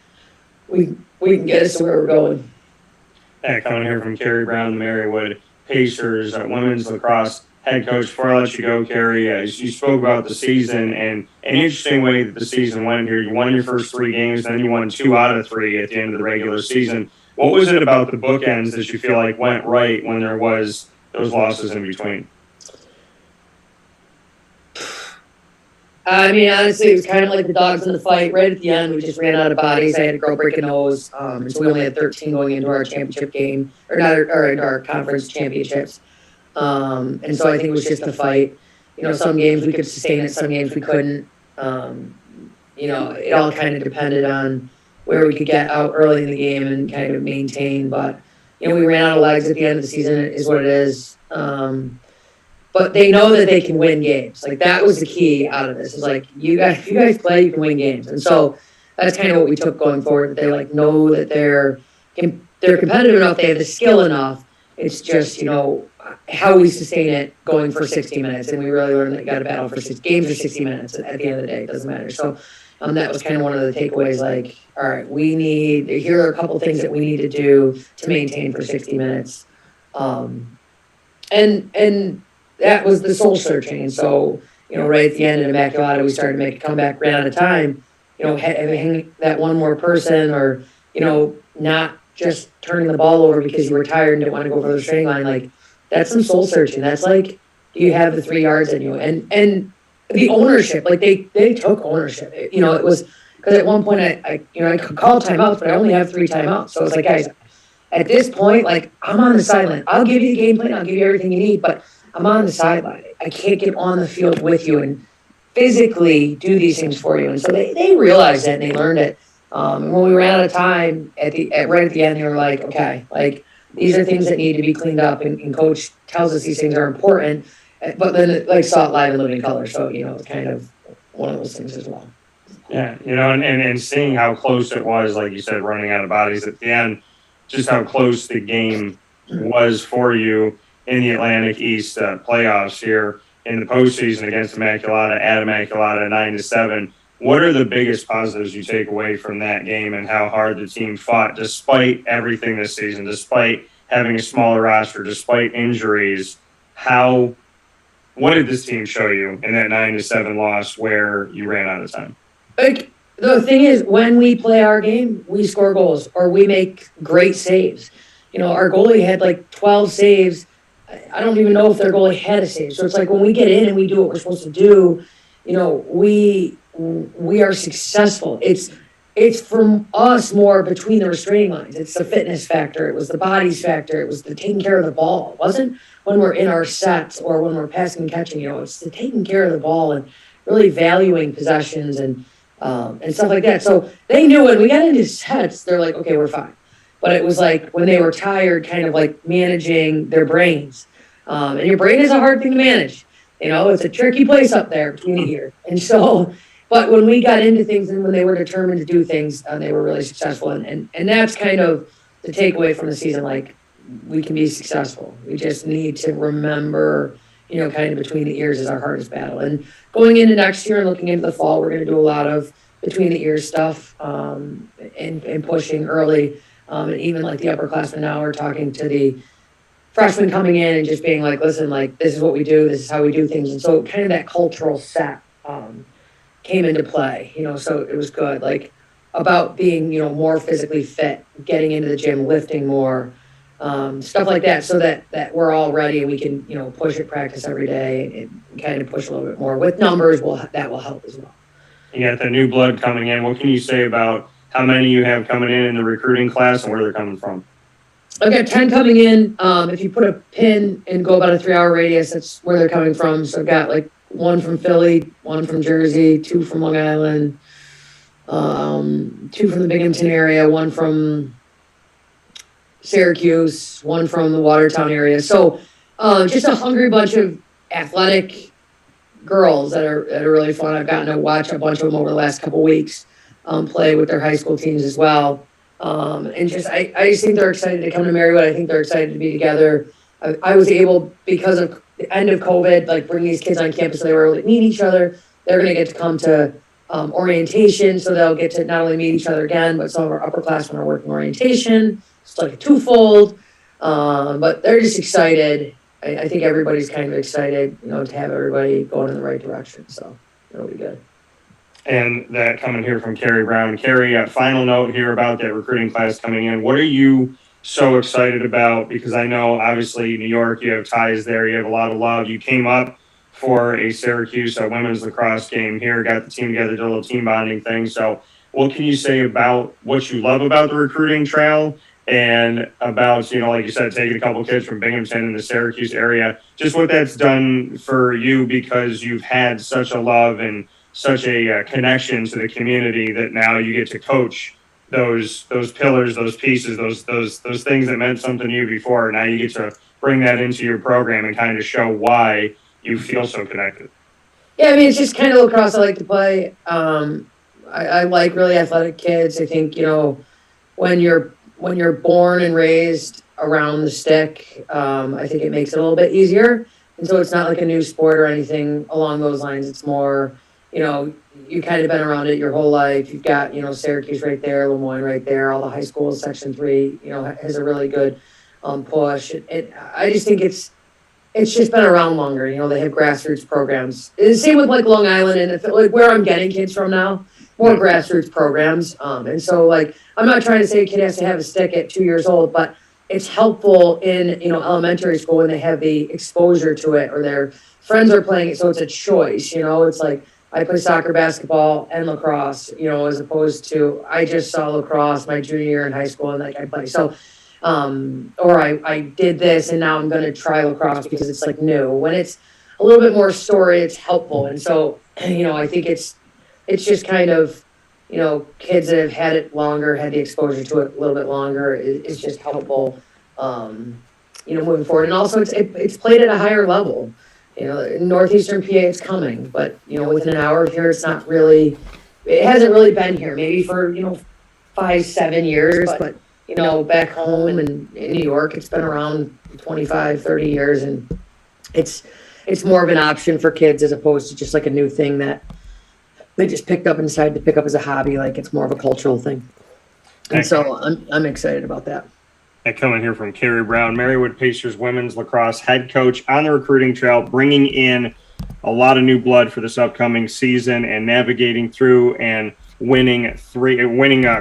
we can get us to where we're going. Coming here from Kerrie Brown, Marywood Pacers, women's lacrosse head coach. Before I let you go, Kerrie, you spoke about the season and an interesting way that the season went here. You won your first 3 games, then you won 2 out of 3 at the end of the regular season. What was it about the bookends that you feel like went right when there was those losses in between? Honestly, it was kind of like the dogs in the fight. Right at the end, we just ran out of bodies. I had a girl break a nose, and so we only had 13 going into our championship game, or our conference championships. And so I think it was just a fight. Some games we could sustain it, some games we couldn't. It all kind of depended on where we could get out early in the game and kind of maintain. But we ran out of legs at the end of the season. Is what it is. but they know that they can win games. Like that was the key out of this. Is like if you guys play, you can win games. And so that's kind of what we took going forward. They like know that they're competitive enough, they have the skill enough. It's just, how we sustain it going for 60 minutes. And we really learned that you got to battle for games for 60 minutes at the end of the day. It doesn't matter. So that was kind of one of the takeaways. Like, all right, here are a couple things that we need to do to maintain for 60 minutes. And that was the soul searching. And so, right at the end in Immaculata, we started to make a comeback, ran out of time, having that one more person or, not just turning the ball over because you were tired and didn't want to go over the string line. Like, that's some soul searching. That's like, do you have the 3 yards in you? And the ownership, like they took ownership. It was because at one point I could call timeouts, but I only have 3 timeouts. So it's like, guys, at this point, like I'm on the sideline. I'll give you the game plan. I'll give you everything you need, but I'm on the sideline. I can't get on the field with you and physically do these things for you. And so they realized that and they learned it. And when we ran out of time right at the end, they were like, okay, like these are things that need to be cleaned up. And coach tells us these things are important, but then like saw it live and living color. So, it's kind of one of those things as well. Yeah. And seeing how close it was, like you said, running out of bodies at the end, just how close the game was for you in the Atlantic East playoffs here in the postseason against Immaculata at Immaculata 9-7. What are the biggest positives you take away from that game and how hard the team fought despite everything this season, despite having a smaller roster, despite injuries? What did this team show you in that 9-7 loss where you ran out of time? Like, the thing is, when we play our game, we score goals or we make great saves. Our goalie had like 12 saves. I don't even know if their goalie had a save. So it's like when we get in and we do what we're supposed to do, we are successful. It's from us more between the restraining lines. It's the fitness factor. It was the bodies factor. It was the taking care of the ball. It wasn't when we're in our sets or when we're passing and catching. It's the taking care of the ball and really valuing possessions and stuff like that. So they knew when we got into sets, they're like, okay, we're fine. But it was like when they were tired, kind of like managing their brains. And your brain is a hard thing to manage. It's a tricky place up there between the ears. And so, but when we got into things and when they were determined to do things, they were really successful. And that's kind of the takeaway from the season. Like, we can be successful. We just need to remember, kind of between the ears is our hardest battle. And going into next year and looking into the fall, we're going to do a lot of between the ears stuff and pushing early. And even like the upperclassmen now are talking to the freshmen coming in and just being like, listen, like this is what we do. This is how we do things. And so kind of that cultural set came into play, so it was good. Like about being, more physically fit, getting into the gym, lifting more, stuff like that, so that we're all ready and we can, push at practice every day and kind of push a little bit more with numbers. That will help as well. You got the new blood coming in. What can you say about how many you have coming in the recruiting class and where they're coming from? I've got 10 coming in. If you put a pin and go about a 3-hour radius, that's where they're coming from. So I've got like 1 from Philly, 1 from Jersey, 2 from Long Island, 2 from the Binghamton area, 1 from Syracuse, 1 from the Watertown area. So just a hungry bunch of athletic girls that are really fun. I've gotten to watch a bunch of them over the last couple weeks play with their high school teams as well. And just I just think they're excited to come to Marywood. I think they're excited to be together. I was able, because of the end of COVID, like bring these kids on campus so they were able to meet each other. They're going to get to come to orientation, so they'll get to not only meet each other again, but some of our upperclassmen are working orientation. It's like a twofold, but they're just excited. I think everybody's kind of excited, to have everybody going in the right direction. So it'll be good. And that coming here from Kerrie Brown. Kerrie, a final note here about that recruiting class coming in. What are you so excited about? Because I know, obviously, New York, you have ties there. You have a lot of love. You came up for a Syracuse women's lacrosse game here, got the team together, did a little team bonding thing. So what can you say about what you love about the recruiting trail and about, like you said, taking a couple kids from Binghamton in the Syracuse area, just what that's done for you, because you've had such a love and such a connection to the community that now you get to coach those pillars, those pieces, those things that meant something to you before. Now you get to bring that into your program and kind of show why you feel so connected? Yeah, I mean, it's just kind of lacrosse I like to play. I like really athletic kids. I think, when you're born and raised around the stick, I think it makes it a little bit easier. And so it's not like a new sport or anything along those lines. It's more, you kind of been around it your whole life. You've got, Syracuse right there, Lemoyne right there, all the high schools, Section 3, has a really good push. I just think it's just been around longer. They have grassroots programs. It's the same with like Long Island and like where I'm getting kids from now, more grassroots programs. And so like, I'm not trying to say a kid has to have a stick at 2 years old, but it's helpful in, elementary school when they have the exposure to it or their friends are playing it. So it's a choice, it's like I play soccer, basketball, and lacrosse, as opposed to I just saw lacrosse my junior year in high school and like I play. So, or I did this and now I'm going to try lacrosse because it's like new. When it's a little bit more story, it's helpful. And so, I think it's just kind of, kids that have had it longer, had the exposure to it a little bit longer, is just helpful, moving forward. And also it's played at a higher level. In Northeastern PA it's coming, but, within an hour of here, it hasn't really been here, maybe for, 5-7 years, but, back home in New York, it's been around 25, 30 years. And it's more of an option for kids as opposed to just like a new thing that they just picked up and decided to pick up as a hobby. Like it's more of a cultural thing. And so I'm excited about that. And coming here from Kerrie Brown, Marywood Pacers women's lacrosse head coach on the recruiting trail, bringing in a lot of new blood for this upcoming season and navigating through and winning a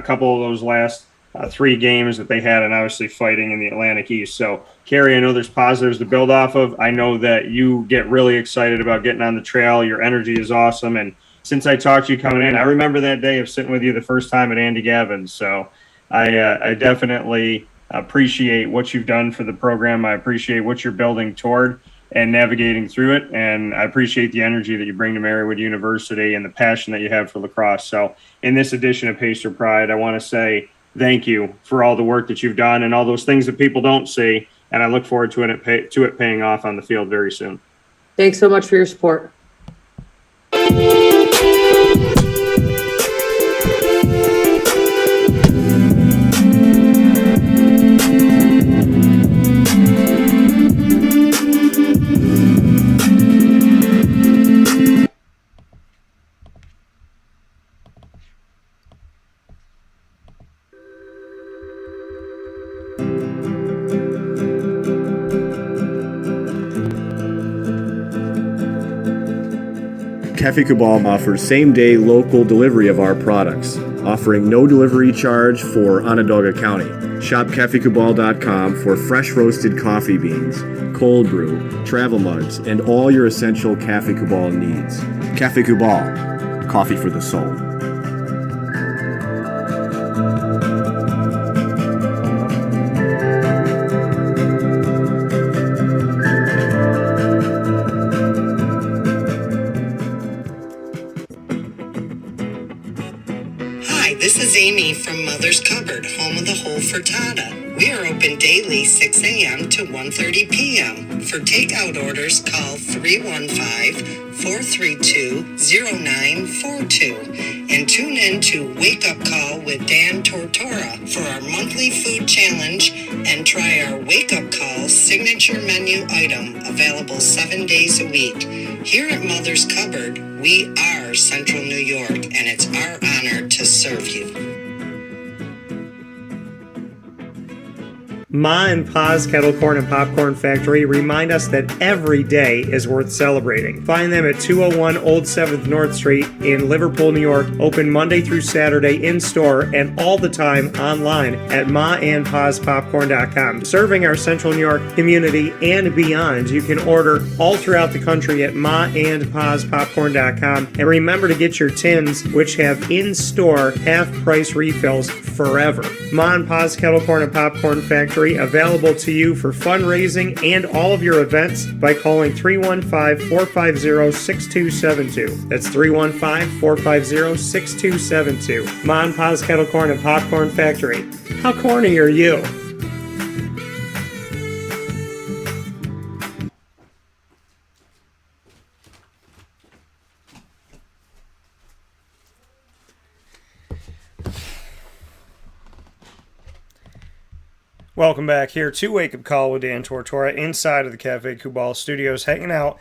couple of those last 3 games that they had and obviously fighting in the Atlantic East. So, Kerrie, I know there's positives to build off of. I know that you get really excited about getting on the trail. Your energy is awesome. And since I talked to you coming in, I remember that day of sitting with you the first time at Andy Gavin's. So I definitely appreciate what you've done for the program. I appreciate what you're building toward and navigating through it. And I appreciate the energy that you bring to Marywood University and the passion that you have for lacrosse. So in this edition of Pacer Pride, I want to say thank you for all the work that you've done and all those things that people don't see. And I look forward to it paying off on the field very soon. Thanks so much for your support. Cafe Cabal offers same-day local delivery of our products, offering no delivery charge for Onondaga County. Shop cafecabal.com for fresh roasted coffee beans, cold brew, travel mugs, and all your essential Cafe Cabal needs. Cafe Cabal, coffee for the soul. This is Amy from Mother's Cupboard, home of the whole frittata. We are open daily 6 a.m. to 1:30 p.m. For takeout orders, call 315-432-0942 and tune in to Wake Up Call with Dan Tortora for our monthly food challenge and try our Wake Up Call signature menu item available 7 days a week. Here at Mother's Cupboard, we are Central New York, and it's our honor to serve you. Ma and Pa's Kettle Corn and Popcorn Factory remind us that every day is worth celebrating. Find them at 201 Old 7th North Street in Liverpool, New York. Open Monday through Saturday in-store and all the time online at maandpaspopcorn.com. Serving our Central New York community and beyond, you can order all throughout the country at maandpaspopcorn.com. And remember to get your tins, which have in-store half-price refills forever. Ma and Pa's Kettle Corn and Popcorn Factory, available to you for fundraising and all of your events by calling 315-450-6272. That's 315-450-6272. Ma and Pa's Kettle Corn and Popcorn Factory. How corny are you? Welcome back here to Wake Up Call with Dan Tortora inside of the Cafe Football studios, hanging out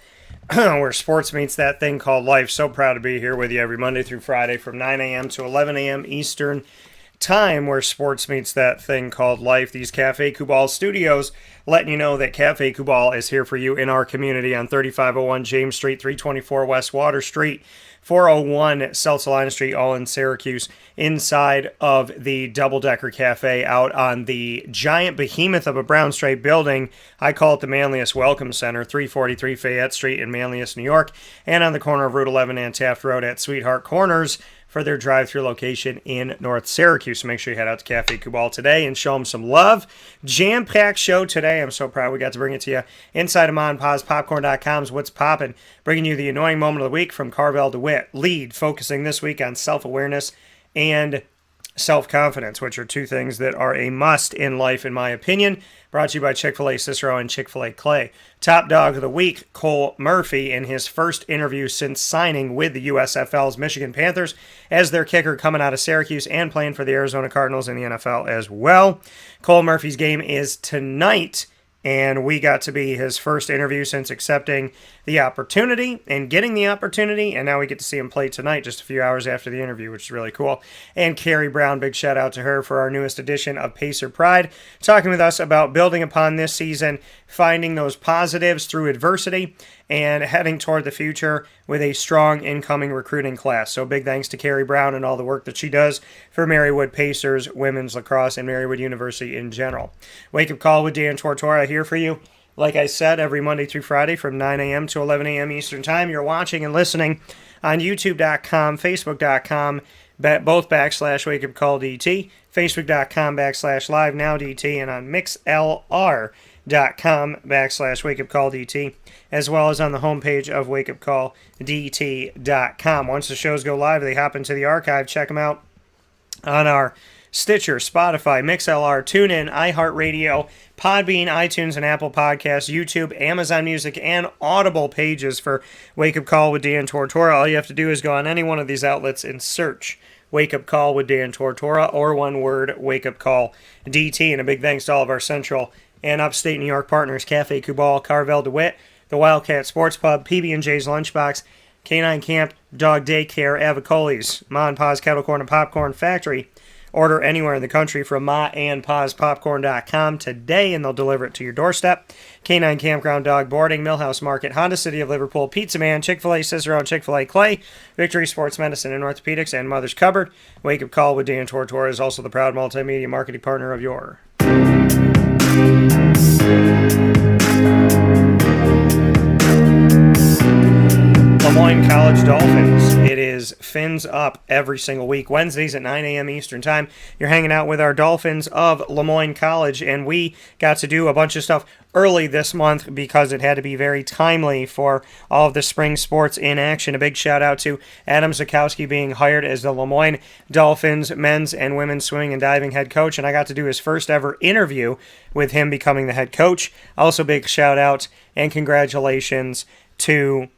where sports meets that thing called life. So proud to be here with you every Monday through Friday from 9 a.m. to 11 a.m. Eastern time, where sports meets that thing called life. These Cafe Football studios letting you know that Cafe Football is here for you in our community on 3501 James Street, 324 West Water Street, 401 South Salina Street, all in Syracuse, inside of the Double Decker Cafe out on the giant behemoth of a brown stripe building. I call it the Manlius Welcome Center, 343 Fayette Street in Manlius, New York, and on the corner of Route 11 and Taft Road at Sweetheart Corners for their drive-thru location in North Syracuse. So make sure you head out to Cafe Football today and show them some love. Jam-packed show today. I'm so proud we got to bring it to you inside of MonPazPopcorn.com's What's Poppin', bringing you the annoying moment of the week from Carvel DeWitt. Lead, focusing this week on self-awareness and self-confidence, which are two things that are a must in life, in my opinion. Brought to you by Chick-fil-A Cicero and Chick-fil-A Clay. Top dog of the week, Cole Murphy, in his first interview since signing with the USFL's Michigan Panthers as their kicker, coming out of Syracuse and playing for the Arizona Cardinals in the NFL as well. Cole Murphy's game is tonight, and we got to be his first interview since accepting the opportunity and getting the opportunity, and now we get to see him play tonight just a few hours after the interview, which is really cool. And Kerrie Brown, big shout out to her for our newest edition of Pacer Pride, talking with us about building upon this season, finding those positives through adversity, and heading toward the future with a strong incoming recruiting class. So big thanks to Kerrie Brown and all the work that she does for Marywood Pacers, women's lacrosse, and Marywood University in general. Wake Up Call with Dan Tortora here for you. Like I said, every Monday through Friday from 9 a.m. to 11 a.m. Eastern Time. You're watching and listening on YouTube.com, Facebook.com, both /WakeUpCallDT, Facebook.com /LiveNowDT, and on MixLR.com /WakeUpCallDT, as well as on the homepage of WakeUpCallDT.com. Once the shows go live, they hop into the archive. Check them out on our Stitcher, Spotify, MixLR, TuneIn, iHeartRadio, Podbean, iTunes, and Apple Podcasts, YouTube, Amazon Music, and Audible pages for Wake Up Call with Dan Tortora. All you have to do is go on any one of these outlets and search Wake Up Call with Dan Tortora, or one word, Wake Up Call DT. And a big thanks to all of our Central and Upstate New York partners, Cafe Football, Carvel DeWitt, the Wildcat Sports Pub, PB&J's Lunchbox, Canine Kamp, Dog Daycare, Avicoli's, Ma and Pa's Kettle Corn and Popcorn Factory. Order anywhere in the country from maandpazpopcorn.com today, and they'll deliver it to your doorstep. Canine Kampground Dog Boarding, Millhouse Market, Honda City of Liverpool, Pizza Man, Chick-fil-A Cicero, and Chick-fil-A Clay, Victory Sports Medicine and Orthopedics, and Mother's Cupboard. Wake Up Call with Dan Tortora is also the proud multimedia marketing partner of your Lemoyne College Dolphins. It is Fins Up every single week. Wednesdays at 9 a.m. Eastern Time. You're hanging out with our Dolphins of Lemoyne College, and we got to do a bunch of stuff early this month because it had to be very timely for all of the spring sports in action. A big shout out to Adam Zakowski being hired as the Lemoyne Dolphins men's and women's swimming and diving head coach, and I got to do his first ever interview with him becoming the head coach. Also big shout out and congratulations to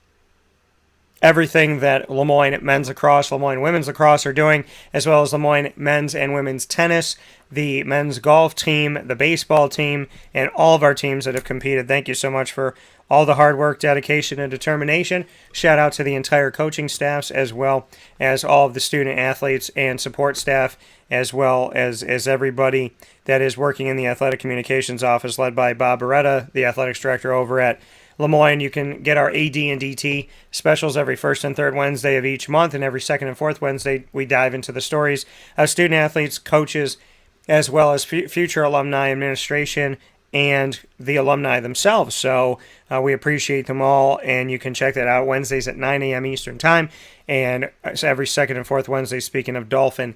everything that Lemoyne men's lacrosse, Lemoyne women's lacrosse are doing, as well as Lemoyne men's and women's tennis, the men's golf team, the baseball team, and all of our teams that have competed. Thank you so much for all the hard work, dedication, and determination. Shout out to the entire coaching staffs, as well as all of the student athletes and support staff, as well as everybody that is working in the athletic communications office, led by Bob Beretta, the athletics director over at Lemoyne. You can get our AD and DT specials every first and third Wednesday of each month, and every second and fourth Wednesday we dive into the stories of student athletes, coaches, as well as future alumni, administration, and the alumni themselves. So we appreciate them all, and you can check that out Wednesdays at 9 a.m. Eastern Time, and every second and fourth Wednesday, speaking of Dolphin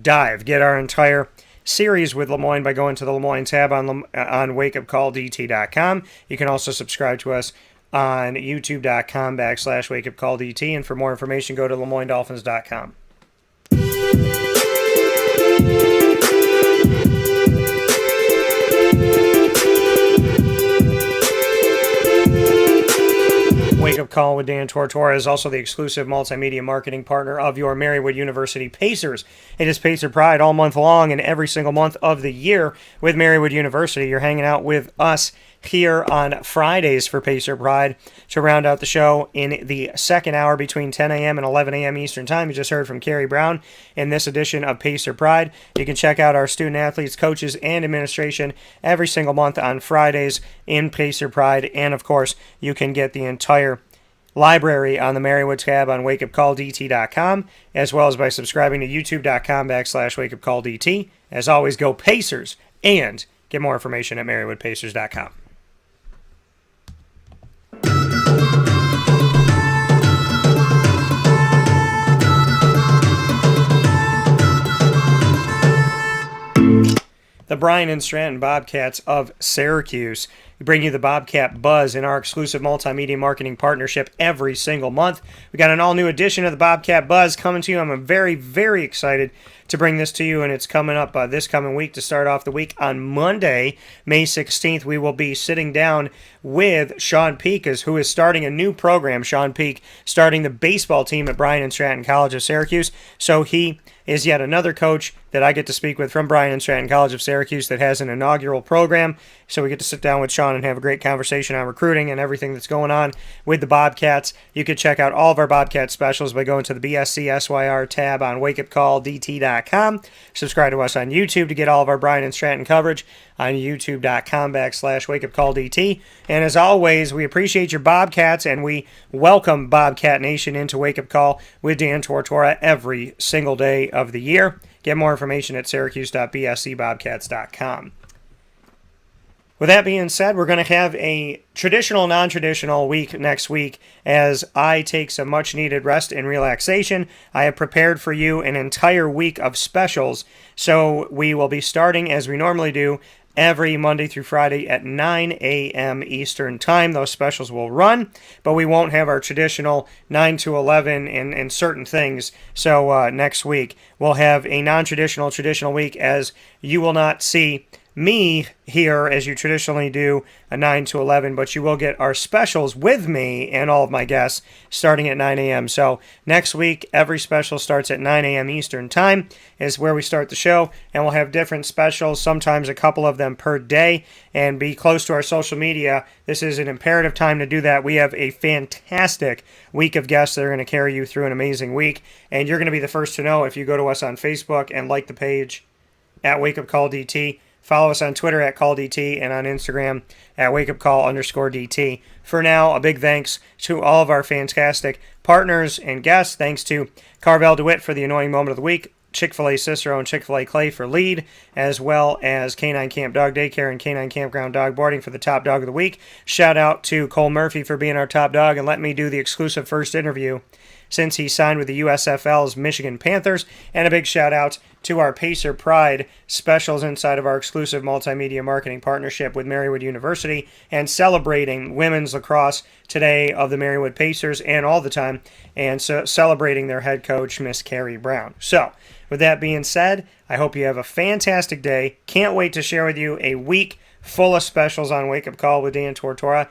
Dive. Get our entire series with Lemoyne by going to the Lemoyne tab on WakeUpCallDT.com. You can also subscribe to us on YouTube.com /WakeUpCallDT, and for more information, go to LemoyneDolphins.com. Wake Up Call with Dan Tortora is also the exclusive multimedia marketing partner of your Marywood University Pacers. It is Pacer Pride all month long and every single month of the year with Marywood University. You're hanging out with us here on Fridays for Pacer Pride to round out the show in the second hour between 10 a.m. and 11 a.m. Eastern Time. You just heard from Kerrie Brown in this edition of Pacer Pride. You can check out our student athletes, coaches, and administration every single month on Fridays in Pacer Pride. And, of course, you can get the entire library on the Marywood tab on WakeUpCallDT.com, as well as by subscribing to YouTube.com/WakeUpCallDT. As always, go Pacers, and get more information at MarywoodPacers.com. The Bryan and Stratton Bobcats of Syracuse. We bring you the Bobcat Buzz in our exclusive multimedia marketing partnership every single month. We got an all-new edition of the Bobcat Buzz coming to you. I'm very, very excited to bring this to you, and it's coming up this coming week to start off the week on Monday, May 16th. We will be sitting down with Sean Peak, who is starting a new program. Sean Peak starting the baseball team at Bryan and Stratton College of Syracuse. So he is yet another coach that I get to speak with from Bryan and Stratton College of Syracuse that has an inaugural program. So we get to sit down with Sean and have a great conversation on recruiting and everything that's going on with the Bobcats. You can check out all of our Bobcat specials by going to the BSC SYR tab on WakeUpCallDT.com. Subscribe to us on YouTube to get all of our Bryan and Stratton coverage on YouTube.com/WakeUpCallDT. And as always, we appreciate your Bobcats, and we welcome Bobcat Nation into Wake Up Call with Dan Tortora every single day of the year. Get more information at syracuse.bscbobcats.com. With that being said, we're going to have a traditional, non-traditional week next week as I take some much-needed rest and relaxation. I have prepared for you an entire week of specials, so we will be starting, as we normally do, every Monday through Friday at 9 a.m. Eastern Time. Those specials will run, but we won't have our traditional 9 to 11 and certain things. So next week, we'll have a non-traditional, traditional week, as you will not see me here as you traditionally do a 9 to 11, but you will get our specials with me and all of my guests starting at 9 a.m. So next week, every special starts at 9 a.m. Eastern Time is where we start the show, and we'll have different specials, sometimes a couple of them per day, and be close to our social media. This is an imperative time to do that. We have a fantastic week of guests that are going to carry you through an amazing week, and you're going to be the first to know if you go to us on Facebook and like the page at WakeUpCallDT. Follow us on Twitter at CallDT and on Instagram at WakeUpCall_DT. For now, a big thanks to all of our fantastic partners and guests. Thanks to Carvel DeWitt for the annoying moment of the week, Chick-fil-A Cicero and Chick-fil-A Clay for lead, as well as Canine Kamp Dog Daycare and Canine Kampground Dog Boarding for the top dog of the week. Shout out to Cole Murphy for being our top dog, and let me do the exclusive first interview since he signed with the USFL's Michigan Panthers. And a big shout out to our Pacer Pride specials inside of our exclusive multimedia marketing partnership with Marywood University, and celebrating women's lacrosse today of the Marywood Pacers and all the time, and so celebrating their head coach, Miss Kerrie Brown. So with that being said, I hope you have a fantastic day. Can't wait to share with you a week full of specials on Wake Up Call with Dan Tortora.